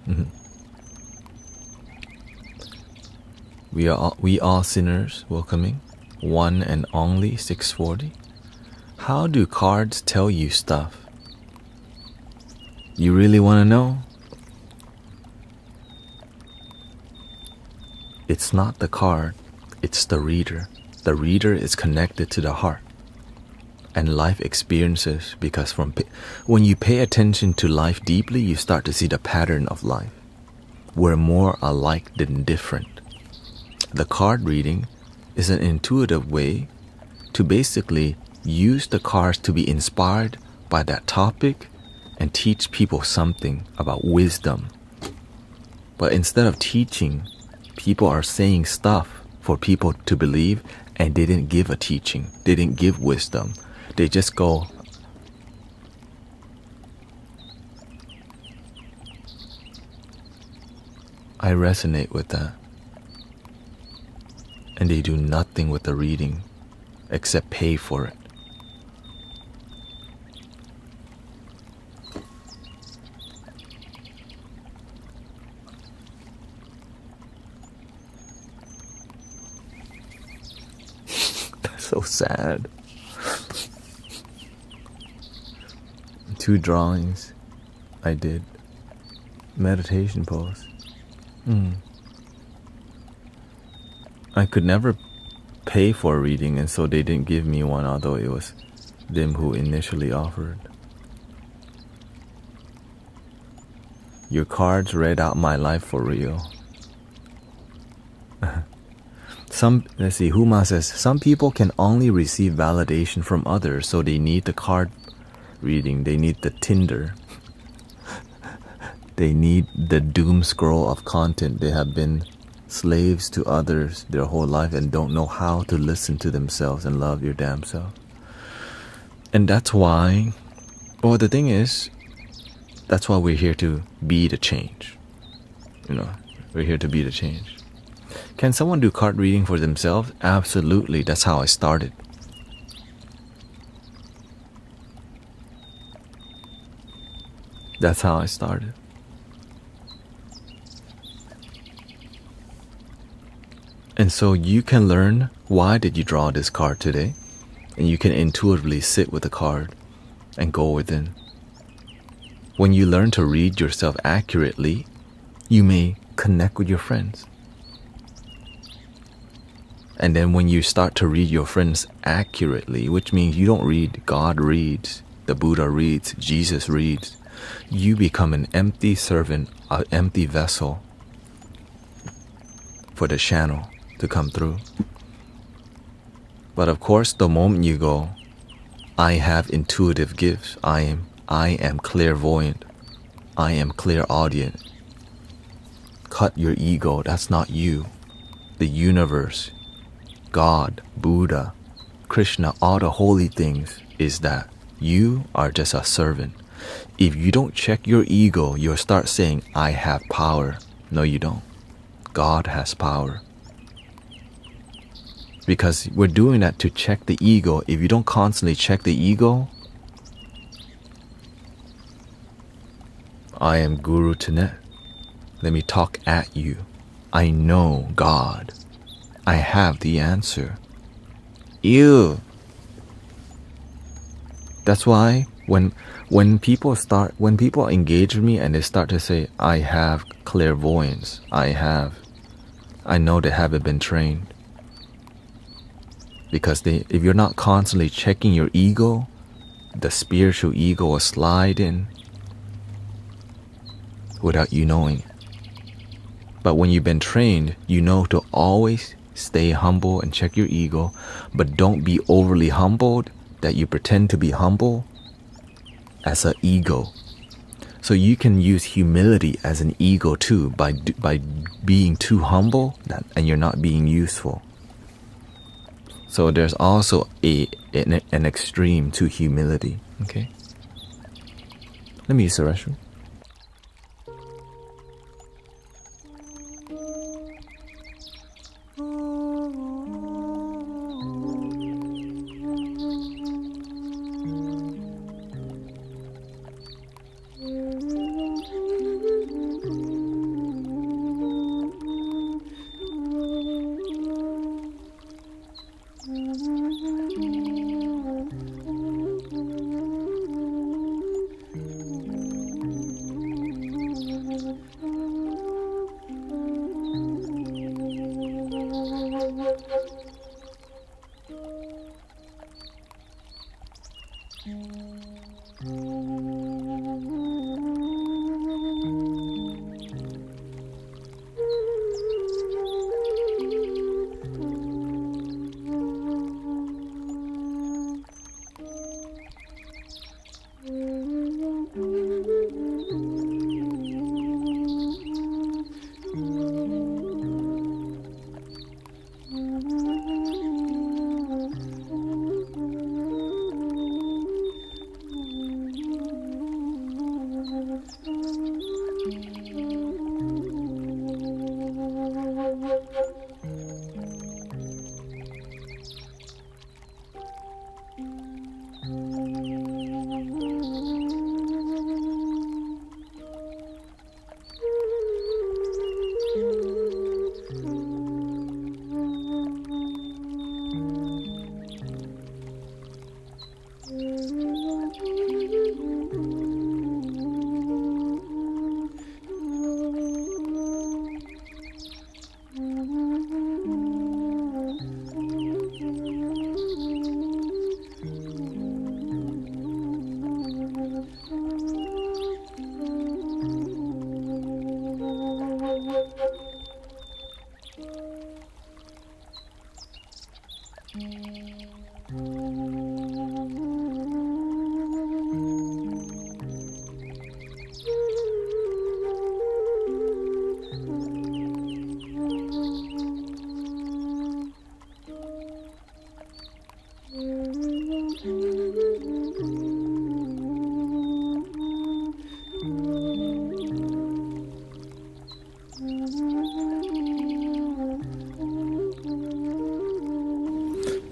We are sinners welcoming. One and only 640. How do cards tell you stuff? You really want to know? It's not the card, it's the reader. The reader is connected to the heart and life experiences, because when you pay attention to life deeply, you start to see the pattern of life. We're more alike than different. The card reading is an intuitive way to basically use the cards to be inspired by that topic and teach people something about wisdom. But instead of teaching, people are saying stuff for people to believe, and they didn't give a teaching. They didn't give wisdom. They just go, I resonate with that. And they do nothing with the reading except pay for it. That's so sad. 2 drawings I did. Meditation pose. I could never pay for a reading, and so they didn't give me one, although it was them who initially offered. Your cards read out my life for real. Let's see, Huma says, some people can only receive validation from others, so they need the card reading, they need the Tinder. They need the doom scroll of content. They have been slaves to others their whole life and don't know how to listen to themselves and love your damn self. And that's why, well, the thing is, that's why we're here to be the change. We're here to be the change. Can someone do card reading for themselves? Absolutely. That's how I started. That's how I started. And so you can learn, why did you draw this card today? And you can intuitively sit with the card and go within. When you learn to read yourself accurately, you may connect with your friends. And then when you start to read your friends accurately, which means you don't read, God reads, the Buddha reads, Jesus reads, you become an empty servant, an empty vessel for the channel to come through. But of course, the moment you go, I have intuitive gifts, I am clairvoyant, I am clairaudient. Cut your ego, that's not you. The universe, God, Buddha, Krishna, all the holy things is that you are just a servant. If you don't check your ego, you'll start saying, I have power. No, you don't. God has power. Because we're doing that to check the ego. If you don't constantly check the ego, I am Guru Tanet. Let me talk at you. I know God. I have the answer. Ew. That's why when people engage with me and they start to say, I have clairvoyance, I know they haven't been trained. Because if you're not constantly checking your ego, the spiritual ego will slide in without you knowing. But when you've been trained, you know to always stay humble and check your ego, but don't be overly humbled that you pretend to be humble as an ego. So you can use humility as an ego too, by being too humble and you're not being useful. So there's also an extreme to humility. Okay. Let me use the restroom.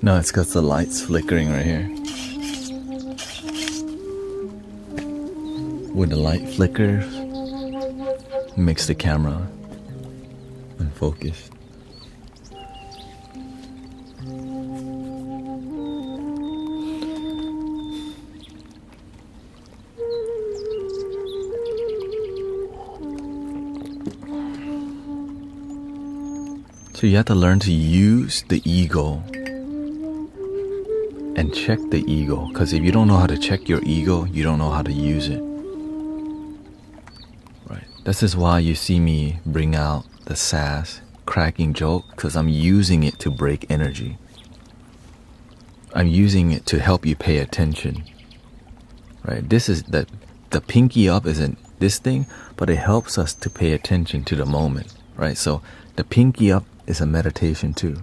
No, it's because the light's flickering right here. when the light flickers, makes the camera unfocused. So you have to learn to use the ego and check the ego, because if you don't know how to check your ego, you don't know how to use it. Right. This is why you see me bring out the sass, cracking joke, because I'm using it to break energy. I'm using it to help you pay attention. Right. This is the pinky up isn't this thing, but it helps us to pay attention to the moment. Right. So the pinky up is a meditation too.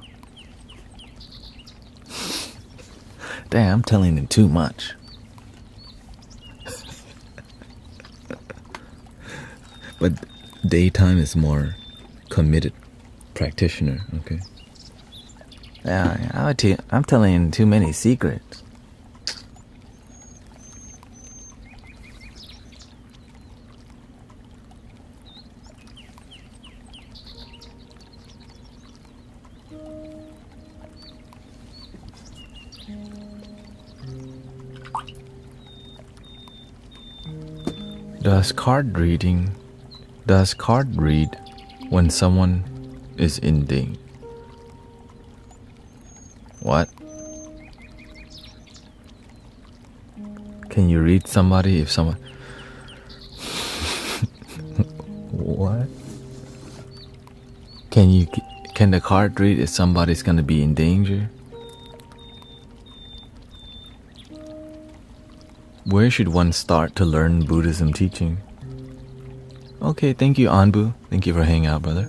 Damn, I'm telling him too much. But daytime is more committed practitioner, okay? Yeah, I'm telling him too many secrets. Does card read when someone is in danger? What? Can you read somebody if someone... What? Can the card read if somebody's gonna be in danger? Where should one start to learn Buddhism teaching? Okay, thank you, Anbu. Thank you for hanging out, brother.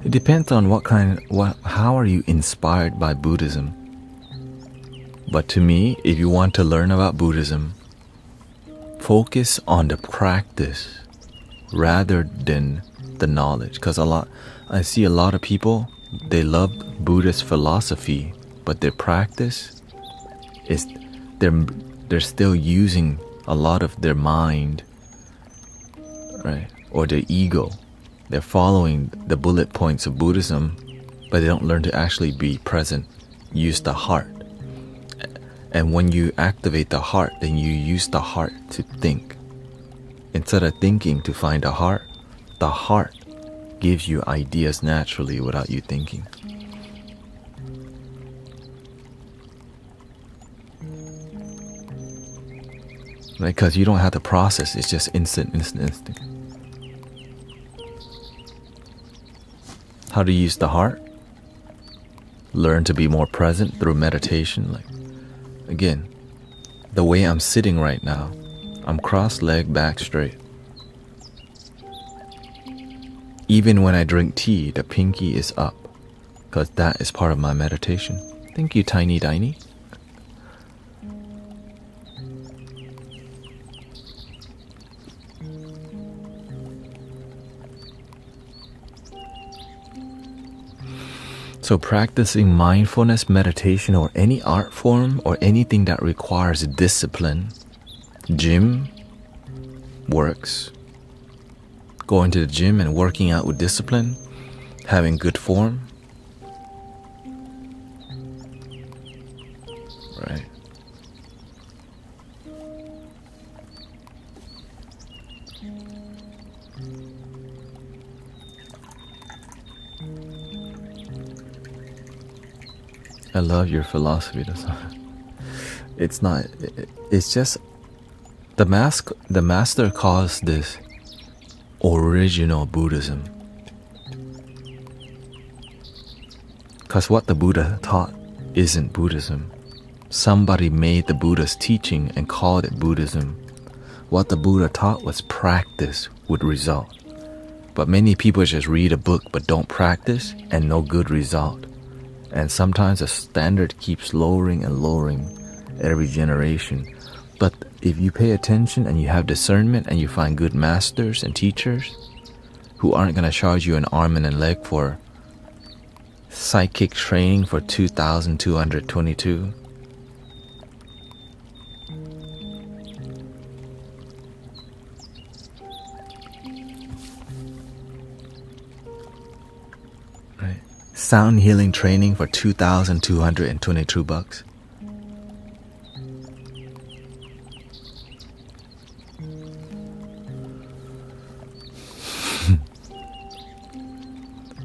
It depends on how are you inspired by Buddhism? But to me, if you want to learn about Buddhism, focus on the practice rather than the knowledge. Because I see a lot of people, they love Buddhist philosophy, but their practice is they're still using a lot of their mind, right? Or their ego. They're following the bullet points of Buddhism, but they don't learn to actually be present, use the heart. And when you activate the heart, then you use the heart to think. Instead of thinking to find the heart gives you ideas naturally without you thinking. Right? Because you don't have to process, it's just instant. How to use the heart? Learn to be more present through meditation. Like, again, the way I'm sitting right now, I'm cross-legged, back straight. Even when I drink tea, the pinky is up, because that is part of my meditation. Thank you, Tiny Diny. So practicing mindfulness meditation or any art form or anything that requires discipline, gym works. Going to the gym and working out with discipline, having good form. Right. I love your philosophy. It's not. It's just the master calls this original Buddhism, because what the Buddha taught isn't Buddhism. Somebody made the Buddha's teaching and called it Buddhism. What the Buddha taught was practice would result. But many people just read a book but don't practice, and no good result. And sometimes the standard keeps lowering and lowering every generation. But if you pay attention and you have discernment and you find good masters and teachers who aren't going to charge you an arm and a leg for psychic training for 2,222, sound healing training for $2,222.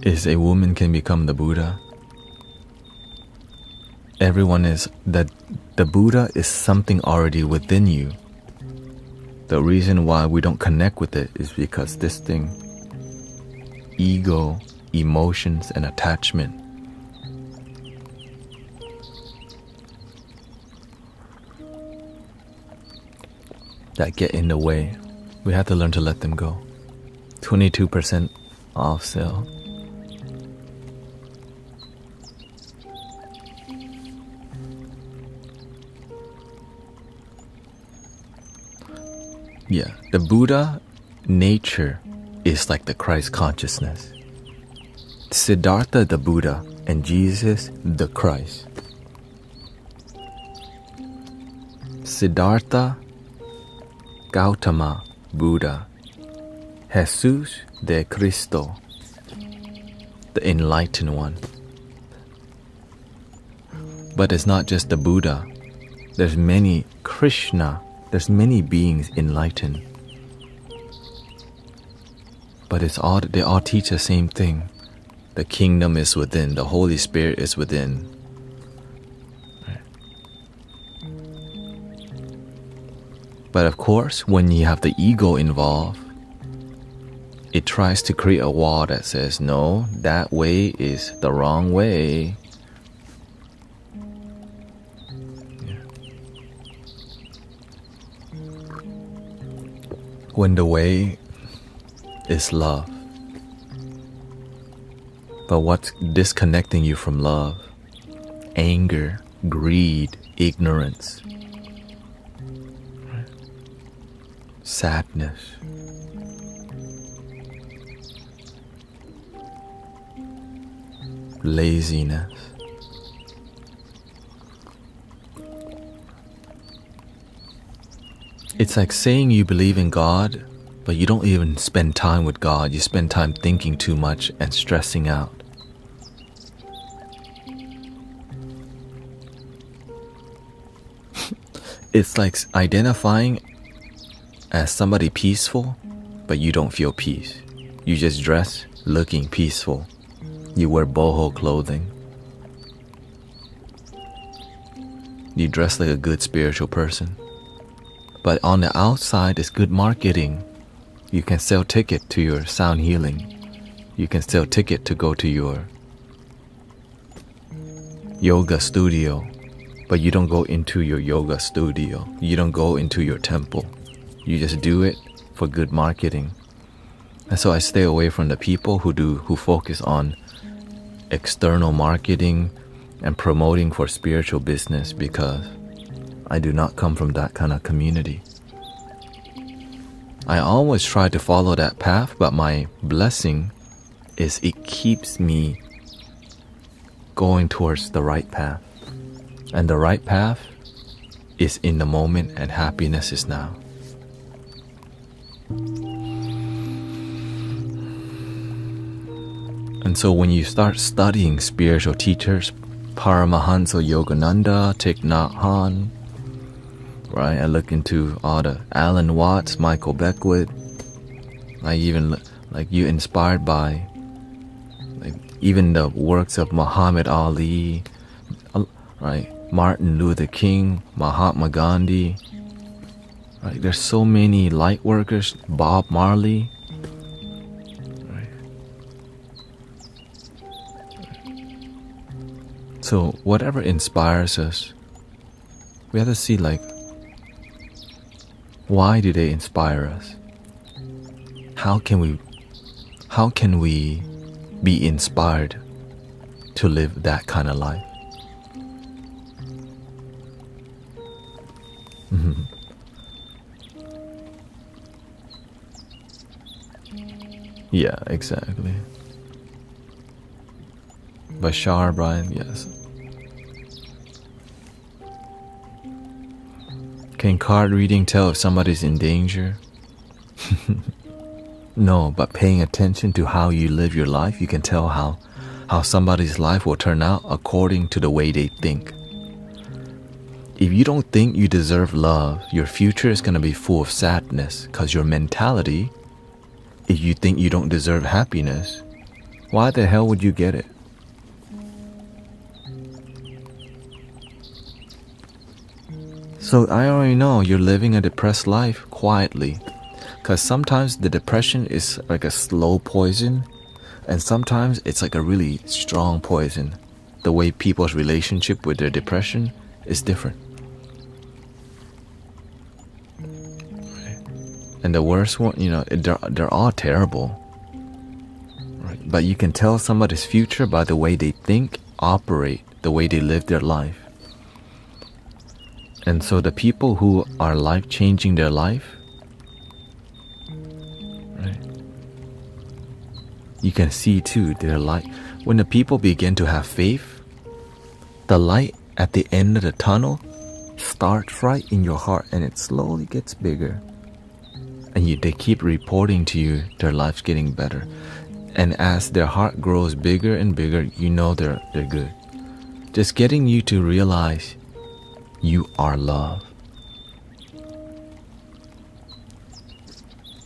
Is a woman can become the Buddha. Everyone is that the Buddha is something already within you. The reason why we don't connect with it is because this thing, ego, emotions, and attachment, that get in the way. We have to learn to let them go. 22% off sale. Yeah, the Buddha nature is like the Christ consciousness. Siddhartha the Buddha and Jesus the Christ. Siddhartha Gautama Buddha. Jesus de Cristo, the enlightened one. But it's not just the Buddha. There's many Krishna. There's many beings enlightened. But they all teach the same thing. The kingdom is within. The Holy Spirit is within. Right. But of course, when you have the ego involved, it tries to create a wall that says, no, that way is the wrong way. When the way is love. But what's disconnecting you from love? Anger, greed, ignorance, sadness. Laziness. It's like saying you believe in God, but you don't even spend time with God. You spend time thinking too much and stressing out. It's like identifying as somebody peaceful, but you don't feel peace. You just dress looking peaceful. You wear boho clothing. You dress like a good spiritual person. But on the outside, it's good marketing. You can sell ticket to your sound healing. You can sell ticket to go to your yoga studio. But you don't go into your yoga studio. You don't go into your temple. You just do it for good marketing. And so I stay away from the people who focus on external marketing and promoting for spiritual business, because I do not come from that kind of community. I always try to follow that path, but my blessing is it keeps me going towards the right path. And the right path is in the moment, and happiness is now. And so when you start studying spiritual teachers, Paramahansa Yogananda, Thich Nhat Hanh, right? I look into all the Alan Watts, Michael Beckwith. I even you inspired by even the works of Muhammad Ali, right? Martin Luther King, Mahatma Gandhi. Right? There's so many light workers. Bob Marley. Right? So whatever inspires us, we have to see why do they inspire us? How can we be inspired to live that kind of life? Yeah, exactly. Bashar, Brian, yes. Can card reading tell if somebody's in danger? No, but paying attention to how you live your life, you can tell how somebody's life will turn out according to the way they think. If you don't think you deserve love, your future is going to be full of sadness, because your mentality, if you think you don't deserve happiness, why the hell would you get it? So I already know you're living a depressed life quietly, because sometimes the depression is like a slow poison, and sometimes it's like a really strong poison. The way people's relationship with their depression is different. And the worst one, they're all terrible. Right? But you can tell somebody's future by the way they think, operate, the way they live their life. And so the people who are life-changing their life, right? You can see too, their light. When the people begin to have faith, the light at the end of the tunnel starts right in your heart, and it slowly gets bigger. And they keep reporting to you their life's getting better. And as their heart grows bigger and bigger, you know they're good. Just getting you to realize you are love.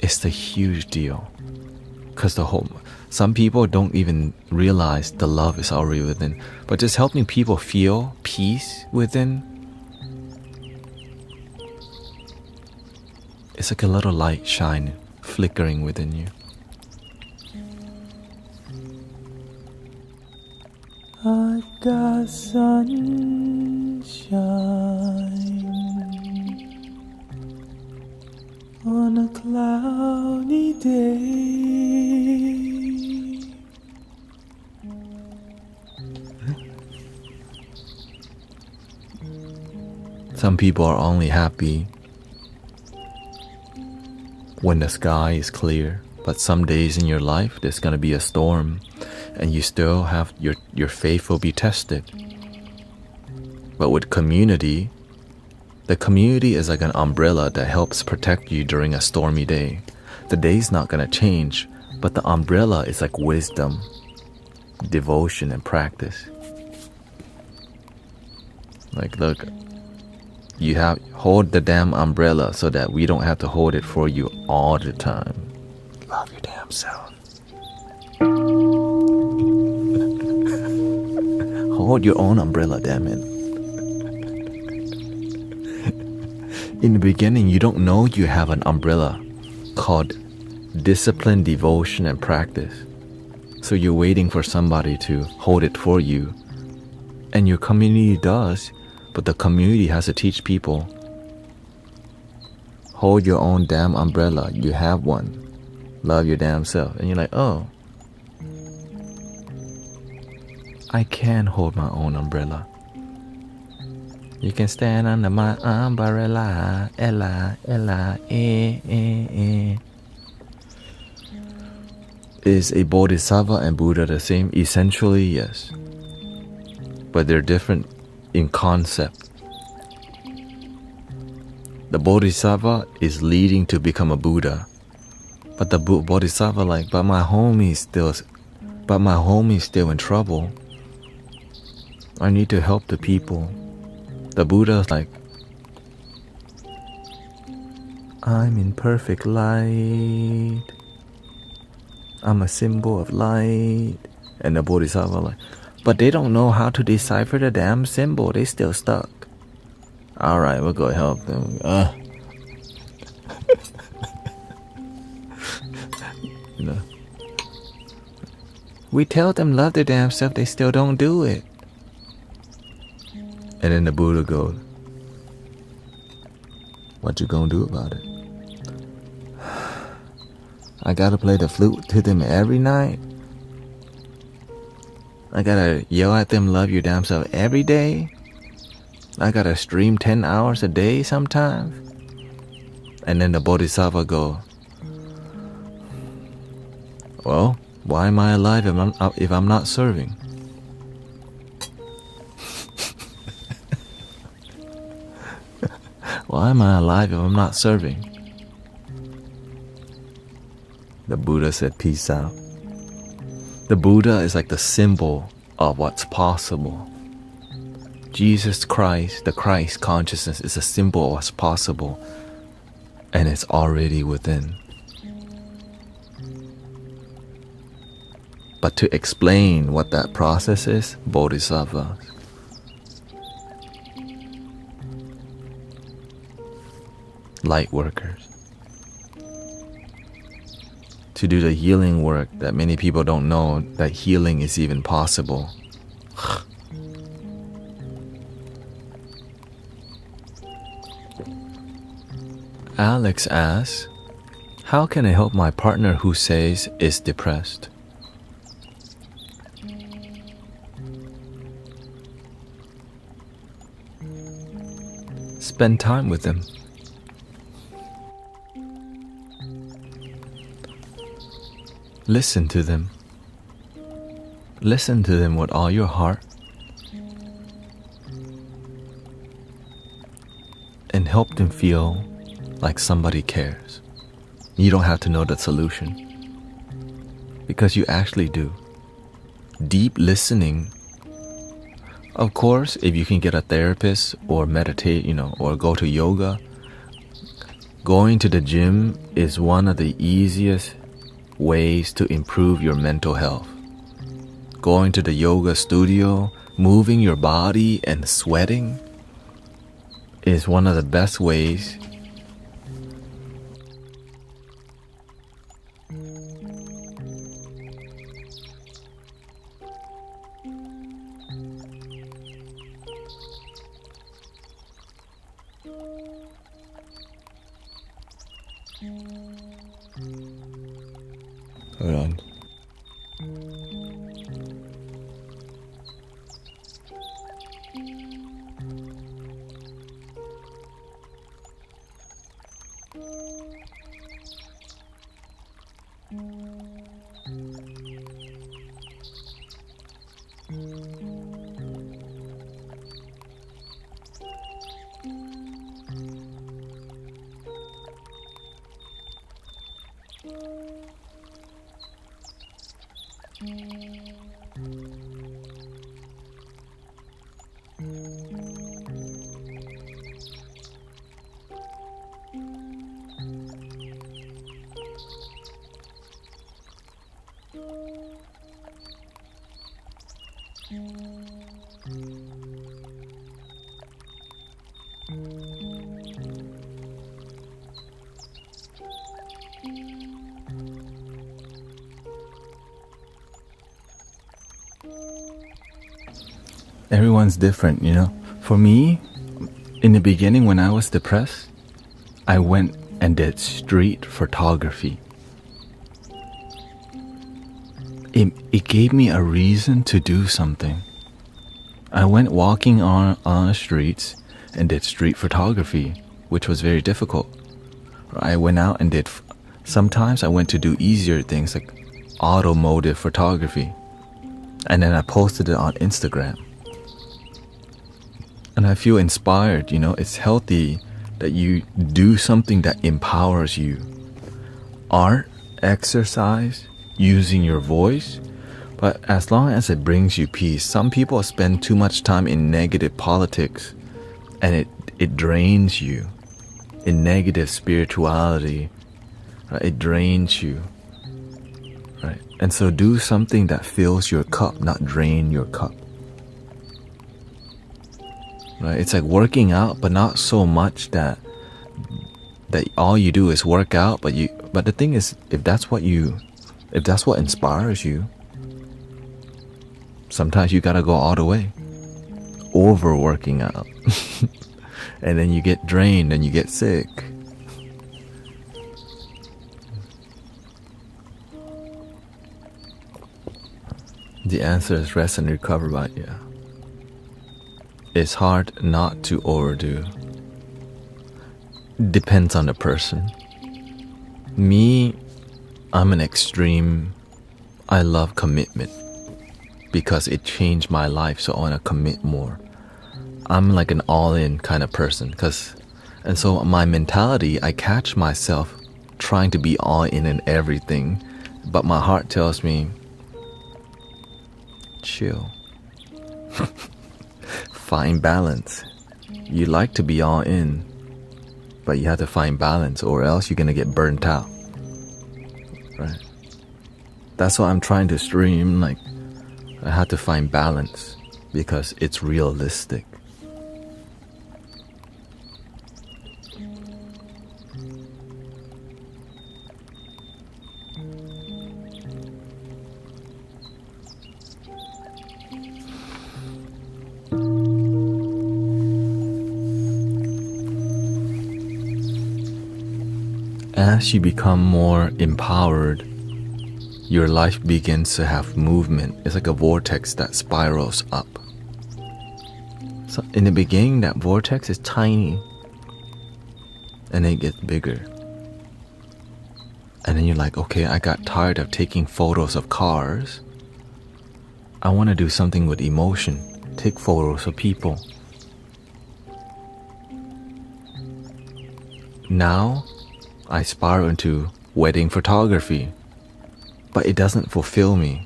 It's a huge deal. Because some people don't even realize the love is already within. But just helping people feel peace within, it's like a little light shining, flickering within you. I've got sunshine on a cloudy day. Some people are only happy when the sky is clear, but some days in your life there's going to be a storm, and you still have your faith will be tested. But with community, the community is like an umbrella that helps protect you during a stormy day. The day's not going to change, but the umbrella is like wisdom, devotion, and practice. Like, look, hold the damn umbrella so that we don't have to hold it for you all the time. Love your damn self. Hold your own umbrella, damn it. In the beginning, you don't know you have an umbrella called discipline, devotion, and practice. So you're waiting for somebody to hold it for you. And your community does, but the community has to teach people. Hold your own damn umbrella. You have one. Love your damn self. And you're like, oh, I can hold my own umbrella. You can stand under my umbrella. Ella, ella, eh, eh, eh. Is a Bodhisattva and Buddha the same? Essentially, yes. But they're different in concept. The Bodhisattva is leading to become a Buddha. But the Bodhisattva but my homie's still in trouble. I need to help the people. The Buddha's like, I'm in perfect light. I'm a symbol of light. And the Bodhisattva but they don't know how to decipher the damn symbol. They still stuck. Alright, we'll go help them. We tell them love their damn self, they still don't do it. And then the Buddha goes, what you gonna do about it? I gotta play the flute to them every night. I gotta yell at them, love your damn self every day. I gotta stream 10 hours a day sometimes. And then the Bodhisattva go, well, why am I alive if I'm not serving? Why am I alive if I'm not serving? The Buddha said, peace out. The Buddha is like the symbol of what's possible. Jesus Christ, the Christ consciousness, is a symbol of what's possible, and it's already within. But to explain what that process is, bodhisattvas. Light workers. To do the healing work that many people don't know that healing is even possible. Alex asks, how can I help my partner who says is depressed? Spend time with them. Listen to them. Listen to them with all your heart. And help them feel like somebody cares. You don't have to know the solution, because you actually do. Deep listening. Of course, if you can get a therapist or meditate, or go to yoga, going to the gym is one of the easiest ways to improve your mental health. Going to the yoga studio, moving your body and sweating is one of the best ways Hold on. Everyone's different, For me, in the beginning when I was depressed, I went and did street photography. It gave me a reason to do something. I went walking on the streets and did street photography, which was very difficult. I went out and sometimes I went to do easier things like automotive photography. And then I posted it on Instagram. And I feel inspired, it's healthy that you do something that empowers you. Art, exercise, using your voice, but as long as it brings you peace. Some people spend too much time in negative politics and it drains you. In negative spirituality, right? It drains you, right? And so do something that fills your cup, not drain your cup. Right? It's like working out, but not so much that all you do is work out. But the thing is, if that's what inspires you, sometimes you gotta go all the way, over working out, and then you get drained and you get sick. The answer is rest and recover, but yeah. It's hard not to overdo. Depends on the person. Me, I'm an extreme. I love commitment because it changed my life, so I want to commit more. I'm like an all-in kind of person, and so my mentality, I catch myself trying to be all in everything, but my heart tells me, chill. Find balance. You like to be all in, but you have to find balance or else you're gonna get burnt out. Right? That's what I'm trying to stream. Like, I had to find balance because it's realistic. As you become more empowered, your life begins to have movement. It's like a vortex that spirals up. So in the beginning, that vortex is tiny, and then it gets bigger. And then you're like, okay, I got tired of taking photos of cars. I want to do something with emotion. Take photos of people. Now, I spiral into wedding photography, but it doesn't fulfill me,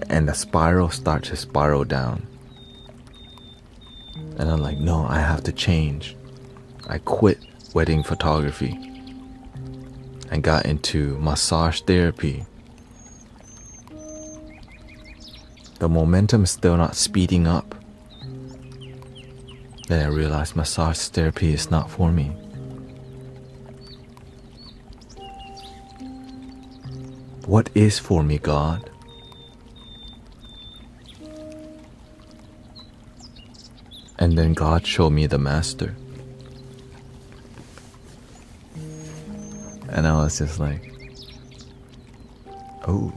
and the spiral starts to spiral down. And I'm like, no, I have to change. I quit wedding photography and got into massage therapy. The momentum is still not speeding up. Then I realized massage therapy is not for me. What is for me, God? And then God showed me the master. And I was just like, oh.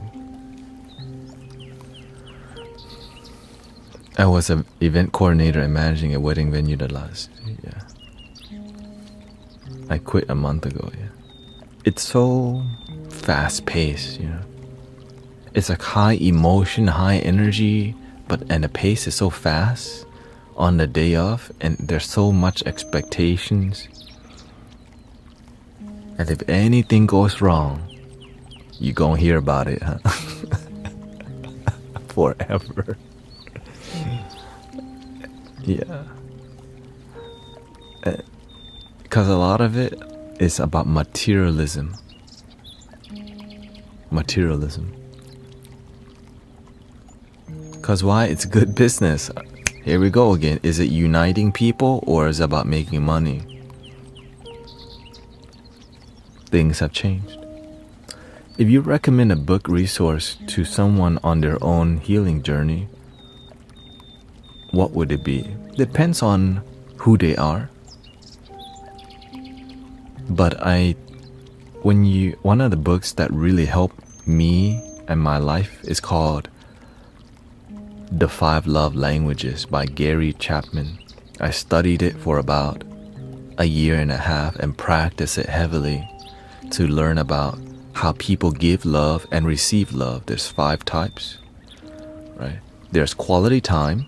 I was an event coordinator and managing a wedding venue the last year. I quit a month ago, yeah. It's so fast paced, you know. It's like high emotion, high energy, and the pace is so fast on the day of, and there's so much expectations. And if anything goes wrong, you gonna hear about it, huh? Forever. Yeah. Because a lot of it is about materialism. Because why? It's good business. Here we go again. Is it uniting people or is it about making money? Things have changed. If you recommend a book resource to someone on their own healing journey, what would it be? Depends on who they are. But one of the books that really helped me and my life is called The 5 Love Languages by Gary Chapman. I studied it for about a year and a half and practiced it heavily to learn about how people give love and receive love. There's 5 types, right? There's quality time,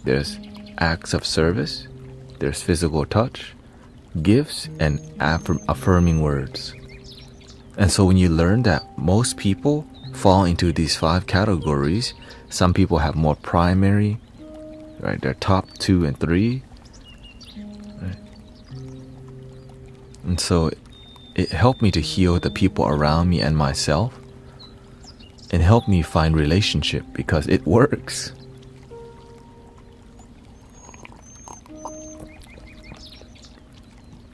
there's acts of service, there's physical touch, gifts, and affirming words. And so when you learn that most people fall into these 5 categories, some people have more primary, right? They're top 2 and 3, right? And so it helped me to heal the people around me and myself, and helped me find relationship because it works.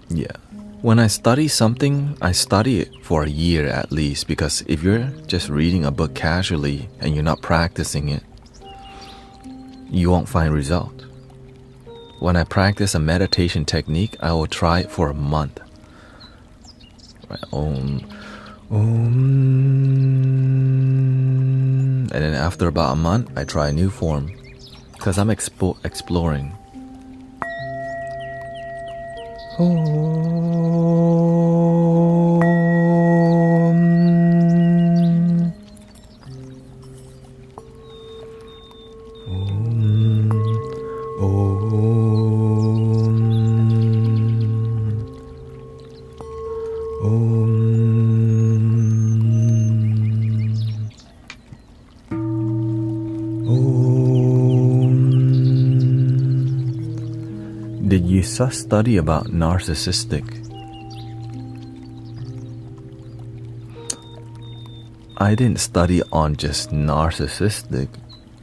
Yeah. When I study something, I study it for a year at least, because if you're just reading a book casually and you're not practicing it, you won't find result. When I practice a meditation technique, I will try it for a month. Right? And then after about a month, I try a new form because I'm exploring. Oh you study about narcissistic. I didn't study on just narcissistic.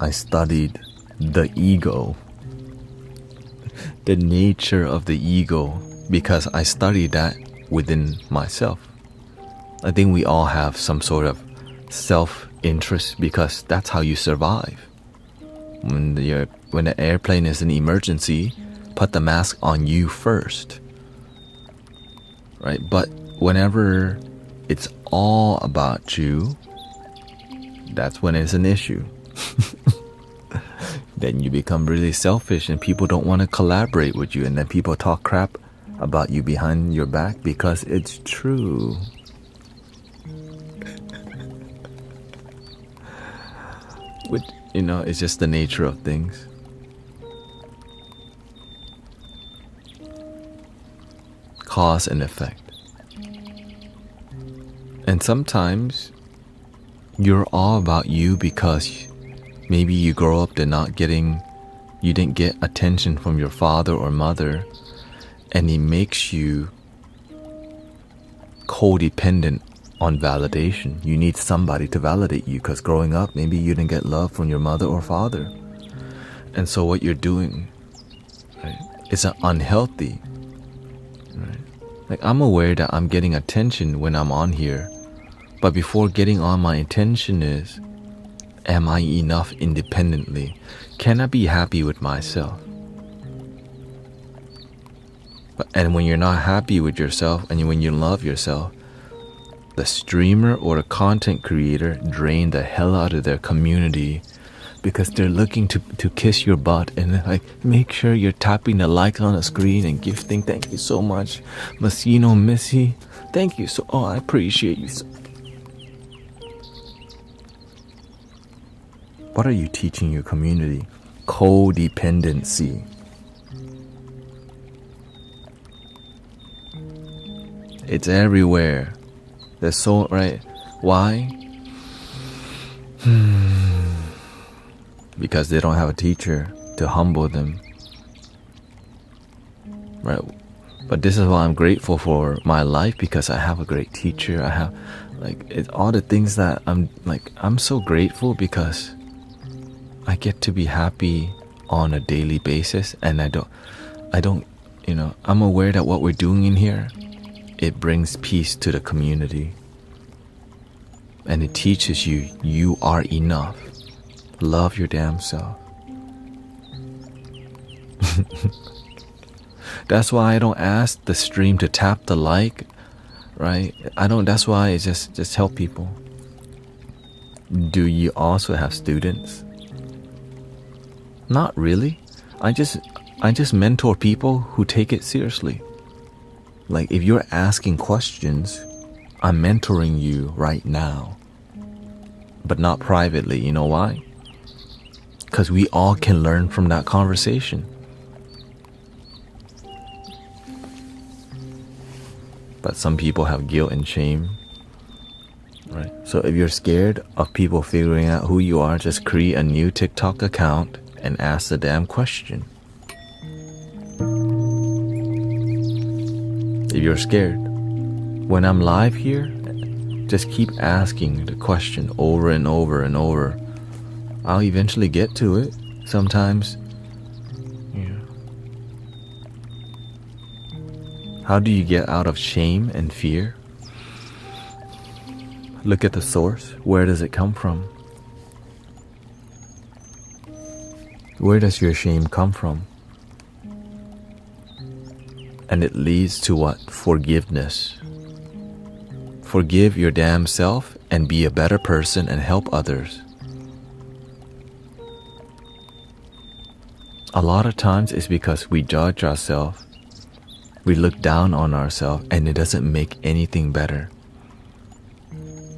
I studied the ego, the nature of the ego, because I studied that within myself. I think we all have some sort of self-interest because that's how you survive. When the airplane is an emergency, put the mask on you first, right? But whenever it's all about you, that's when it's an issue. Then you become really selfish and people don't want to collaborate with you, and then people talk crap about you behind your back because it's true. Which, it's just the nature of things. Cause and effect. And sometimes you're all about you because maybe you grow up you didn't get attention from your father or mother, and it makes you codependent on validation. You need somebody to validate you because growing up, maybe you didn't get love from your mother or father. And so what you're doing, right, is unhealthy. Right? Like, I'm aware that I'm getting attention when I'm on here, but before getting on, my intention is, am I enough independently? Can I be happy with myself? And when you're not happy with yourself and when you love yourself, the streamer or the content creator drain the hell out of their community because they're looking to kiss your butt and like make sure you're tapping the likes on the screen and gifting. Thank you so much, Masino Missy. Thank you so. I appreciate you. What are you teaching your community? Codependency. It's everywhere. There's so, right? Why? Because they don't have a teacher to humble them. Right? But this is why I'm grateful for my life, because I have a great teacher. I have all the things that I'm so grateful because I get to be happy on a daily basis, and I don't, I'm aware that what we're doing in here, it brings peace to the community. And it teaches you are enough. Love your damn self. That's why I don't ask the stream to tap the like, right? That's why I just help people. Do you also have students? Not really. I just mentor people who take it seriously. Like, if you're asking questions, I'm mentoring you right now, but not privately. You know why? Because we all can learn from that conversation. But some people have guilt and shame, right? So if you're scared of people figuring out who you are, just create a new TikTok account and ask the damn question. If you're scared, when I'm live here, just keep asking the question over and over and over. I'll eventually get to it. Sometimes, How do you get out of shame and fear? Look at the source. Where does it come from? Where does your shame come from? And it leads to what? Forgiveness. Forgive your damn self and be a better person and help others. A lot of times it's because we judge ourselves, we look down on ourselves, and it doesn't make anything better.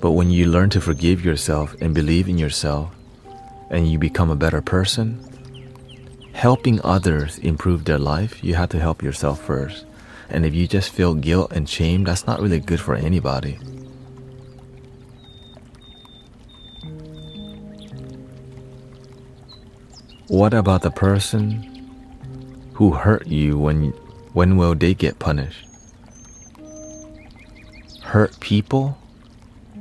But when you learn to forgive yourself and believe in yourself, and you become a better person, helping others improve their life, you have to help yourself first. And if you just feel guilt and shame, that's not really good for anybody. What about the person who hurt you, when will they get punished? Hurt people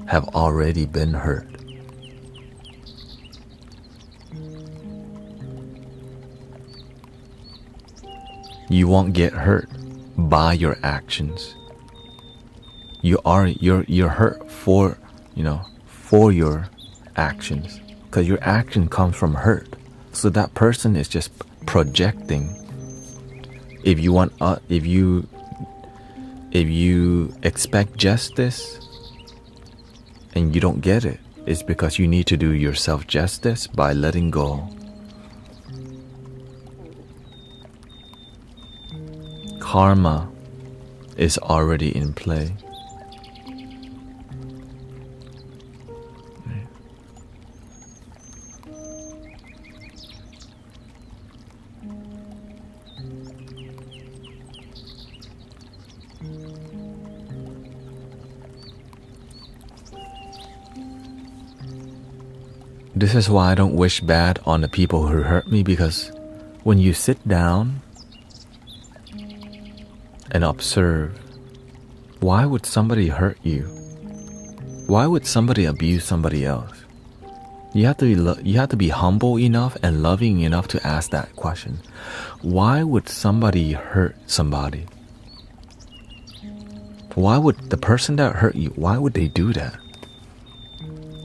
have already been hurt. You won't get hurt by your actions. You're hurt for your actions, because your action comes from hurt. So that person is just projecting. If you expect justice and you don't get it, it's because you need to do yourself justice by letting go. Karma is already in play. This is why I don't wish bad on the people who hurt me, because when you sit down and observe, why would somebody hurt you? Why would somebody abuse somebody else? You have to be humble enough and loving enough to ask that question. Why would somebody hurt somebody? Why would the person that hurt you, why would they do that?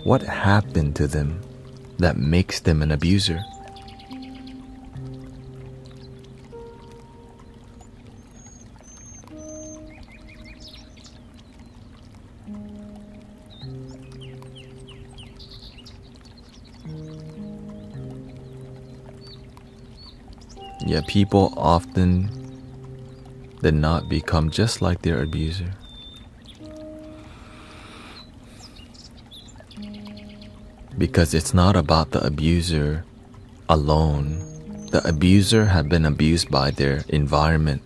What happened to them that makes them an abuser? Yeah, people often did not become just like their abuser. Because it's not about the abuser alone. The abuser had been abused by their environment.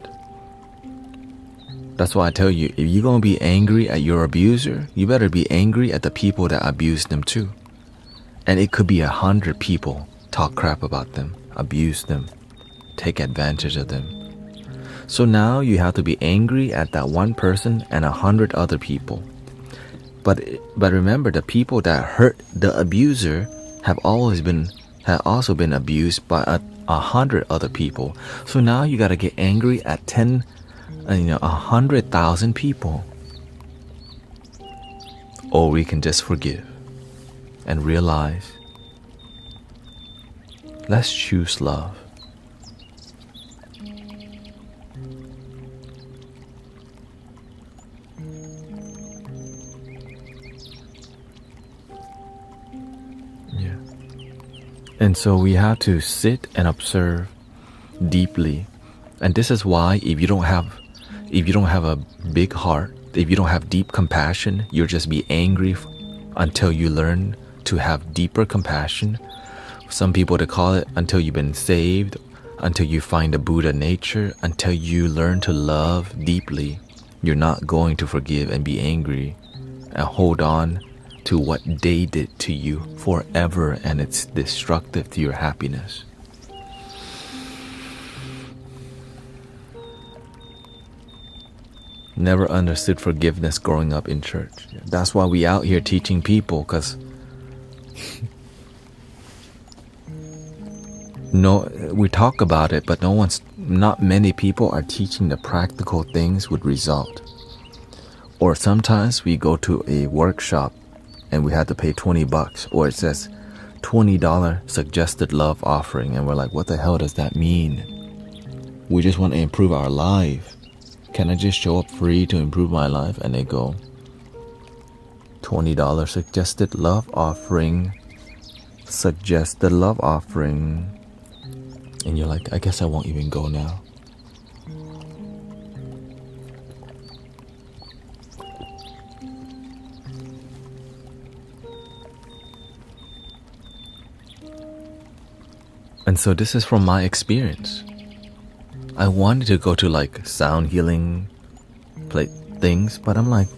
That's why I tell you, if you're going to be angry at your abuser, you better be angry at the people that abused them too. And it could be 100 people talk crap about them, abuse them, take advantage of them. So now you have to be angry at that one person and 100 other people. But remember, the people that hurt the abuser have also been abused by 100 other people. So now you got to get angry at 100,000 people. Or we can just forgive and realize, let's choose love. And so we have to sit and observe deeply. And this is why if you don't have a big heart, if you don't have deep compassion, you'll just be angry until you learn to have deeper compassion. Some people they call it until you've been saved, until you find the Buddha nature, until you learn to love deeply. You're not going to forgive and be angry and hold on to what they did to you forever, and it's destructive to your happiness. Never understood forgiveness growing up in church. That's why we out here teaching people, because we talk about it, but not many people are teaching the practical things with result. Or sometimes we go to a workshop and we had to pay $20, or it says $20 suggested love offering, and we're like, what the hell does that mean? We just want to improve our life. Can I just show up free to improve my life? And they go, $20 suggested love offering. And you're like, I guess I won't even go now. And so this is from my experience. I wanted to go to like sound healing things, but I'm like,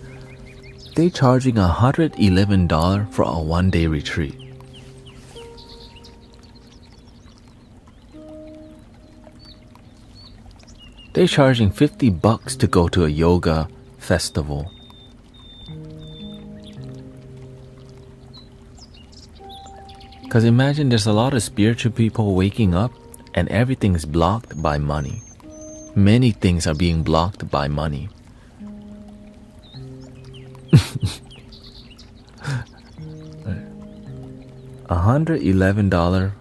they charging $111 for a 1-day retreat. They're charging $50 to go to a yoga festival. Because imagine there's a lot of spiritual people waking up and everything is blocked by money. Many things are being blocked by money. $111,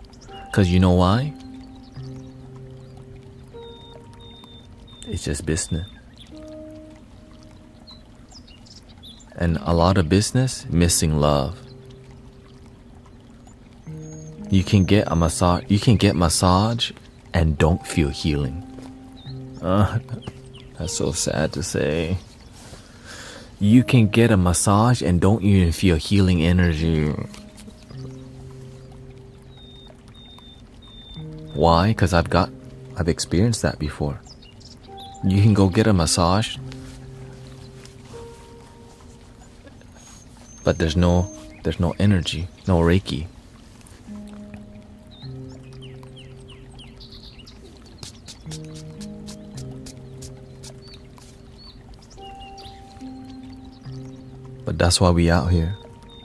because you know why? It's just business. And a lot of business missing love. You can get a massage. You can get massage and don't feel healing. That's so sad to say. You can get a massage and don't even feel healing energy. Why? Because I've experienced that before. You can go get a massage, but there's no energy, no Reiki. But that's why we out here.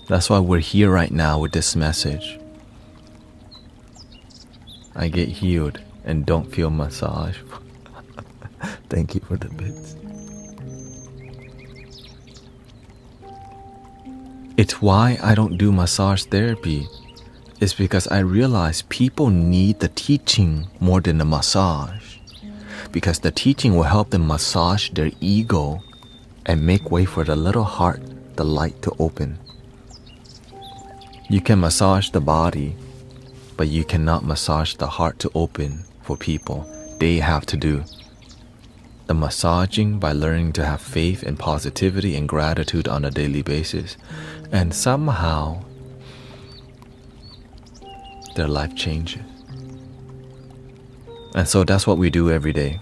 That's why we're here right now with this message. I get healed and don't feel massage. Thank you for the bits. It's why I don't do massage therapy. It's because I realize people need the teaching more than the massage. Because the teaching will help them massage their ego and make way for the little heart, the light to open. You can massage the body, but you cannot massage the heart to open for people. They have to do the massaging by learning to have faith and positivity and gratitude on a daily basis. And somehow, their life changes. And so that's what we do every day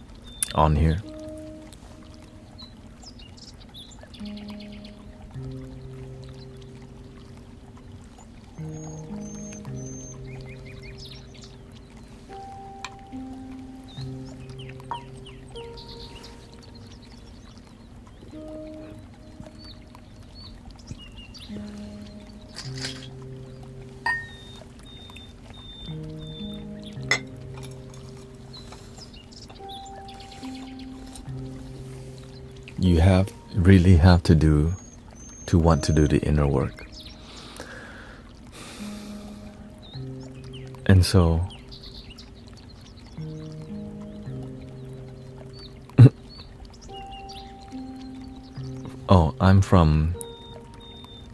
on here. You really have to want to do the inner work. And so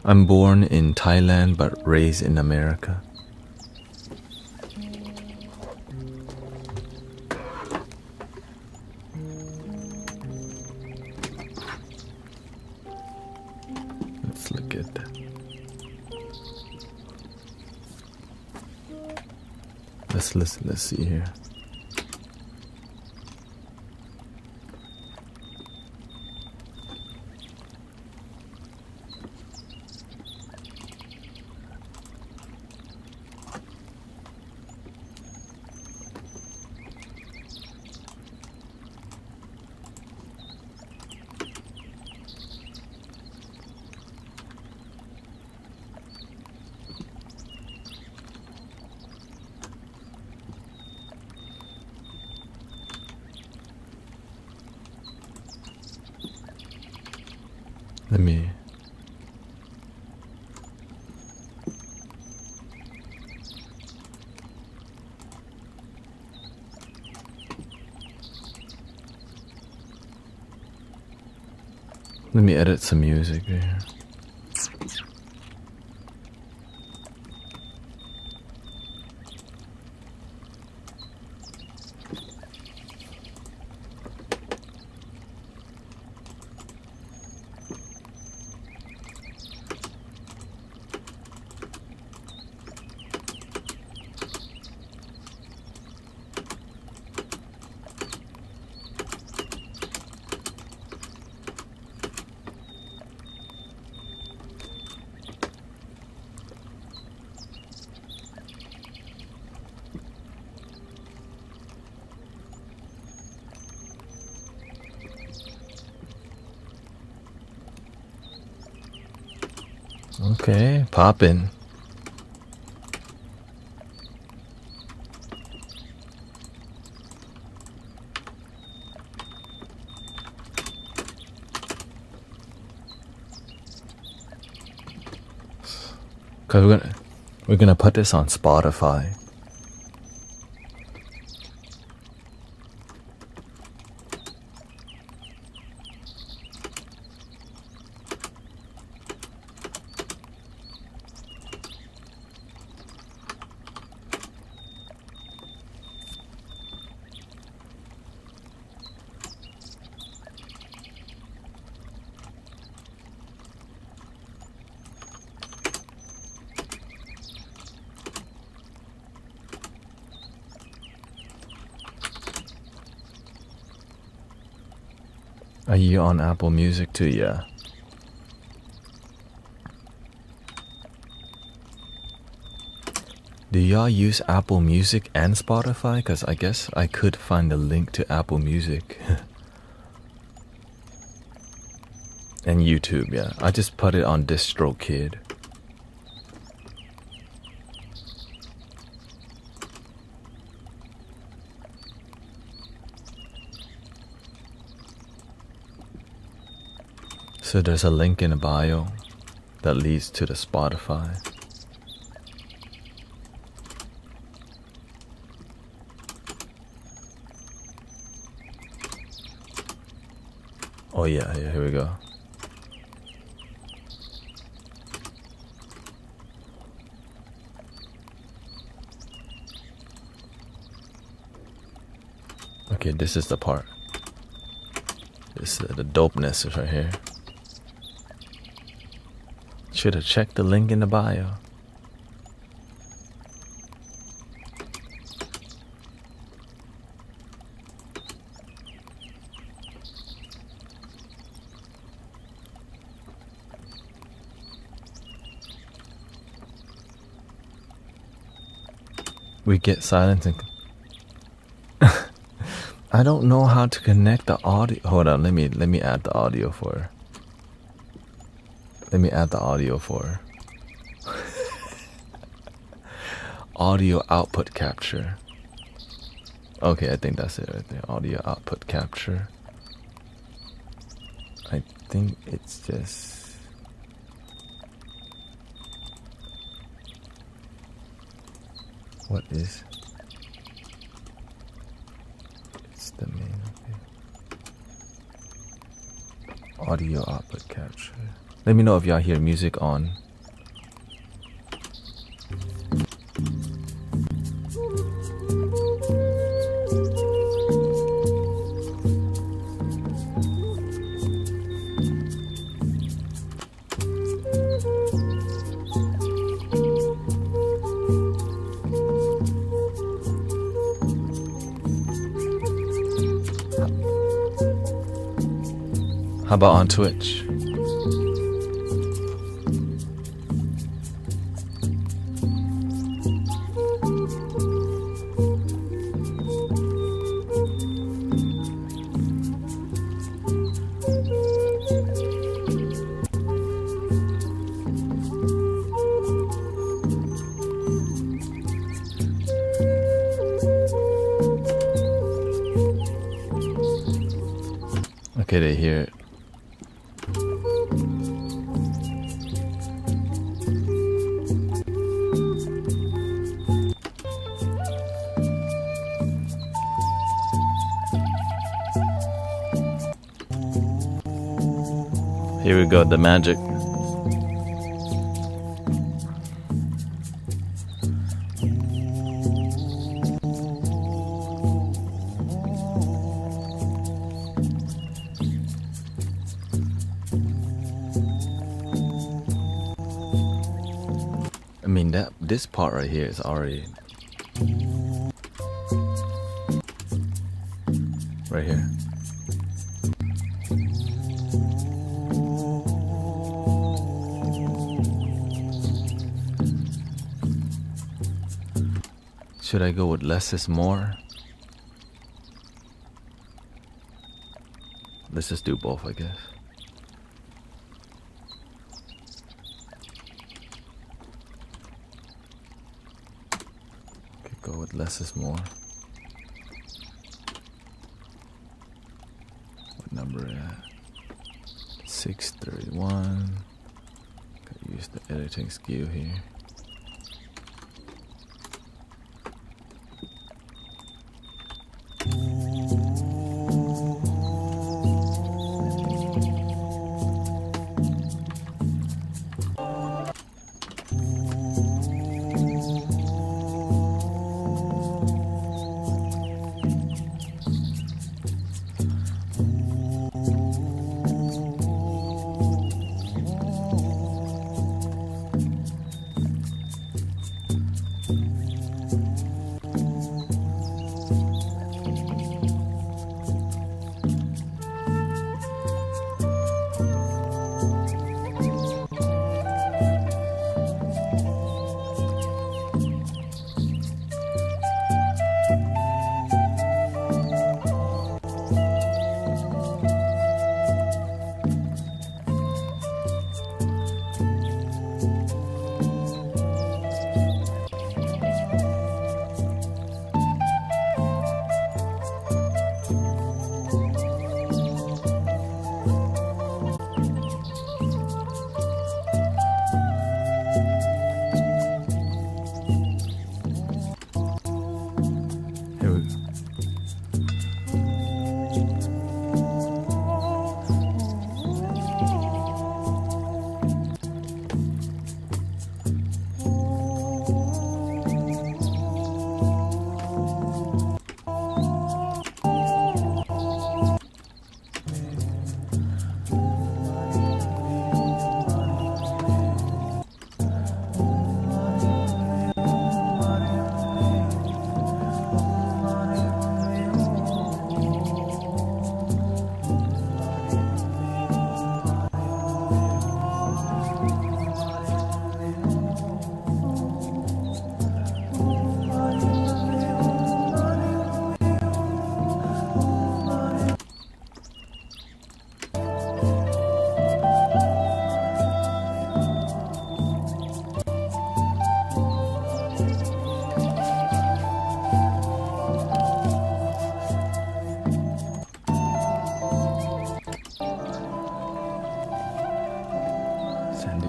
I'm born in Thailand but raised in America. Let's look at that. Let's see here. Let me edit some music here. Okay, poppin'. Cause we're gonna put this on Spotify. Are you on Apple Music too? Yeah. Do y'all use Apple Music and Spotify? Because I guess I could find a link to Apple Music. And YouTube, yeah. I just put it on DistroKid. So there's a link in the bio that leads to the Spotify. Oh yeah, here we go. Okay, this is the part. The dopeness is right here. Should have checked the link in the bio. We get silence and I don't know how to connect the audio. Hold on, let me add the audio for her. Let me add the audio for her. Audio output capture. Okay, I think that's it right there. Audio output capture. I think it's just... What is... It's the main... Okay. Audio output capture. Let me know if y'all hear music on. How about on Twitch? Okay, they hear it. Here we go, the magic. I mean, this part right here is already right here. Should I go with less is more? Let's just do both, I guess. Go with less is more. What number at? 631. Gotta use the editing skill here. Here we go. Sandy.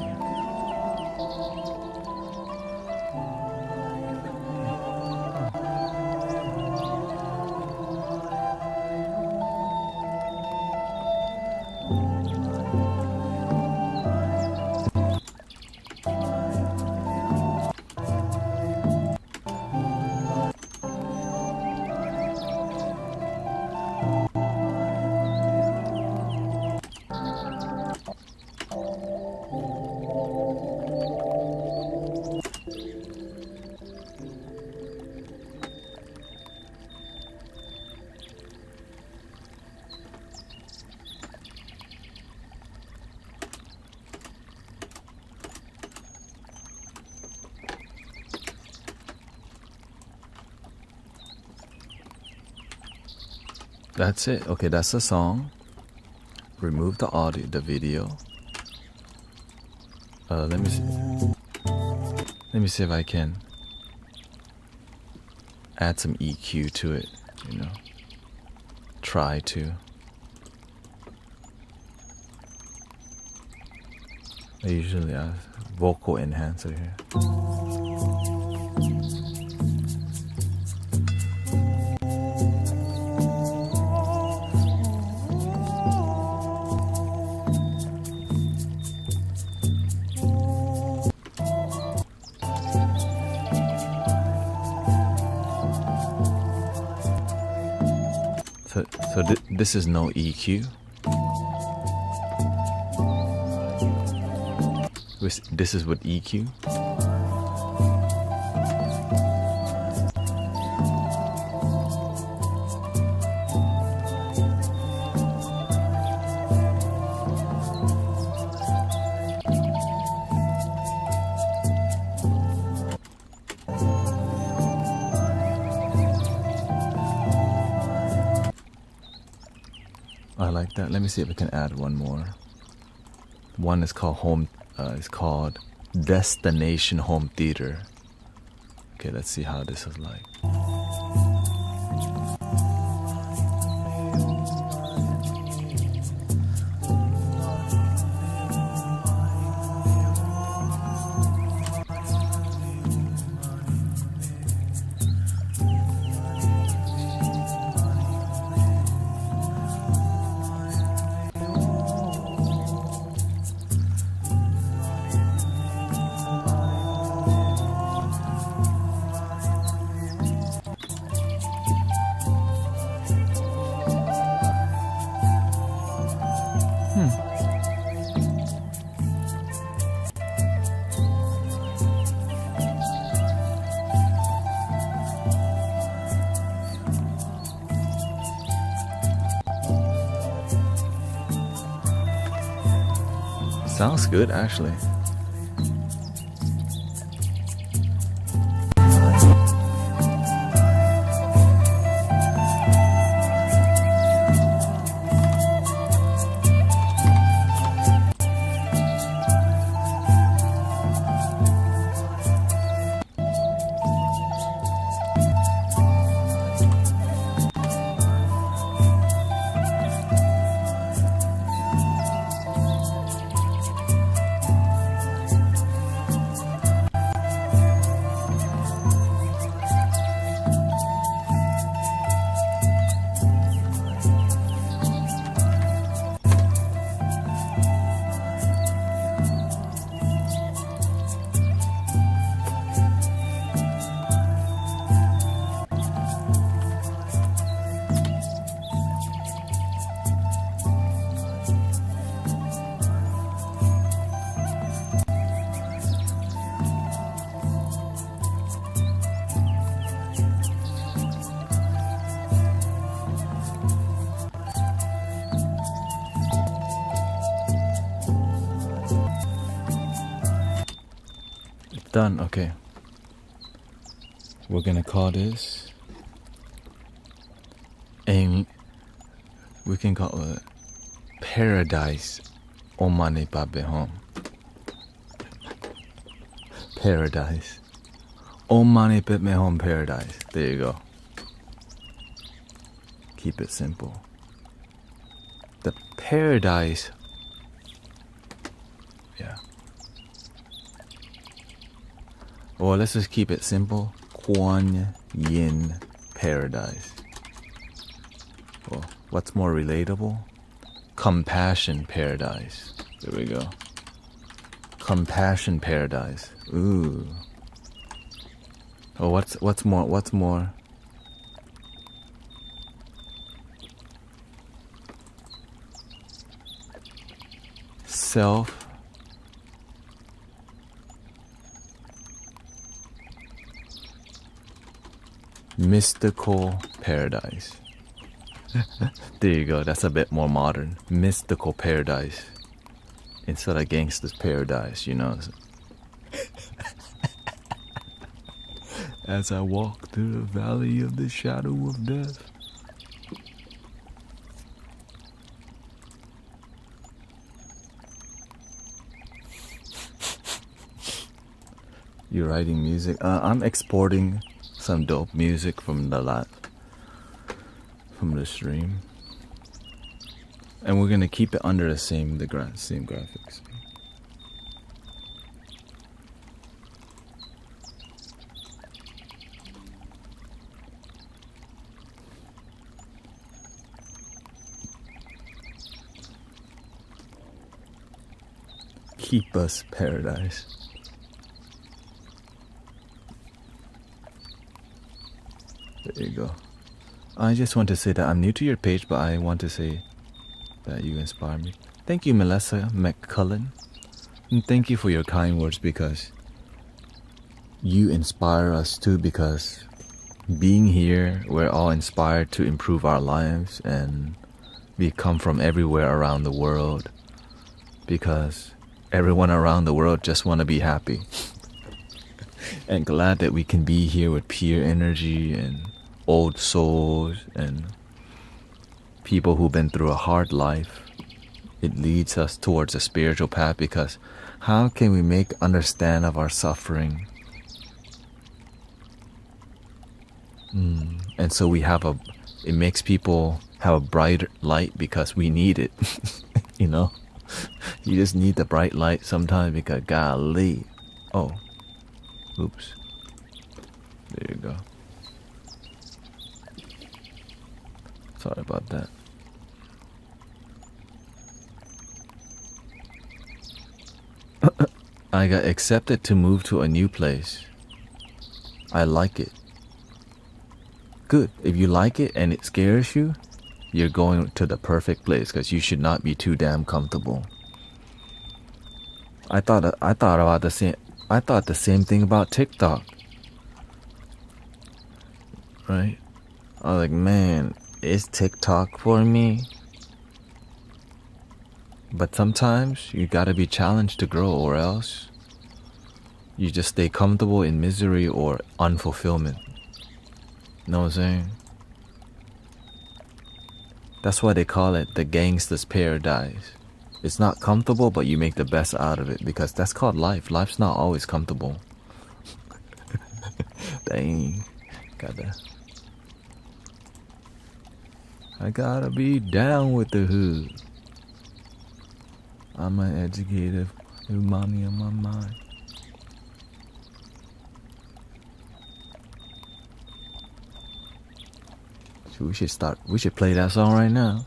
That's it. Okay, that's the song. Remove the audio, the video. Let me see. Let me see if I can add some EQ to it. You know, try to. I usually add vocal enhancer here. So this is no EQ. This is with EQ. I like that. Let me see if I can add one more. One is called Home. It's called Destination Home Theater. Okay, let's see how this is like. Sounds good, actually. Done, okay. We're gonna call this, and we can call it Paradise Omane Pabe Home. Paradise. Omane Pabe Home Paradise. There you go. Keep it simple. The paradise. Yeah. Well, let's just keep it simple. Kuan Yin Paradise. Well, what's more relatable? Compassion Paradise. There we go. Compassion Paradise. Ooh. Oh, what's more? Self. Mystical Paradise. There you go. That's a bit more modern. Mystical Paradise. Instead of Gangsta's Paradise, you know. As I walk through the valley of the shadow of death. You're writing music? I'm exporting some dope music from the stream, and we're gonna keep it under the same graphics. Keep us paradise. There you go. I just want to say that I'm new to your page, but I want to say that you inspire me. Thank you, Melissa McCullen. And thank you for your kind words, because you inspire us too, because being here, we're all inspired to improve our lives, and we come from everywhere around the world because everyone around the world just want to be happy. And glad that we can be here with pure energy and old souls and people who've been through a hard life. It leads us towards a spiritual path, because how can we make understand of our suffering And so it makes people have a brighter light because we need it. You know? You just need the bright light sometimes because golly. Oh, oops. There you go. Sorry about that. I got accepted to move to a new place. I like it. Good. If you like it and it scares you, you're going to the perfect place because you should not be too damn comfortable. I thought the same thing about TikTok. Right? I was like, man, is TikTok for me? But sometimes you gotta be challenged to grow, or else you just stay comfortable in misery or unfulfillment. Know what I'm saying? That's why they call it the gangster's paradise. It's not comfortable, but you make the best out of it because that's called life. Life's not always comfortable. Dang. I gotta be down with the hood. I'm an educated umami on my mind. So we should play that song right now.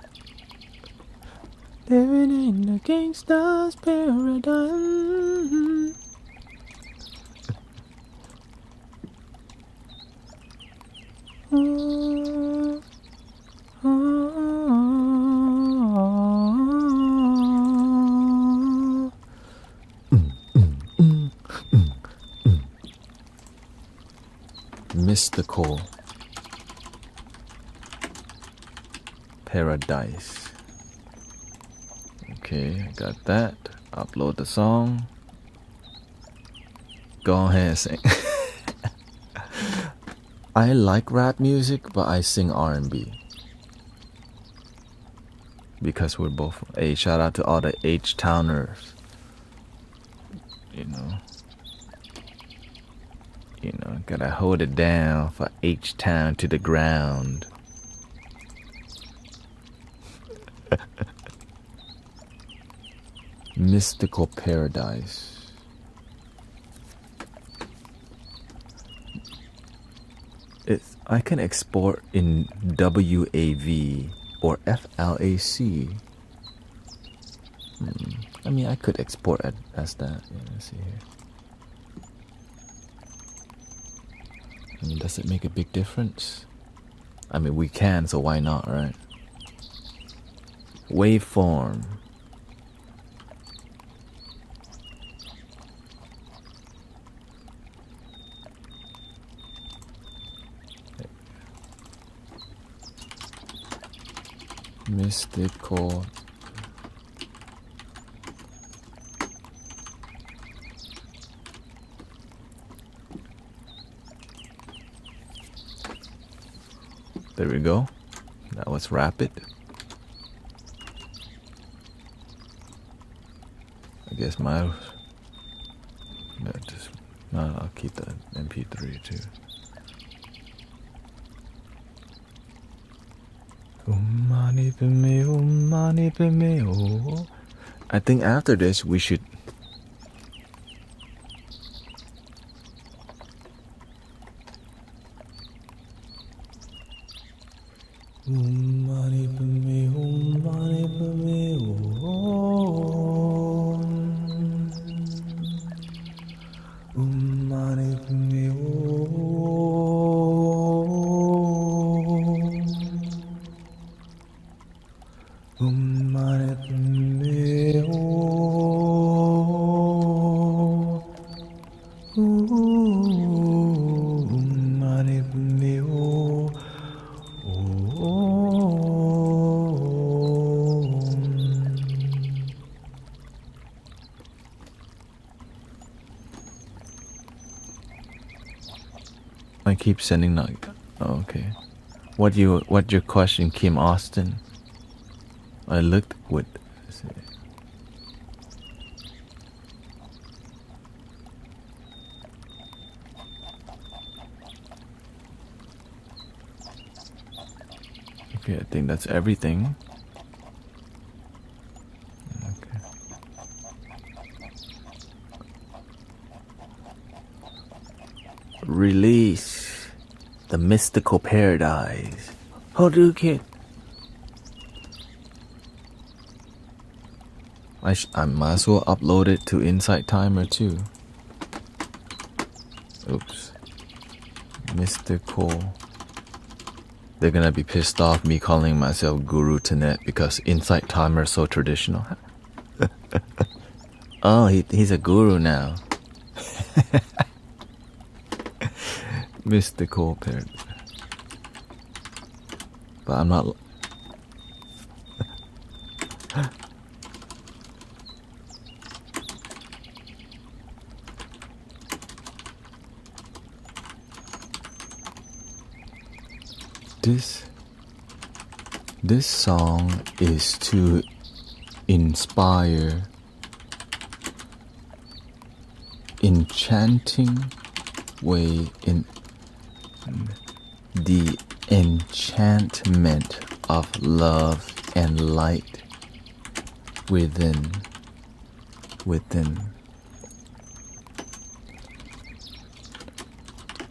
Living in the gangsta's paradise. Mystical paradise. Okay, I got that. Upload the song. Go ahead and sing. I like rap music, but I sing R&B. Because we're both. Hey, shout out to all the H-Towners. You know, gotta hold it down for H-Town to the ground. Mystical paradise. I can export in WAV or FLAC. I mean, I could export as that. Yeah, let's see here. I mean, does it make a big difference? I mean, we can, so why not, right? Waveform. Mystical. There we go. That was rapid. I guess I'll keep the MP3 too. I think after this we should I keep sending like, oh, okay. What your question, Kim Austin? I looked with. Okay, I think that's everything. Okay. Release the mystical paradise. Hadouken. I might as well upload it to Insight Timer too. Oops. Mystical. They're gonna be pissed off me calling myself Guru Tanet because Insight Timer is so traditional. Oh, he's a guru now. Mystical paradise. But I'm not. This song is to inspire enchanting way in the enchantment of love and light within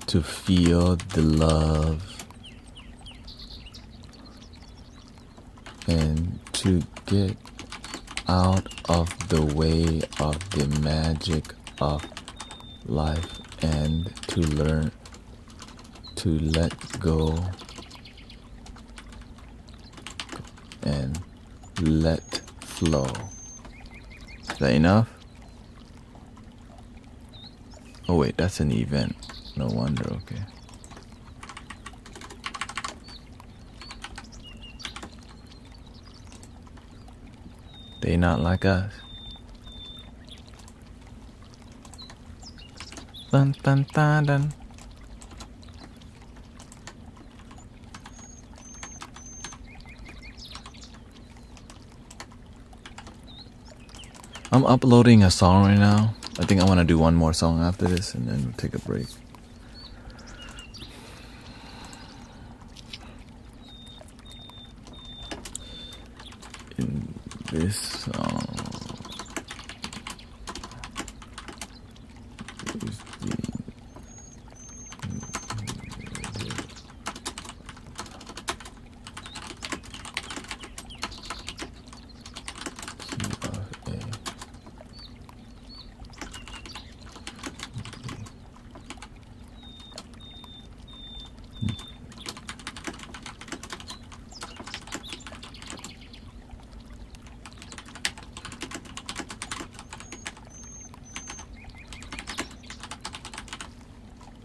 to feel the love and to get out of the way of the magic of life and to learn to let go and let flow. Is that enough? Oh wait, that's an event. No wonder, okay. They not like us. Dun dun dun dun. I'm uploading a song right now. I think I want to do one more song after this and then we'll take a break. In this song is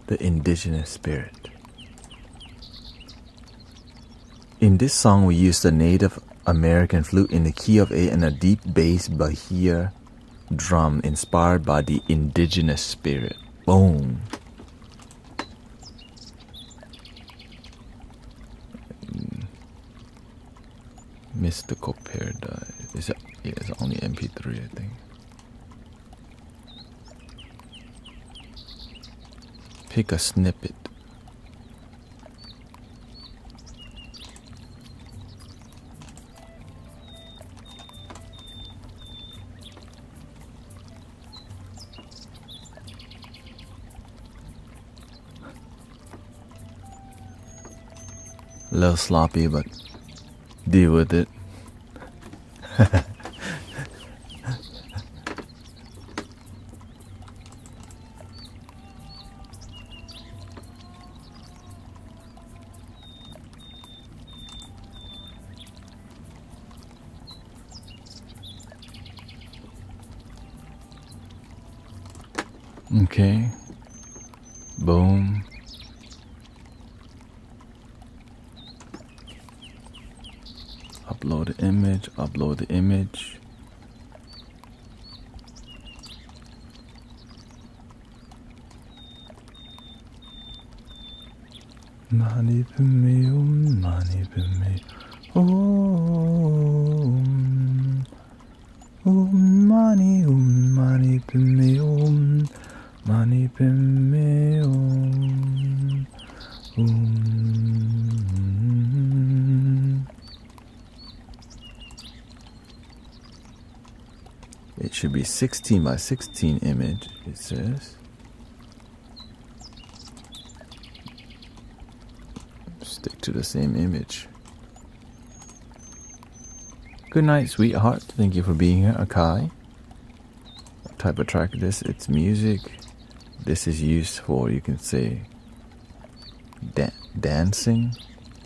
the indigenous spirit. In this song, we use the Native American flute in the key of A and a deep bass Bahia drum inspired by the indigenous spirit. Boom. Mystical paradise. It's only MP3, I think. Pick a snippet. A little sloppy, but deal with it. Okay. Boom. Upload the image, upload the image. Mani padme hum, mani padme hum. Om mani padme hum, mani padme hum. It should be 16 by 16 image, it says. Stick to the same image. Good night, sweetheart. Thank you for being here, Akai. What type of track is this? It's music. This is used for, you can say, dancing,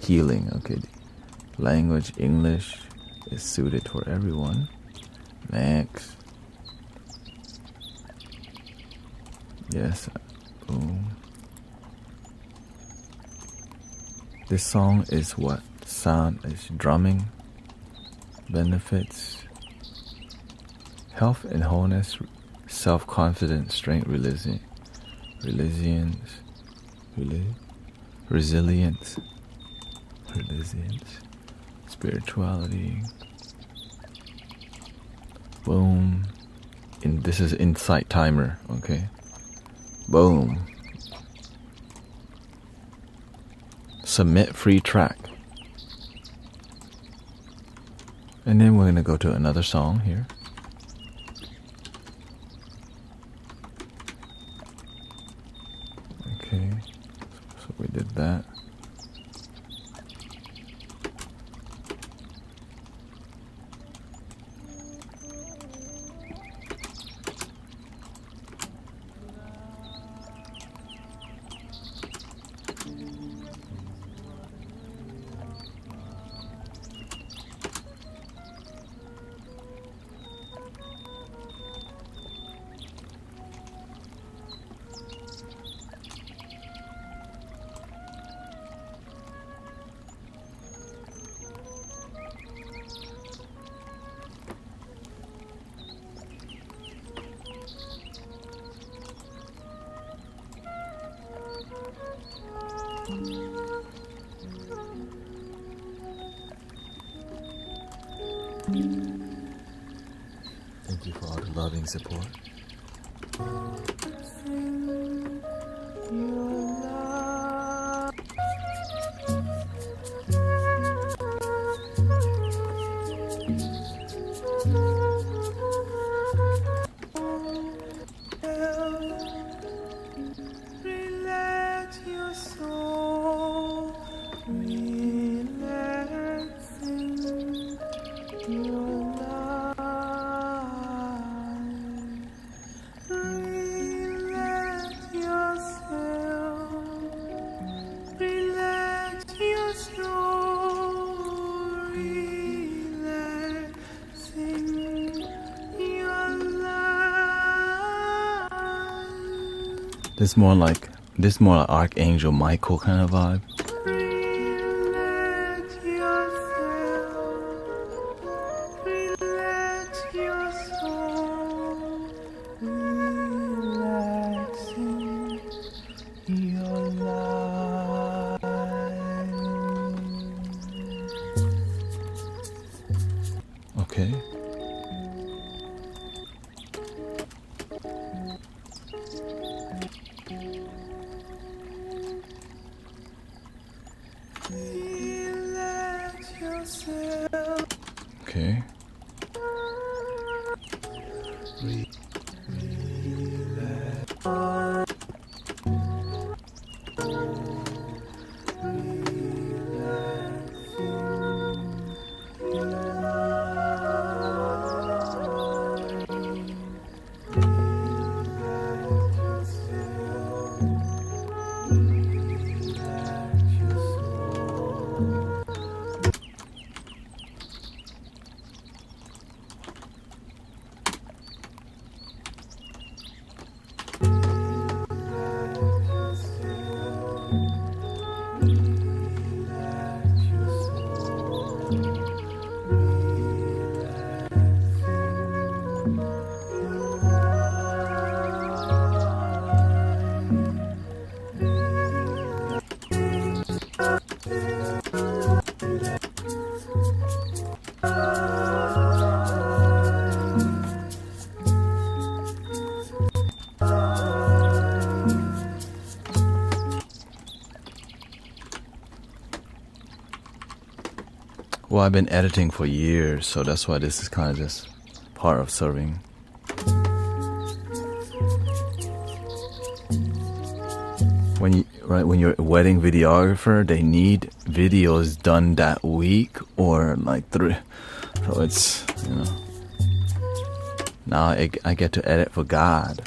healing. Okay, language, English is suited for everyone. Next. Yes. Boom. This song is what? Sound is drumming. Benefits. Health and wholeness. Self-confidence, strength, resilience, spirituality. Boom. And this is insight timer, okay? Boom. Submit free track. And then we're going to go to another song here. Okay, so we did that. Thank you for all the loving support. This more like Archangel Michael kind of vibe. Okay. Okay. Well, I've been editing for years, so that's why this is kind of just part of serving right? When you're a wedding videographer, they need videos done that week or like 3. So it's, now I get to edit for God.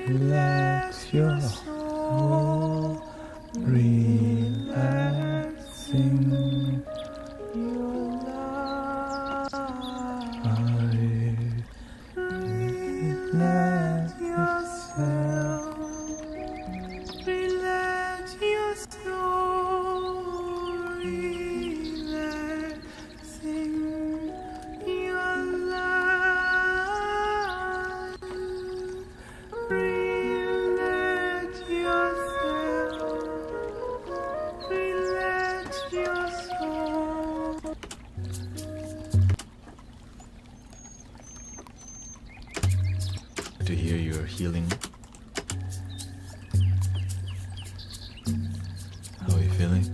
Relax your soul, relaxing your life. Relax yourself, relax your soul, relaxing your life. Relax yourself, relax your soul. To hear your healing. How are you feeling?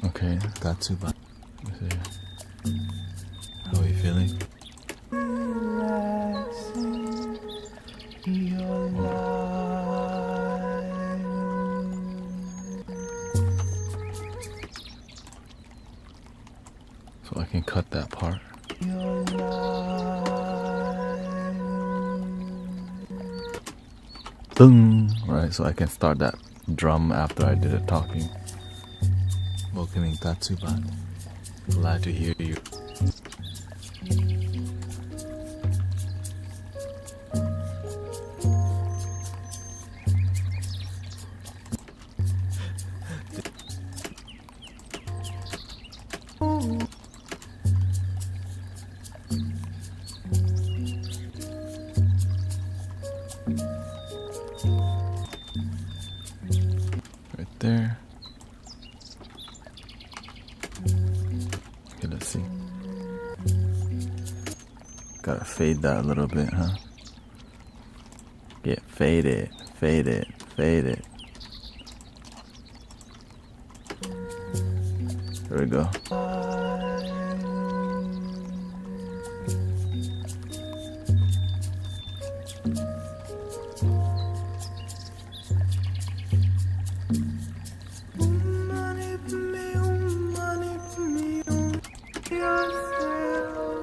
Okay, got to but how are you feeling? Relaxing your life. So I can cut that part. Your life. Boom! Right, so I can start that drum after I did the talking. Welcoming Tatsuban. Glad to hear you. Right there. Okay, let's see. Gotta fade that a little bit, huh? Get faded, faded, faded. There we go.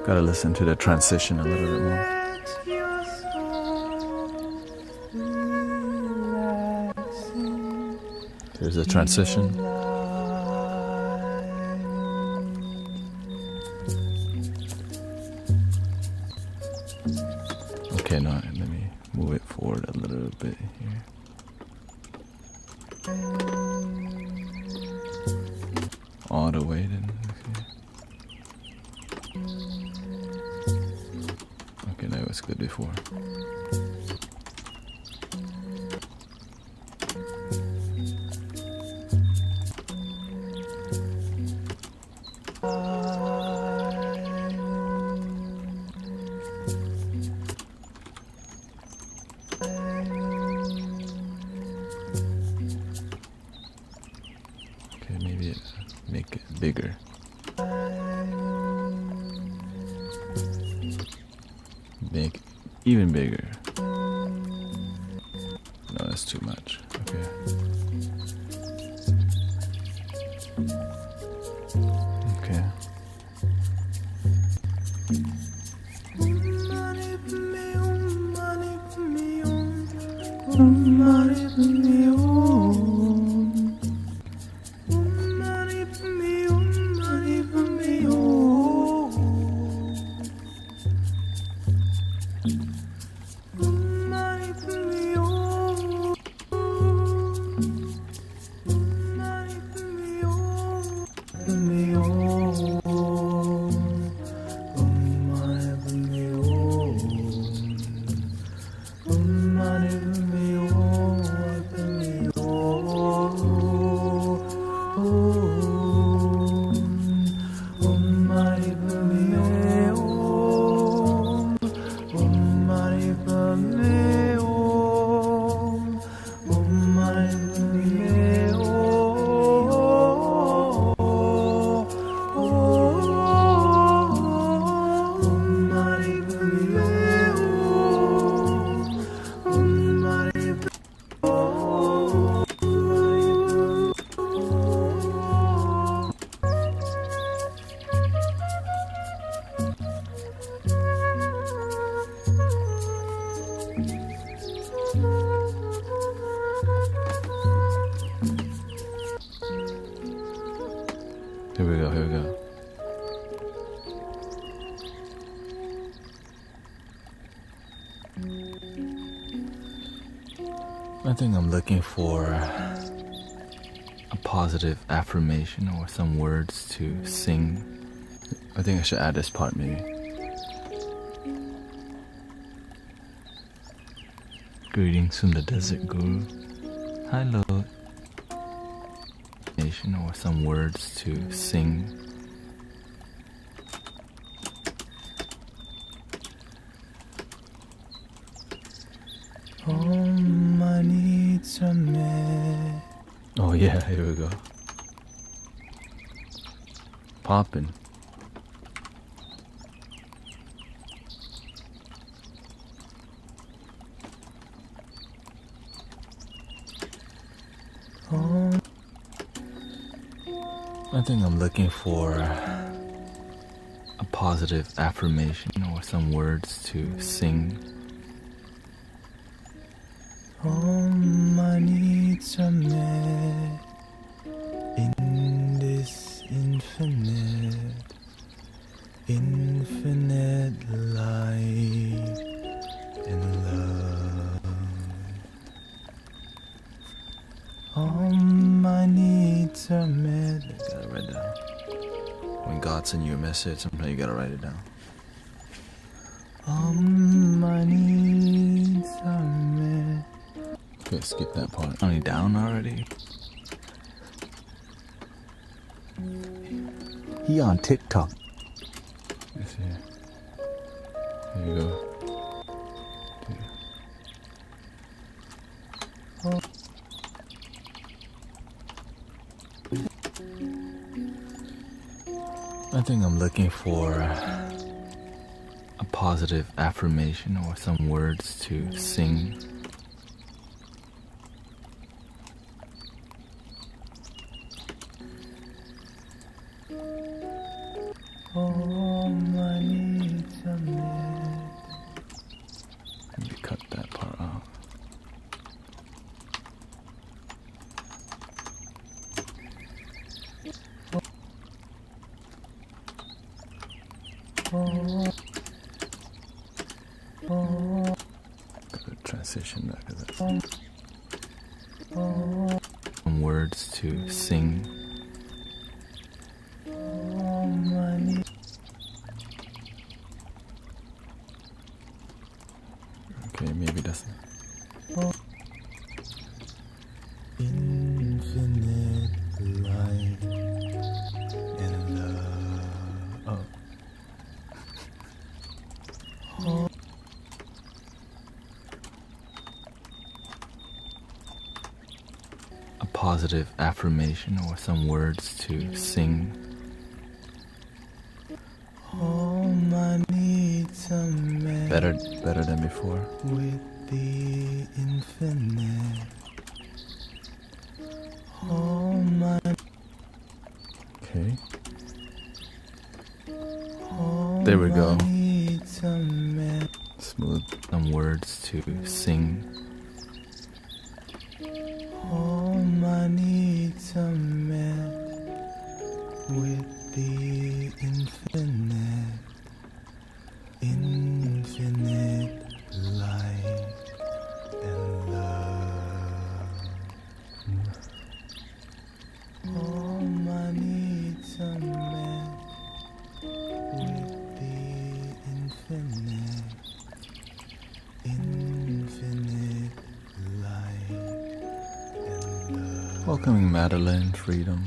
Gotta listen to the transition a little bit more. There's a transition. Okay, now let me move it forward a little bit here. All the way then. Okay, that was good before. Okay, maybe make it bigger. Make it even bigger. No, that's too much. Okay. Okay. Here we go, here we go. I think I'm looking for a positive affirmation or some words to sing. I think I should add this part maybe. Greetings from the Desert Guru. Hi, Lord. Nation or some words to sing. All my needs are met. Oh yeah, here we go. Poppin'. I think I'm looking for a positive affirmation or some words to sing. All my needs are met in this infinite light and love. All my needs are met. You gotta write down. When God sends you a message, sometimes you gotta write it down. All my needs are met. Okay, skip that part. Only down already? He on TikTok. Let's see. Here you go. I think I'm looking for a positive affirmation or some words to sing. All my needs are met. Maybe cut that part out. Gotta transition that because that's Some words to sing. All my needs. okay. Maybe that's Infinite light and love. A positive affirmation or some words to sing. All my needs are met Better than before. with the infinite. All my okay. There we go. needs are met. Smooth. Some words to sing. All my needs are met with the infinite light and love. All my needs are met with the infinite light and love. Welcoming Madeline, Freedom.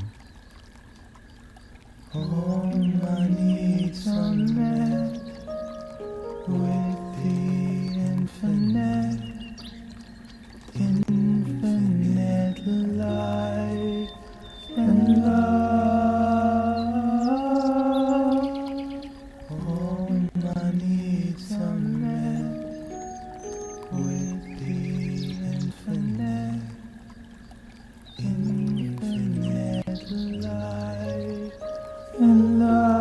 All my needs are met with the infinite light and love. All my needs are met with the infinite light and love.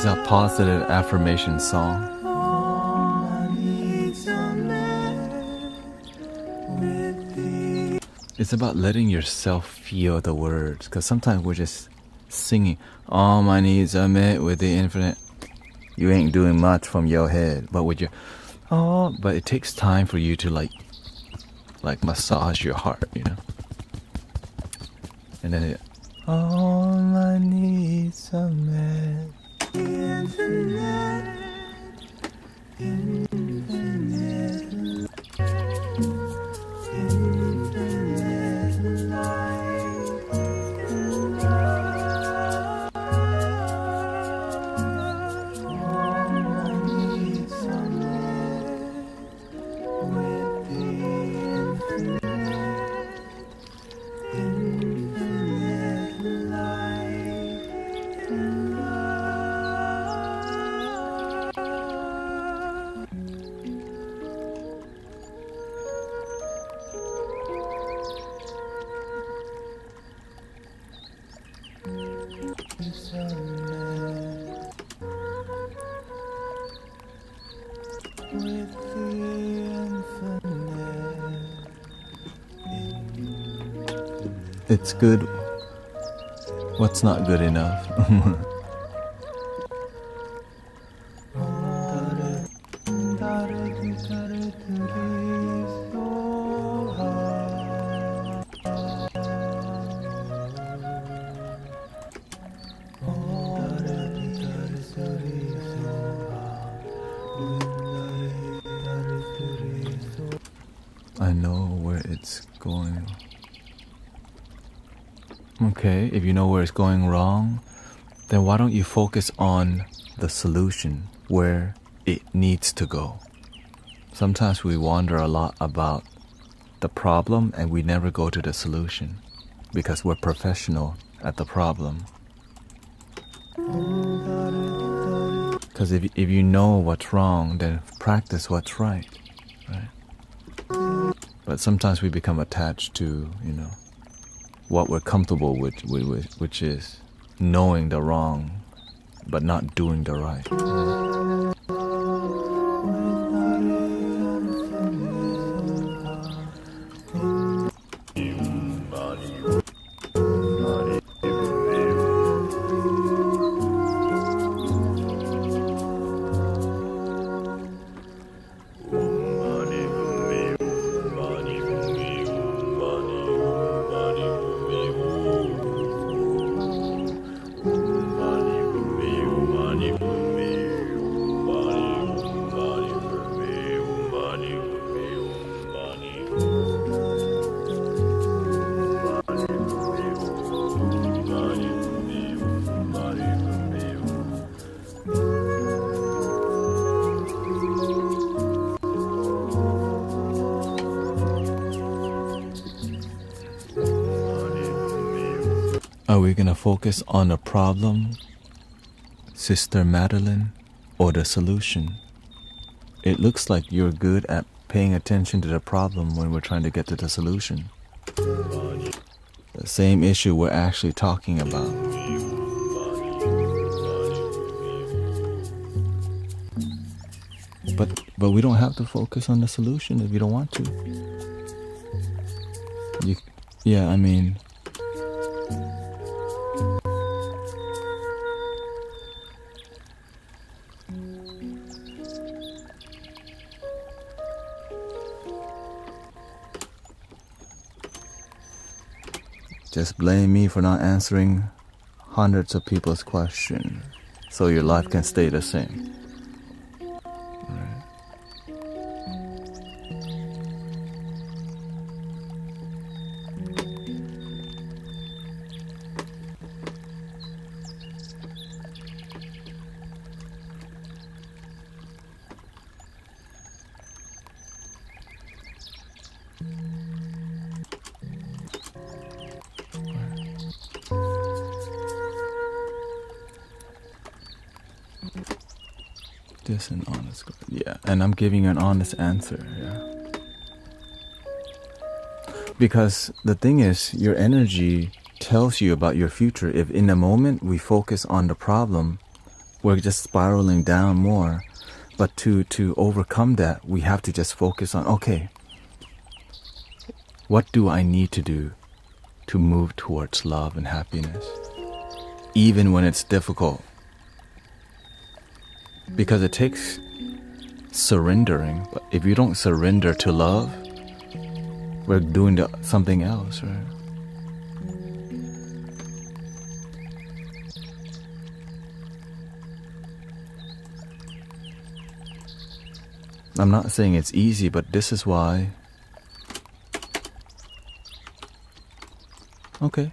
It's a positive affirmation song. It's about letting yourself feel the words, because sometimes we're just singing, all my needs are met with the infinite. You ain't doing much from your head, but with your, oh, but it takes time for you to like massage your heart, you know? And then it, all my needs are met. It's good. What's not good enough? I know where it's going. Okay, if you know where it's going wrong, then why don't you focus on the solution, where it needs to go? Sometimes we wonder a lot about the problem and we never go to the solution because we're professional at the problem. Because if you know what's wrong, then practice what's right, right? But sometimes we become attached to, you know, what we're comfortable with, which is knowing the wrong, but not doing the right. Are we going to focus on the problem, Sister Madeline, or the solution? It looks like you're good at paying attention to the problem when we're trying to get to the solution. The same issue we're actually talking about. But we don't have to focus on the solution if you don't want to. Yeah, I mean... Just blame me for not answering hundreds of people's questions so your life can stay the same. Right. Just an honest, yeah, and I'm giving you an honest answer, yeah. Because the thing is, your energy tells you about your future. If in a moment we focus on the problem, we're just spiraling down more. But to overcome that, we have to just focus on, okay, what do I need to do to move towards love and happiness, even when it's difficult? Because it takes surrendering. But if you don't surrender to love, we're doing something else, right? I'm not saying it's easy, but this is why. Okay.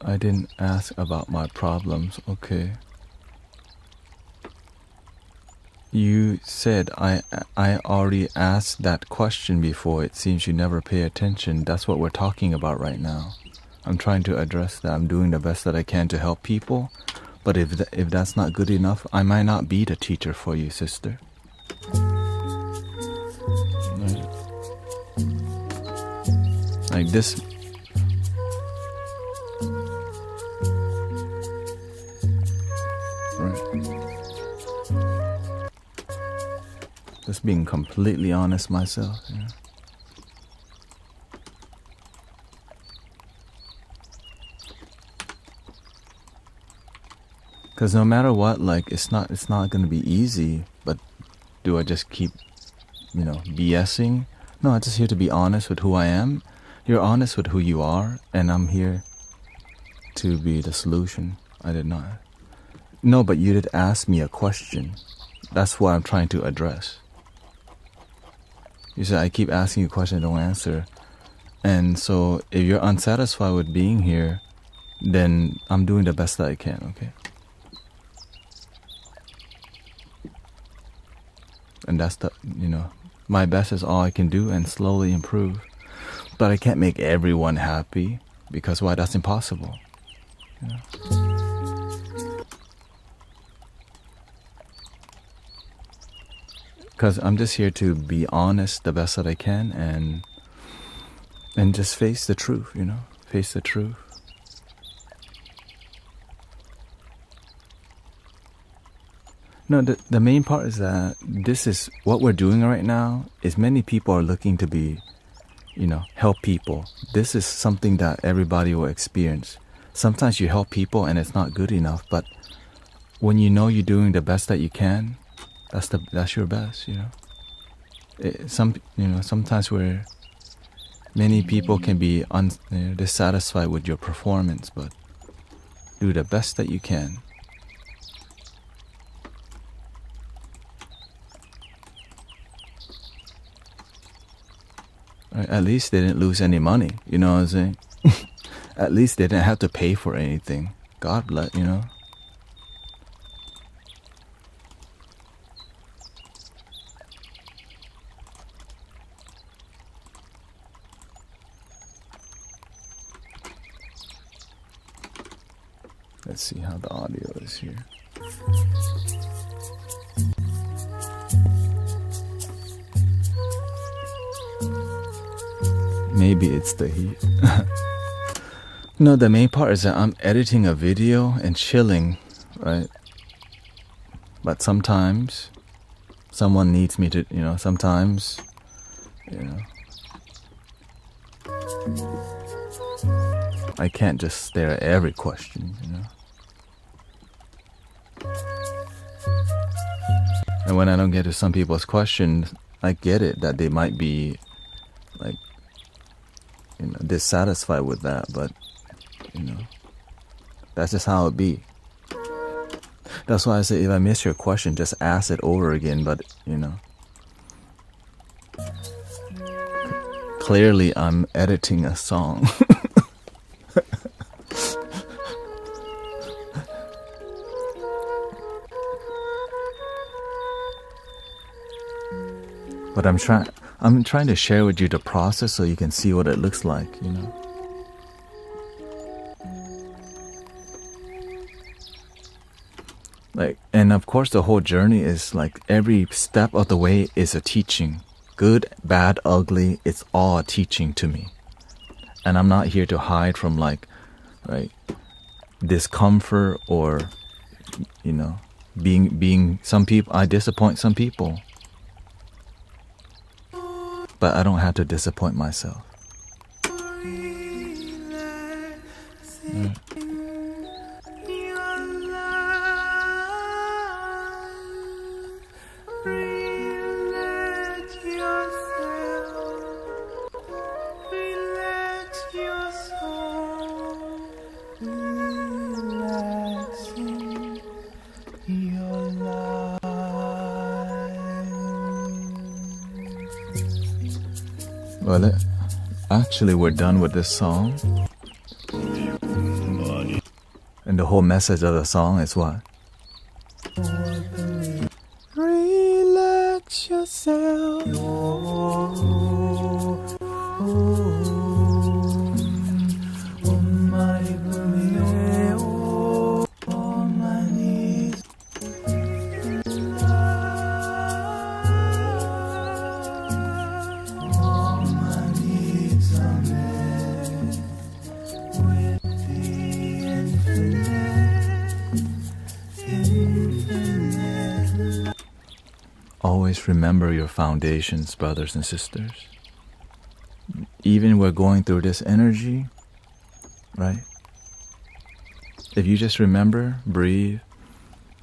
I didn't ask about my problems. Okay. You said I already asked that question before. It seems you never pay attention. That's what we're talking about right now. I'm trying to address that. I'm doing the best that I can to help people. But if that's not good enough, I might not be the teacher for you, sister. Like this. Just being completely honest myself. Yeah. Because no matter what, like it's not going to be easy. But do I just keep, BSing? No, I'm just here to be honest with who I am. You're honest with who you are, and I'm here to be the solution. I did not. No, but you did ask me a question. That's what I'm trying to address. You said I keep asking you a question, don't answer. And so if you're unsatisfied with being here, then I'm doing the best that I can, okay? And that's my best is all I can do and slowly improve. But I can't make everyone happy because why? That's impossible. Because I'm just here to be honest the best that I can and just face the truth, face the truth. No, the main part is that this is what we're doing right now is many people are looking to be, help people. This is something that everybody will experience. Sometimes you help people and it's not good enough, but when you know you're doing the best that you can, that's your best, Sometimes where many people can be dissatisfied with your performance, but do the best that you can. At least they didn't lose any money, you know what I'm saying? At least they didn't have to pay for anything. God bless, Let's see how the audio is here. Maybe it's the heat. No, the main part is that I'm editing a video and chilling, right? But sometimes someone needs me to, sometimes, I can't just stare at every question, And when I don't get to some people's questions, I get it that they might be like, dissatisfied with that, but that's just how it be. That's why I say if I miss your question, just ask it over again. But clearly I'm editing a song. But I'm trying to share with you the process so you can see what it looks like, Like, and of course the whole journey is like every step of the way is a teaching. Good, bad, ugly, it's all a teaching to me. And I'm not here to hide from like right? Discomfort or, being some people, I disappoint some people. But I don't have to disappoint myself. Well, actually, we're done with this song. And the whole message of the song is what? Relax yourself. Always remember your foundations, brothers and sisters. Even we're going through this energy, right? If you just remember, breathe,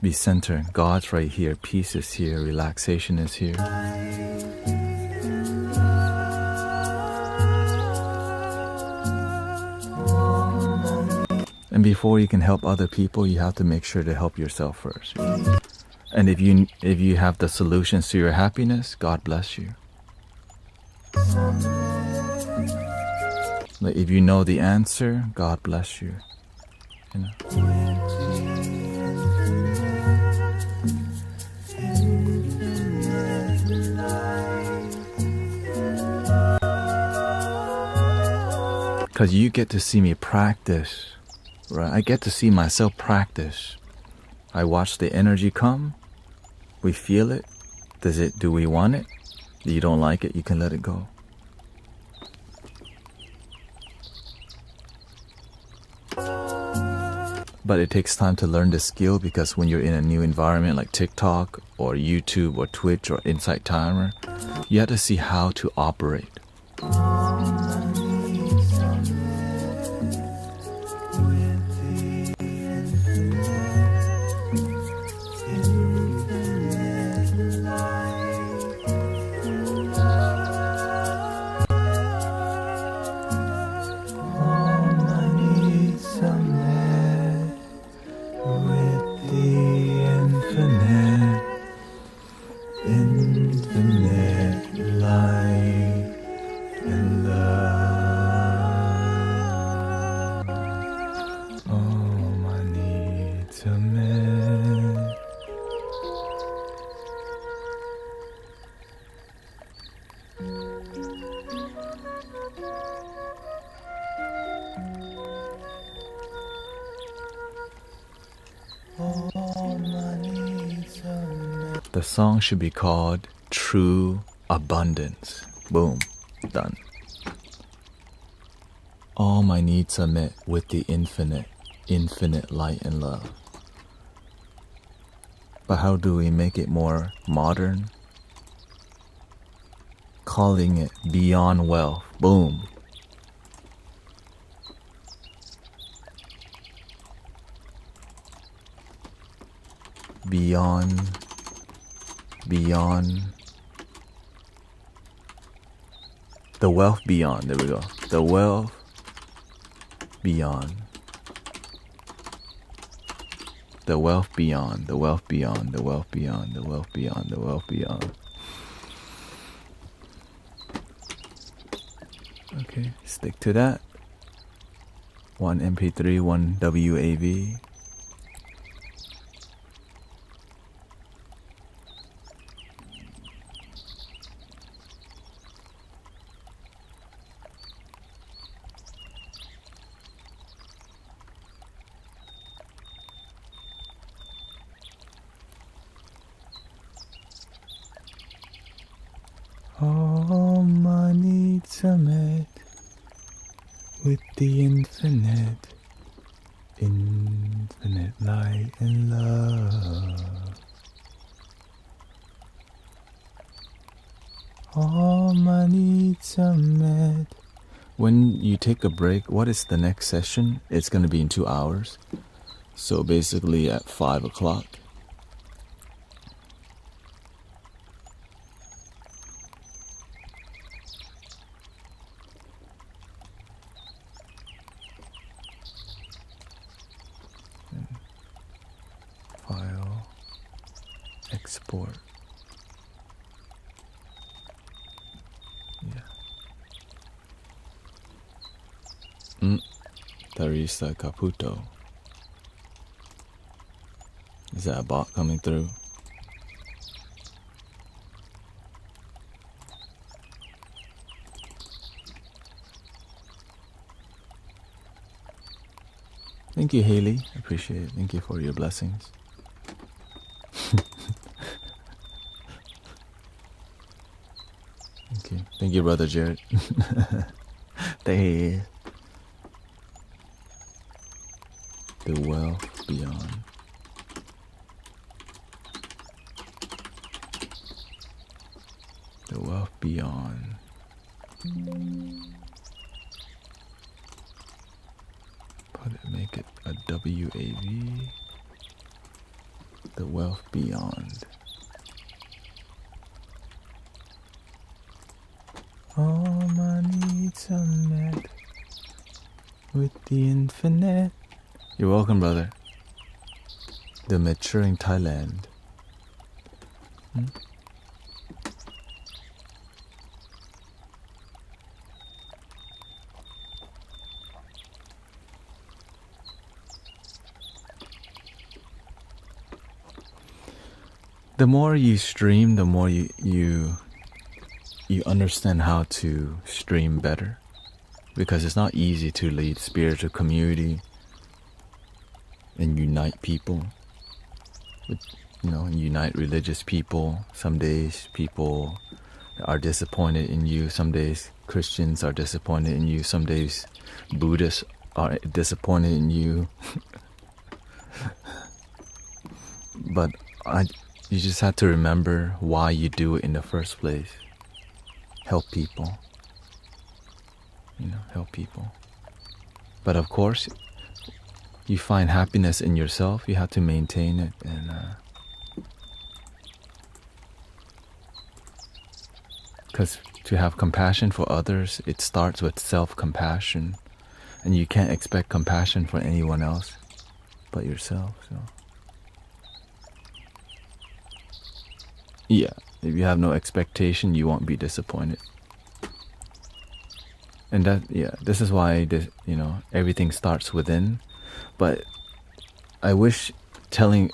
be centered. God's right here. Peace is here. Relaxation is here. And before you can help other people, you have to make sure to help yourself first. And if you have the solutions to your happiness, God bless you. Like if you know the answer, God bless you. Because you get to see me practice, right? I get to see myself practice. I watch the energy come. We feel it. Do we want it? If you don't like it, you can let it go. But it takes time to learn the skill, because when you're in a new environment like TikTok or YouTube or Twitch or Insight Timer, you have to see how to operate. The song should be called True Abundance. Boom. Done. All my needs are met with the infinite light and love. But how do we make it more modern? Calling it Beyond Wealth. Boom. Beyond. The wealth beyond. There we go. The wealth beyond. The wealth beyond. The wealth beyond. The wealth beyond. The wealth beyond. The wealth beyond. Okay, stick to that. 1 MP3, 1 WAV. All my needs are met with the infinite All my needs are met. When you take a break, what is the next session? It's going to be in 2 hours. So basically at 5 o'clock. File, export. Yeah. Teresa Caputo. Is that a bot coming through? Thank you, Haley. Appreciate it. Thank you for your blessings. Thank you. Thank you, Brother Jared. There he is. The wealth beyond. The wealth beyond. Make it a WAV. The wealth beyond. All my needs are met with the infinite. You're welcome, brother. The maturing Thailand. The more you stream, the more you understand how to stream better, because it's not easy to lead spiritual community and unite people. Unite religious people. Some days people are disappointed in you. Some days Christians are disappointed in you. Some days Buddhists are disappointed in you. But you just have to remember why you do it in the first place. Help people. Help people. But of course, you find happiness in yourself. You have to maintain it, and because to have compassion for others, it starts with self-compassion, and you can't expect compassion for anyone else but yourself. So yeah, if you have no expectation, you won't be disappointed. And this is why everything starts within. But I wish telling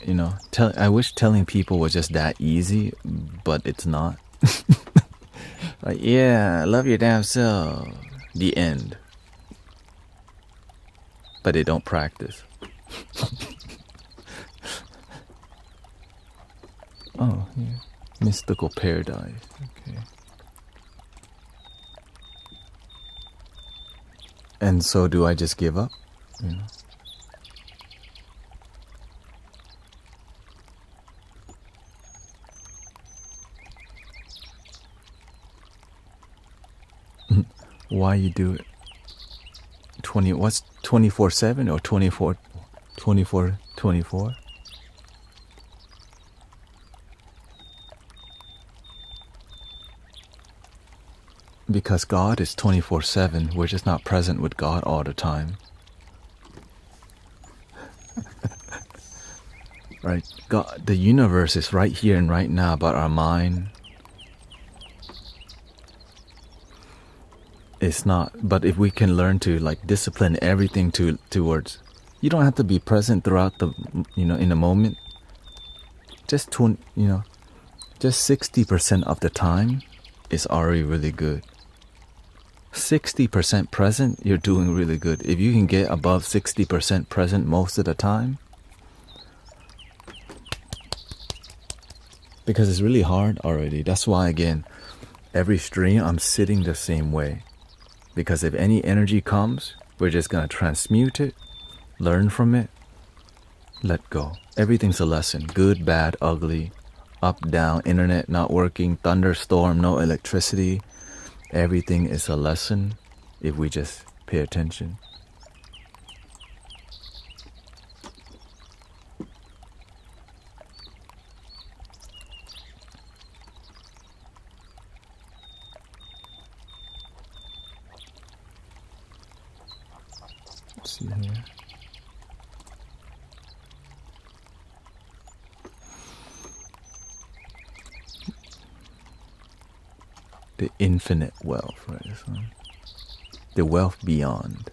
people was just that easy, but it's not. Like, yeah, love your damn self. The end. But they don't practice. Oh, yeah. Mystical paradise. Okay. And so do I just give up? Why you do it? 24/7 or 24/24? Because God is 24/7. We're just not present with God all the time. Right? God, the universe is right here and right now, but our mind is not. But if we can learn to discipline everything towards, you don't have to be present throughout the in a moment. Just 60% of the time is already really good. 60% present, you're doing really good. If you can get above 60% present most of the time, because it's really hard already. That's why, again, every stream I'm sitting the same way. Because if any energy comes, we're just going to transmute it, learn from it, let go. Everything's a lesson. Good, bad, ugly, up, down, internet not working, thunderstorm, no electricity. Everything is a lesson if we just pay attention. Let's see here. The infinite wealth, right? This one. The wealth beyond.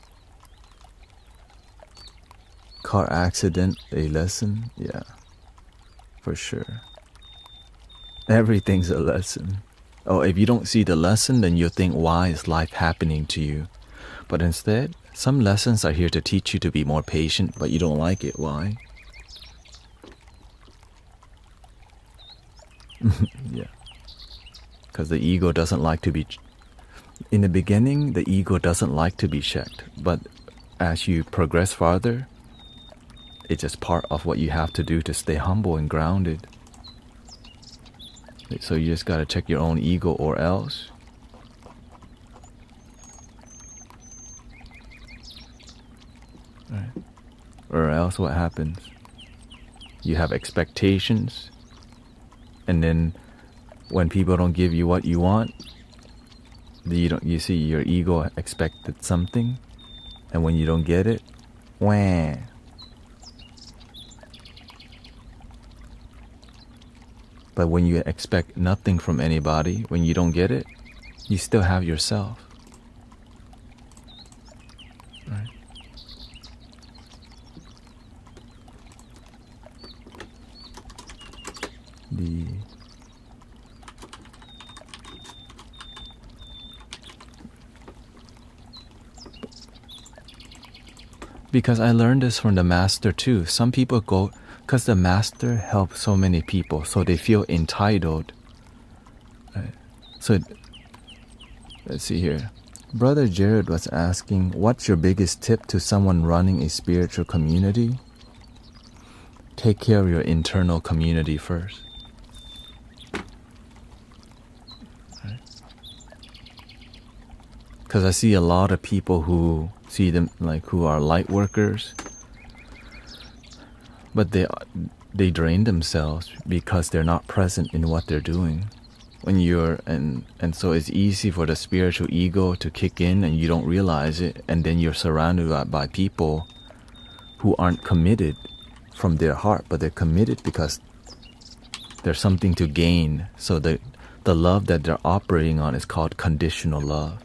Car accident, a lesson? Yeah, for sure. Everything's a lesson. Oh, if you don't see the lesson, then you'll think, why is life happening to you? But instead, some lessons are here to teach you to be more patient, but you don't like it. Why? Yeah. Because the ego doesn't like to be... In the beginning, the ego doesn't like to be checked. But as you progress farther, it's just part of what you have to do to stay humble and grounded. So you just gotta check your own ego, or else right? Or else what happens? You have expectations, and then when people don't give you what you want, you see your ego expected something, and when you don't get it, wah. But when you expect nothing from anybody, when you don't get it, you still have yourself. Right? Because I learned this from the master too. Some people go, because the master helped so many people, so they feel entitled. Right? So, let's see here. Brother Jared was asking, what's your biggest tip to someone running a spiritual community? Take care of your internal community first. Because I see a lot of people who see them like who are light workers, but they drain themselves because they're not present in what they're doing. When you're and so it's easy for the spiritual ego to kick in and you don't realize it, and then you're surrounded by people who aren't committed from their heart, but they're committed because there's something to gain. So the love that they're operating on is called conditional love.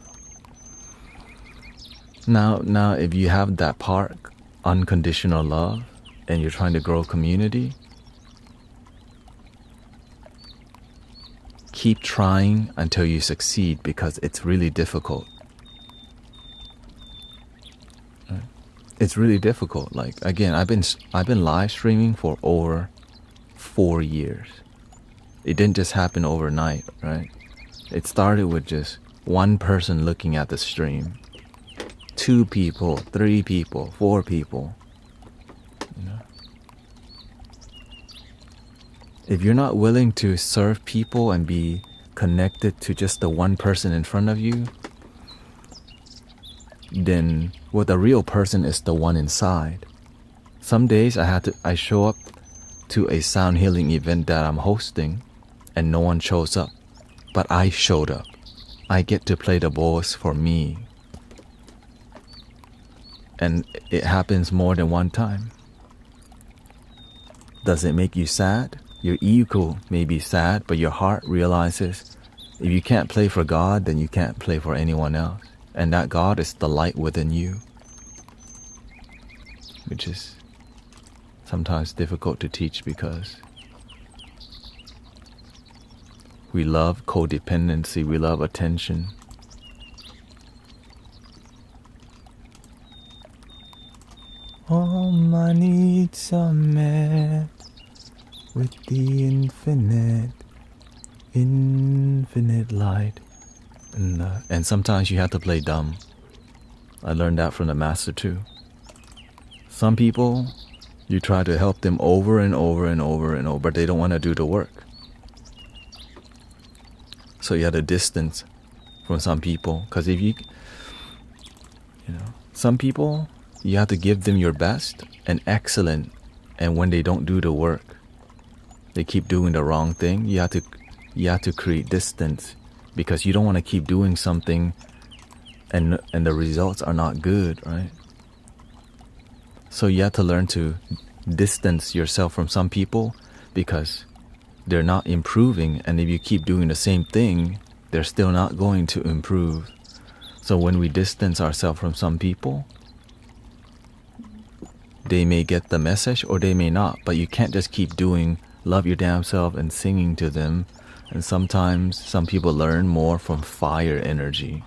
Now, if you have that part, unconditional love, and you're trying to grow community, keep trying until you succeed, because it's really difficult. It's really difficult. Like, again, I've been live streaming for over 4 years. It didn't just happen overnight, right? It started with just one person looking at the stream. 2 people, 3 people, 4 people. You know? If you're not willing to serve people and be connected to just the one person in front of you, then the real person is the one inside. Some days I show up to a sound healing event that I'm hosting and no one shows up, but I showed up. I get to play the balls for me. And it happens more than one time. Does it make you sad? Your ego may be sad, but your heart realizes if you can't play for God, then you can't play for anyone else. And that God is the light within you, which is sometimes difficult to teach because we love codependency, we love attention. All my needs are met with the infinite light. And sometimes you have to play dumb. I learned that from the master too. Some people, you try to help them over and over and over and over, but they don't want to do the work. So you have to distance from some people. Because if you know, some people, you have to give them your best and excellent. And when they don't do the work, they keep doing the wrong thing, you have to create distance, because you don't want to keep doing something and the results are not good, right? So you have to learn to distance yourself from some people because they're not improving, and if you keep doing the same thing, they're still not going to improve. So when we distance ourselves from some people, they may get the message or they may not, but you can't just keep doing love your damn self and singing to them. And sometimes some people learn more from fire energy.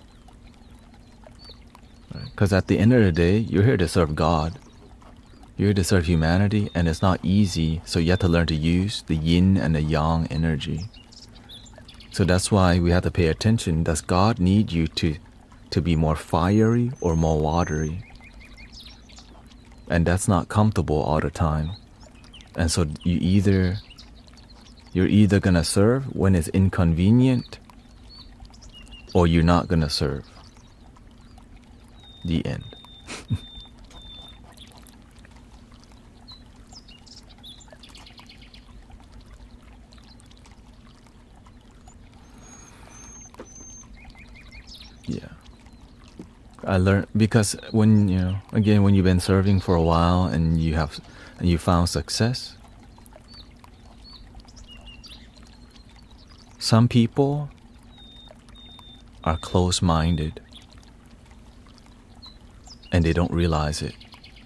Because at the end of the day, you're here to serve God. You're here to serve humanity, and it's not easy, so you have to learn to use the yin and the yang energy. So that's why we have to pay attention. Does God need you to be more fiery or more watery? And that's not comfortable all the time. And so you're either gonna serve when it's inconvenient, or you're not gonna serve. The end. Yeah. I learned, because when you've been serving for a while and you found success, some people are close-minded and they don't realize it.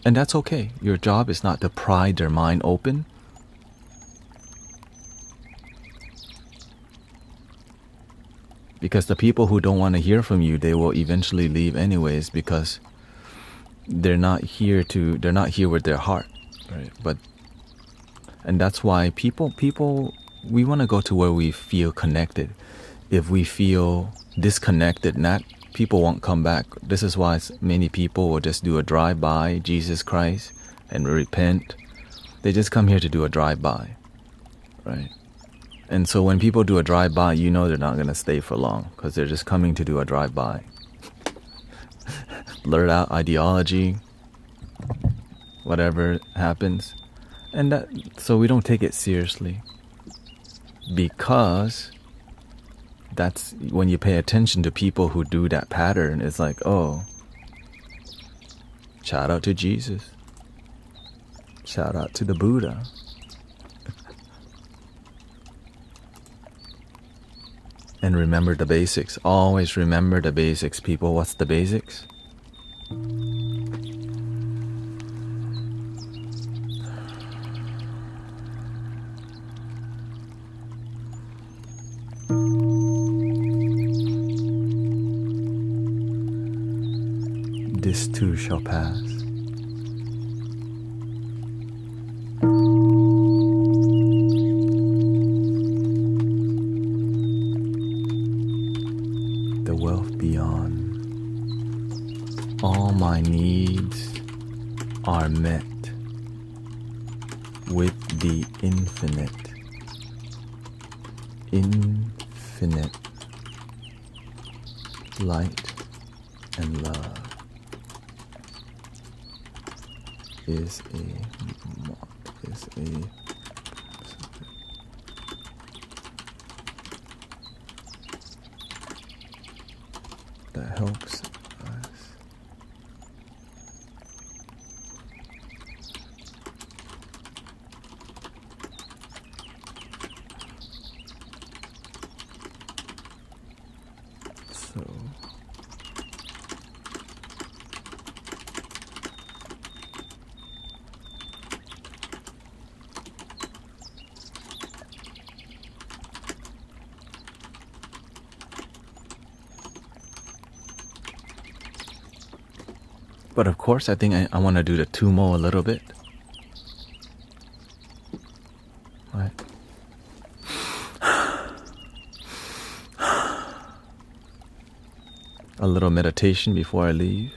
And that's okay. Your job is not to pry their mind open. Because the people who don't want to hear from you, they will eventually leave anyways, because they're not here with their heart, right? And that's why people, we want to go to where we feel connected. If we feel disconnected, people won't come back. This is why many people will just do a drive-by Jesus Christ and repent. They just come here to do a drive-by, right? And so when people do a drive-by, they're not going to stay for long, because they're just coming to do a drive-by. Blurt out ideology, whatever happens. And so we don't take it seriously, because that's when you pay attention to people who do that pattern. It's like, oh, shout out to Jesus, shout out to the Buddha. And remember the basics. Always remember the basics, people. What's the basics? This too shall pass. The wealth beyond. All my needs are met with the infinite light and love is a that helps us. So but of course, I think I want to do the tumo a little bit. Right. A little meditation before I leave,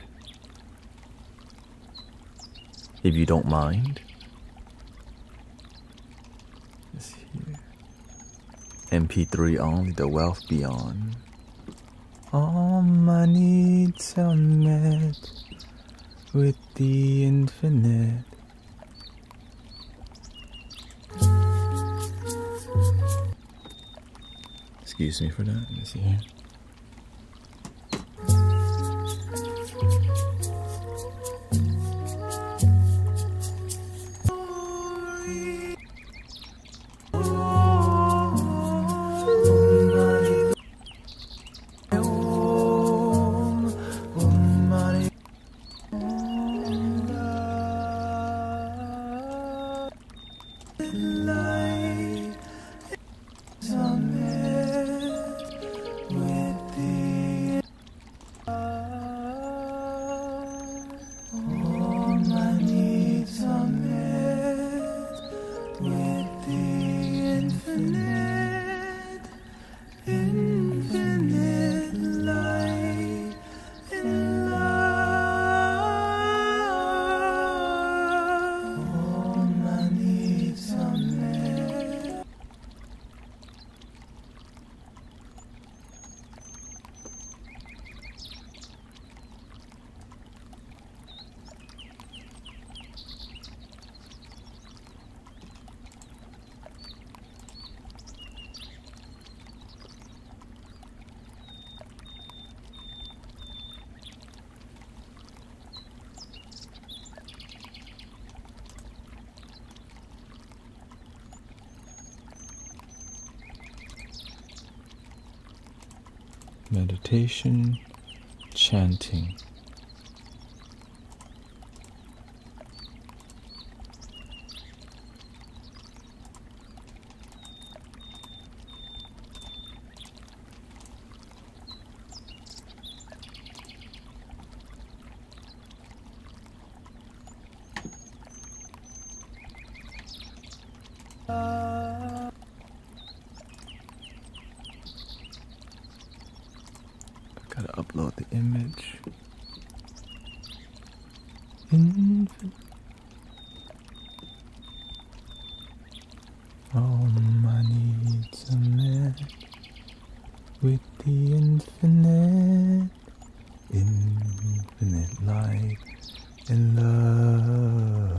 if you don't mind. Just here. MP3 only, The Wealth Beyond. All my needs are met with the infinite. Excuse me for that. Let me see here. Meditation, chanting. Gotta upload the image. Infinite. All my needs are met with the infinite, infinite light and love.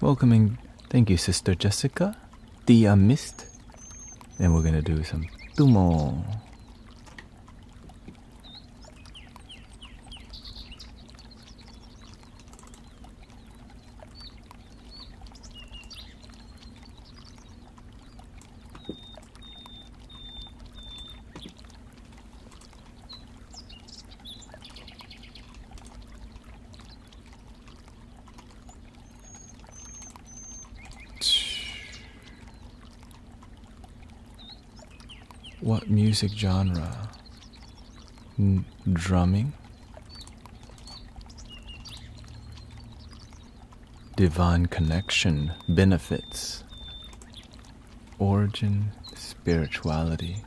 Welcoming, thank you, Sister Jessica, Tia Mist. And we're gonna do some tumo. What music genre? Drumming? Divine connection, benefits, origin, spirituality.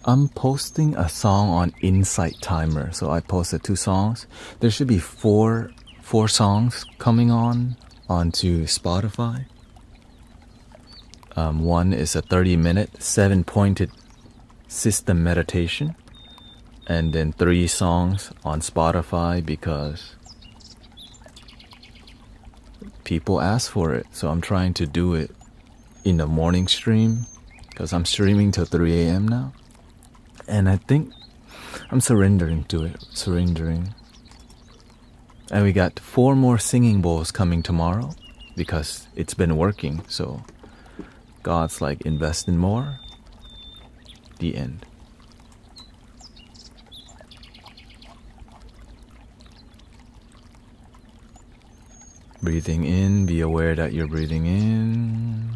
I'm posting a song on Insight Timer, so I posted 2 songs. There should be four songs coming onto Spotify. One is a 30-minute 7-pointed system meditation, and then 3 songs on Spotify because people ask for it. So I'm trying to do it in the morning stream because I'm streaming till 3 a.m. now. And I think I'm surrendering to it. And we got 4 more singing bowls coming tomorrow because it's been working. So God's like, invest in more. The end. Breathing in, be aware that you're breathing in.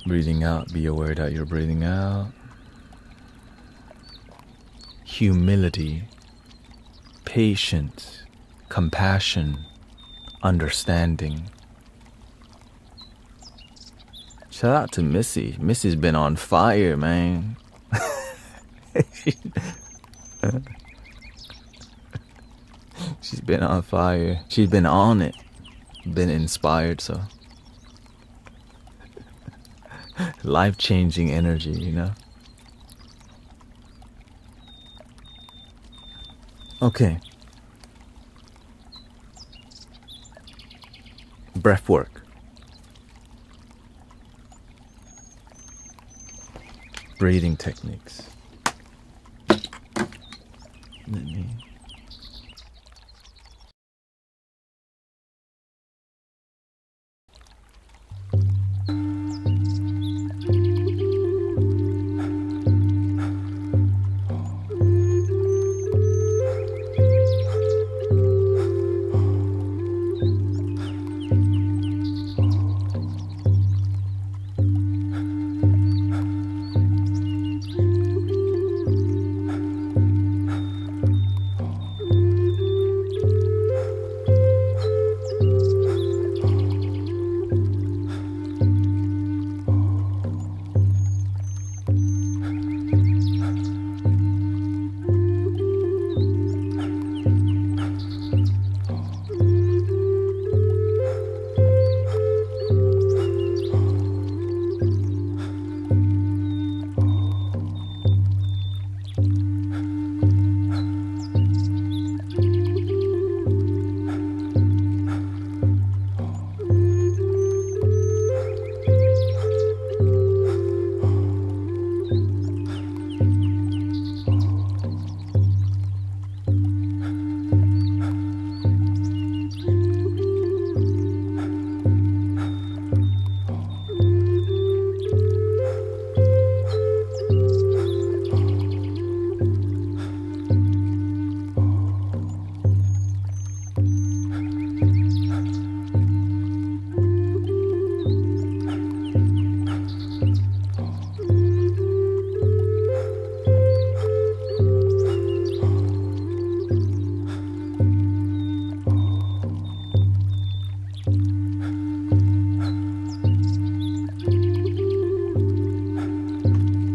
Breathing out, be aware that you're breathing out. Humility, patience, compassion, understanding. Shout out to Missy. Missy's been on fire, man. She's been on fire. She's been on it. Been inspired, so. Life-changing energy, you know? Okay. Breath work. Breathing techniques. Let me.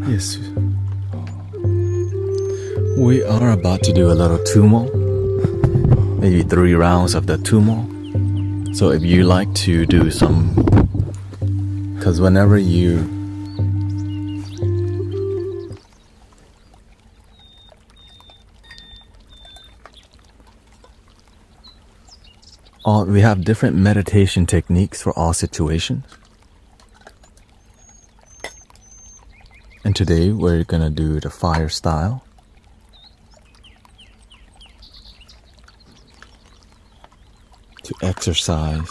Yes. We are about to do a little tumo. Maybe 3 rounds of the tumo. So if you like to do some, because whenever you we have different meditation techniques for all situations. And today we're gonna do the fire style. To exercise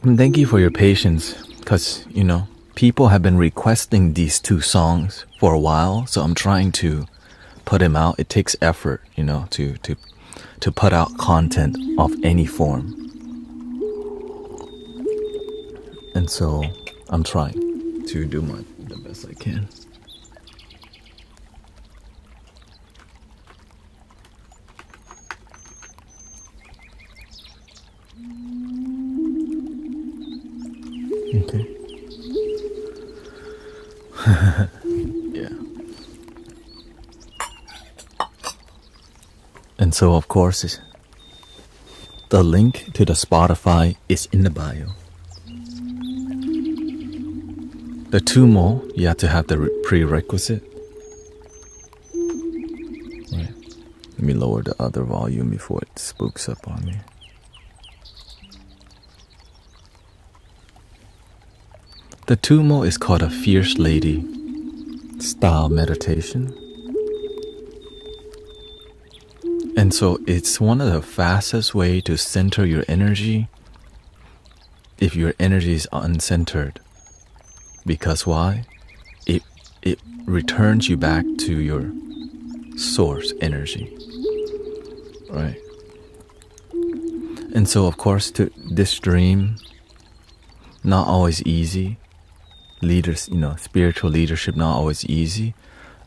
and thank you for your patience, because people have been requesting these 2 songs for a while, so I'm trying to put them out. It takes effort, to put out content of any form. And so I'm trying to do the best I can. Okay. Yeah. And so, of course, the link to the Spotify is in the bio. The tumo, you have to have the prerequisite. Right. Let me lower the other volume before it spooks up on me. The tumo is called a fierce lady style meditation. And so it's one of the fastest way to center your energy if your energy is uncentered. Because why? It returns you back to your source energy. Right? And so, of course, to this dream, not always easy. Leaders, spiritual leadership, not always easy.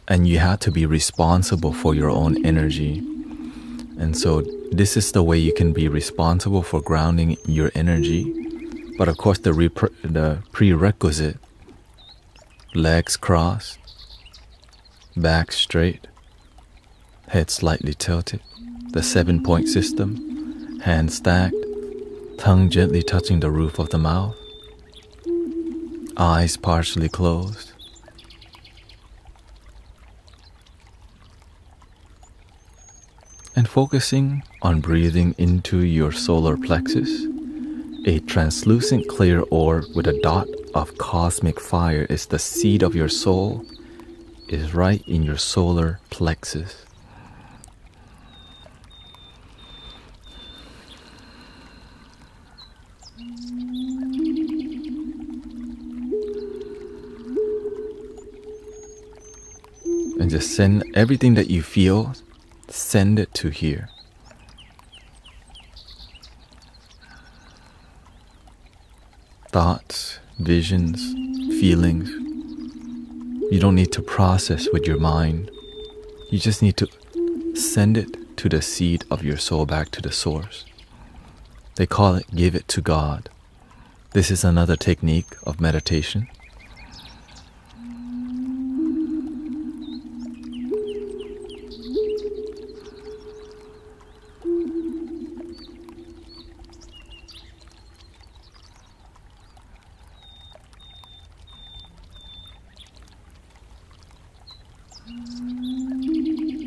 And you have to be responsible for your own energy. And so this is the way you can be responsible for grounding your energy. But of course, the prerequisite, legs crossed, back straight, head slightly tilted, the 7-point system, hands stacked, tongue gently touching the roof of the mouth, eyes partially closed. And focusing on breathing into your solar plexus, a translucent clear orb with a dot of cosmic fire is the seed of your soul, is right in your solar plexus. And just send everything that you feel, send it to here. Thoughts, visions, feelings. You don't need to process with your mind. You just need to send it to the seed of your soul, back to the source. They call it give it to God. This is another technique of meditation.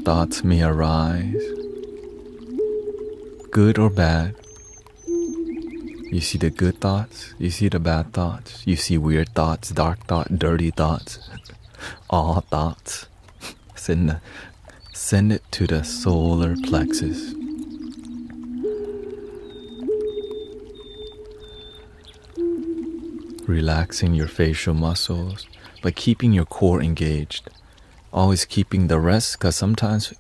Thoughts may arise, good or bad. You see the good thoughts, you see the bad thoughts, you see weird thoughts, dark thoughts, dirty thoughts, all thoughts. Send it to the solar plexus. Relaxing your facial muscles, but keeping your core engaged. Always keeping the rest, because sometimes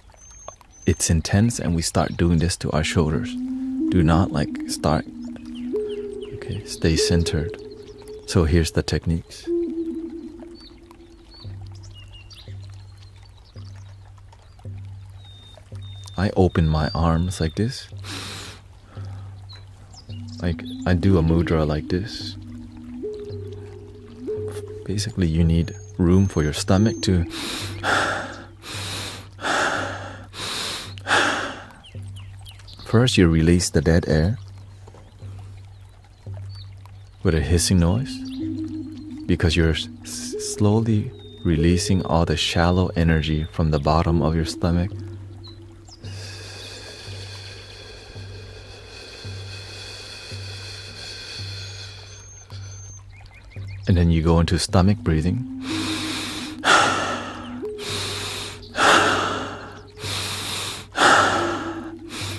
it's intense and we start doing this to our shoulders. Do not start. Okay, stay centered. So here's the techniques. I open my arms like this. I do a mudra like this. Basically, you need room for your stomach to first you release the dead air with a hissing noise, because you're slowly releasing all the shallow energy from the bottom of your stomach. And then you go into stomach breathing.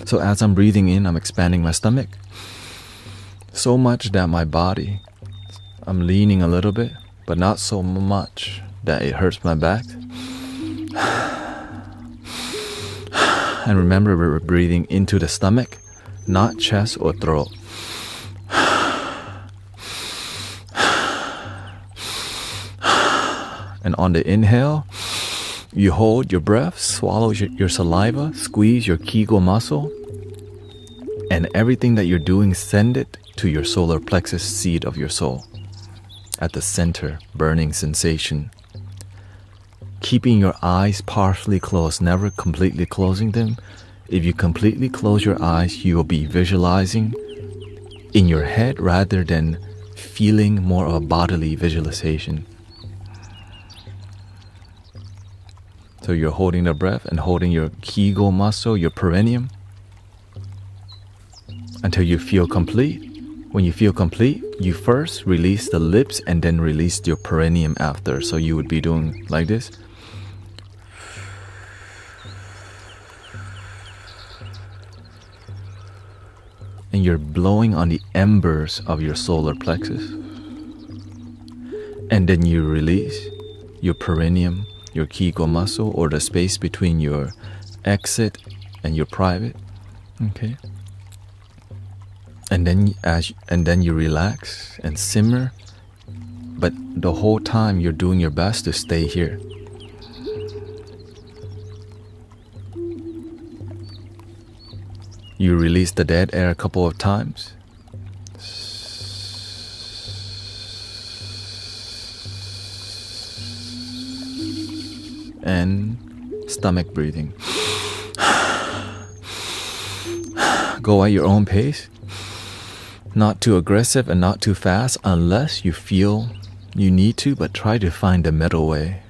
So as I'm breathing in, I'm expanding my stomach so much that my body, I'm leaning a little bit, but not so much that it hurts my back. And remember, we're breathing into the stomach, not chest or throat. And on the inhale, you hold your breath, swallow your saliva, squeeze your Kegel muscle, and everything that you're doing, send it to your solar plexus seed of your soul. At the center, burning sensation. Keeping your eyes partially closed, never completely closing them. If you completely close your eyes, you will be visualizing in your head rather than feeling more of a bodily visualization. So you're holding the breath and holding your Kegel muscle, your perineum, until you feel complete. When you feel complete, you first release the lips and then release your perineum after. So you would be doing like this. And you're blowing on the embers of your solar plexus. And then you release your perineum, your Kegel muscle, or the space between your exit and your private. Okay. And then you relax and simmer, but the whole time you're doing your best to stay here. You release the dead air a couple of times. And stomach breathing. Go at your own pace. Not too aggressive and not too fast unless you feel you need to, but try to find the middle way.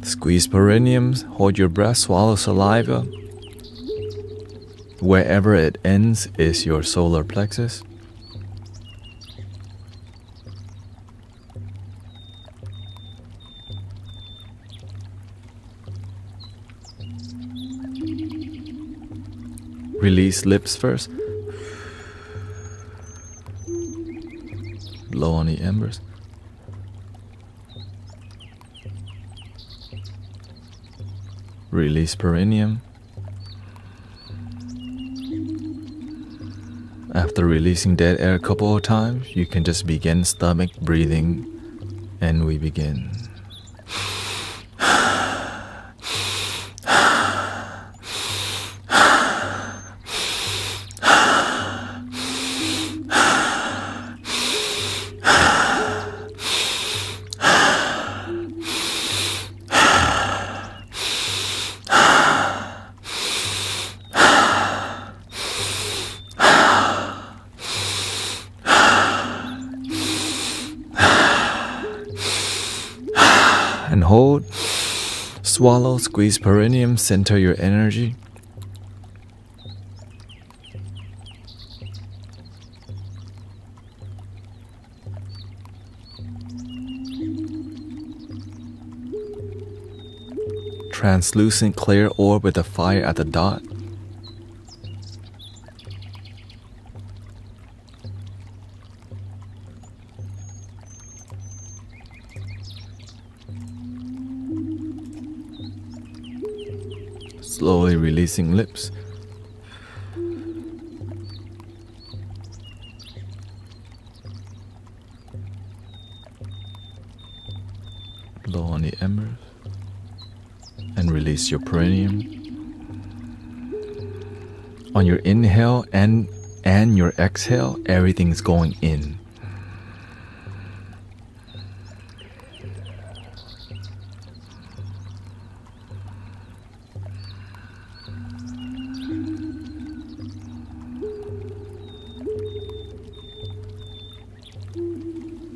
Squeeze perineums, hold your breath, swallow saliva. Wherever it ends is your solar plexus. Release lips first. Blow on the embers. Release perineum. After releasing dead air a couple of times, you can just begin stomach breathing, and we begin. And hold, swallow, squeeze perineum, center your energy. Translucent clear orb with a fire at the dot. Slowly releasing lips. Blow on the embers. And release your perineum. On your inhale and your exhale, everything's going in.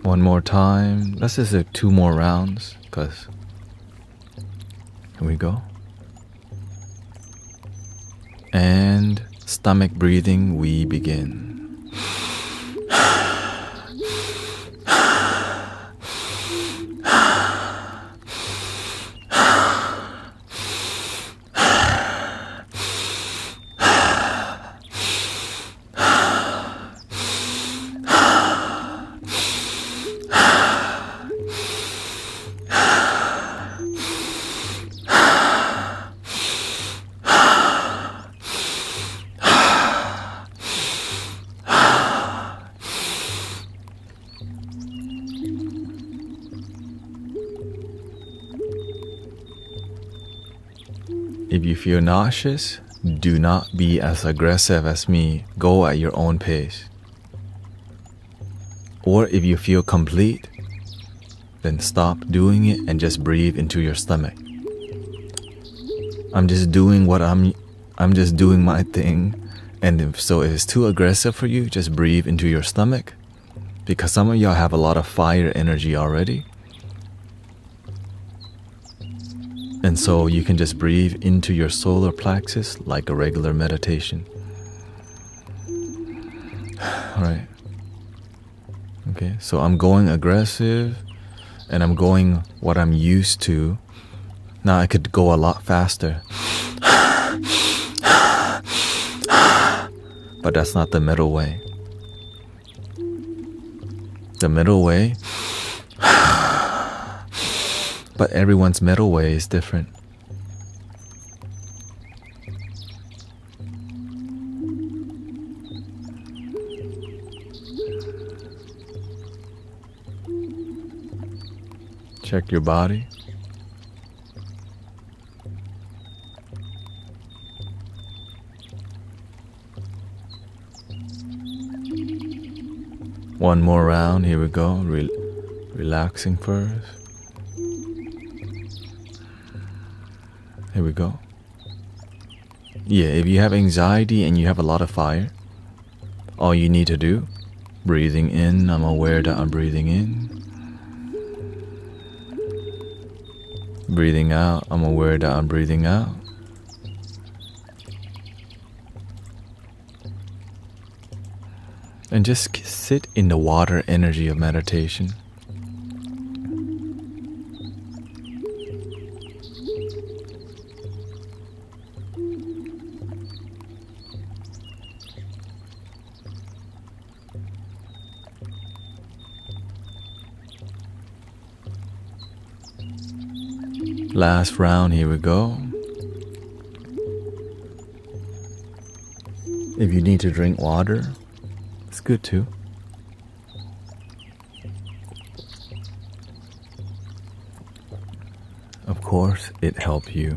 One more time. Let's just do 2 more rounds, because here we go. And stomach breathing, we begin. If you feel nauseous, do not be as aggressive as me. Go at your own pace. Or if you feel complete, then stop doing it and just breathe into your stomach. I'm just doing my thing. And if it's too aggressive for you, just breathe into your stomach. Because some of y'all have a lot of fire energy already. And so you can just breathe into your solar plexus like a regular meditation. Alright. Okay, so I'm going aggressive and I'm going what I'm used to. Now I could go a lot faster. but that's not the middle way. The middle way, but everyone's middle way is different. Check your body. One more round, here we go. Relaxing first. Here we go. Yeah, if you have anxiety and you have a lot of fire, all you need to do, breathing in, I'm aware that I'm breathing in. Breathing out, I'm aware that I'm breathing out. And just sit in the water energy of meditation. Last round, here we go. If you need to drink water, it's good too. Of course, it helps you.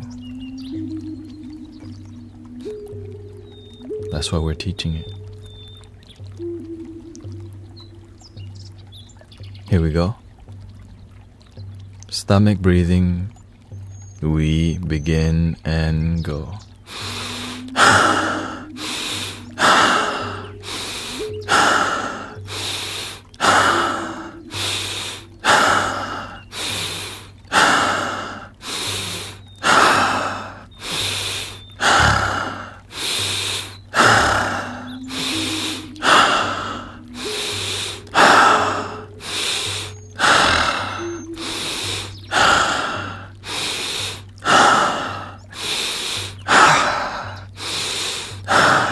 That's why we're teaching it. Here we go. Stomach breathing. We begin and go.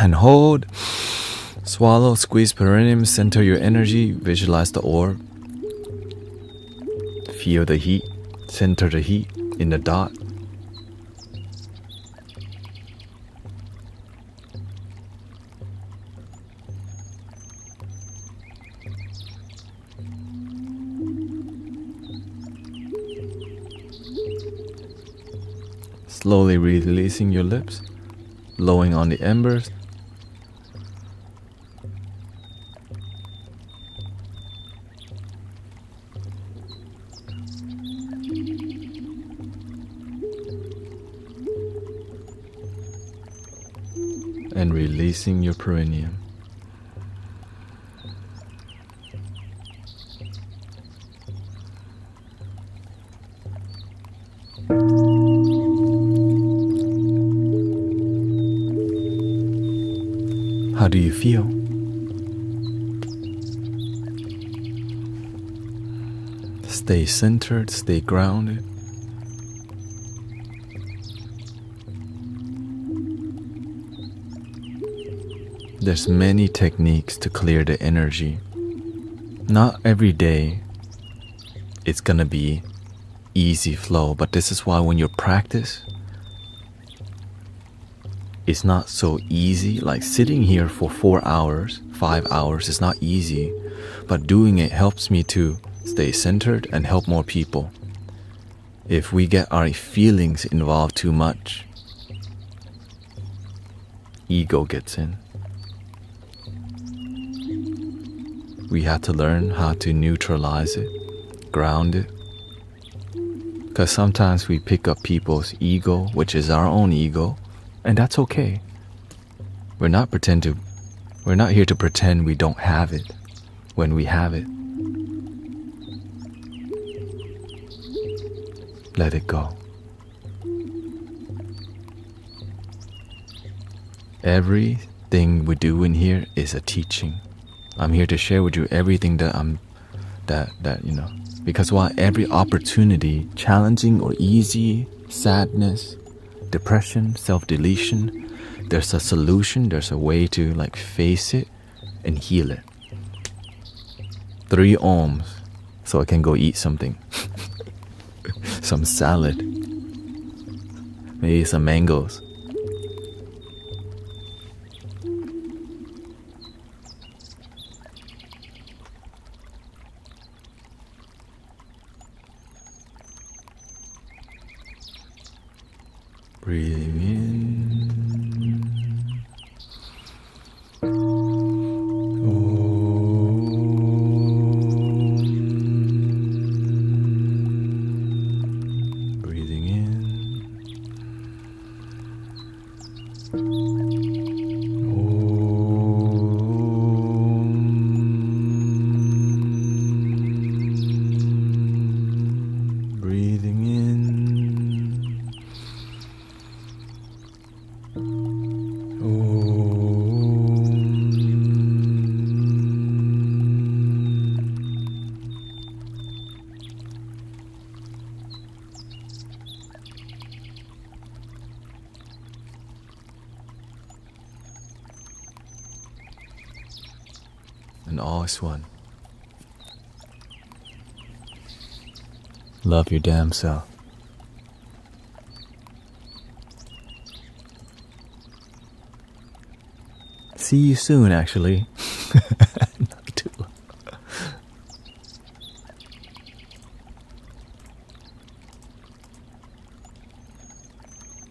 And hold, swallow, squeeze perineum, center your energy, visualize the orb. Feel the heat, center the heat in the dot. Slowly releasing your lips, blowing on the embers. And releasing your perineum. How do you feel? Stay centered, stay grounded. There's many techniques to clear the energy. Not every day it's gonna be easy flow, but this is why when you practice, it's not so easy. Like sitting here for 4 hours, 5 hours is not easy, but doing it helps me to stay centered and help more people. If we get our feelings involved too much, ego gets in. We have to learn how to neutralize it, ground it. Because sometimes we pick up people's ego, which is our own ego, and that's okay. We're not here to pretend we don't have it when we have it. Let it go. Everything we do in here is a teaching. I'm here to share with you everything that because while every opportunity, challenging or easy, sadness, depression, self-deletion, there's a solution, there's a way to like face it and heal it. 3 ohms so I can go eat something. Some salad. Maybe some mangoes. Breathing in. Breathing in. Breathing in. And all is one. Love your damn self. See you soon, actually. Not too long.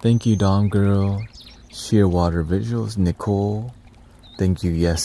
Thank you, Dom Girl, Sheerwater Visuals, Nicole. Thank you, Yes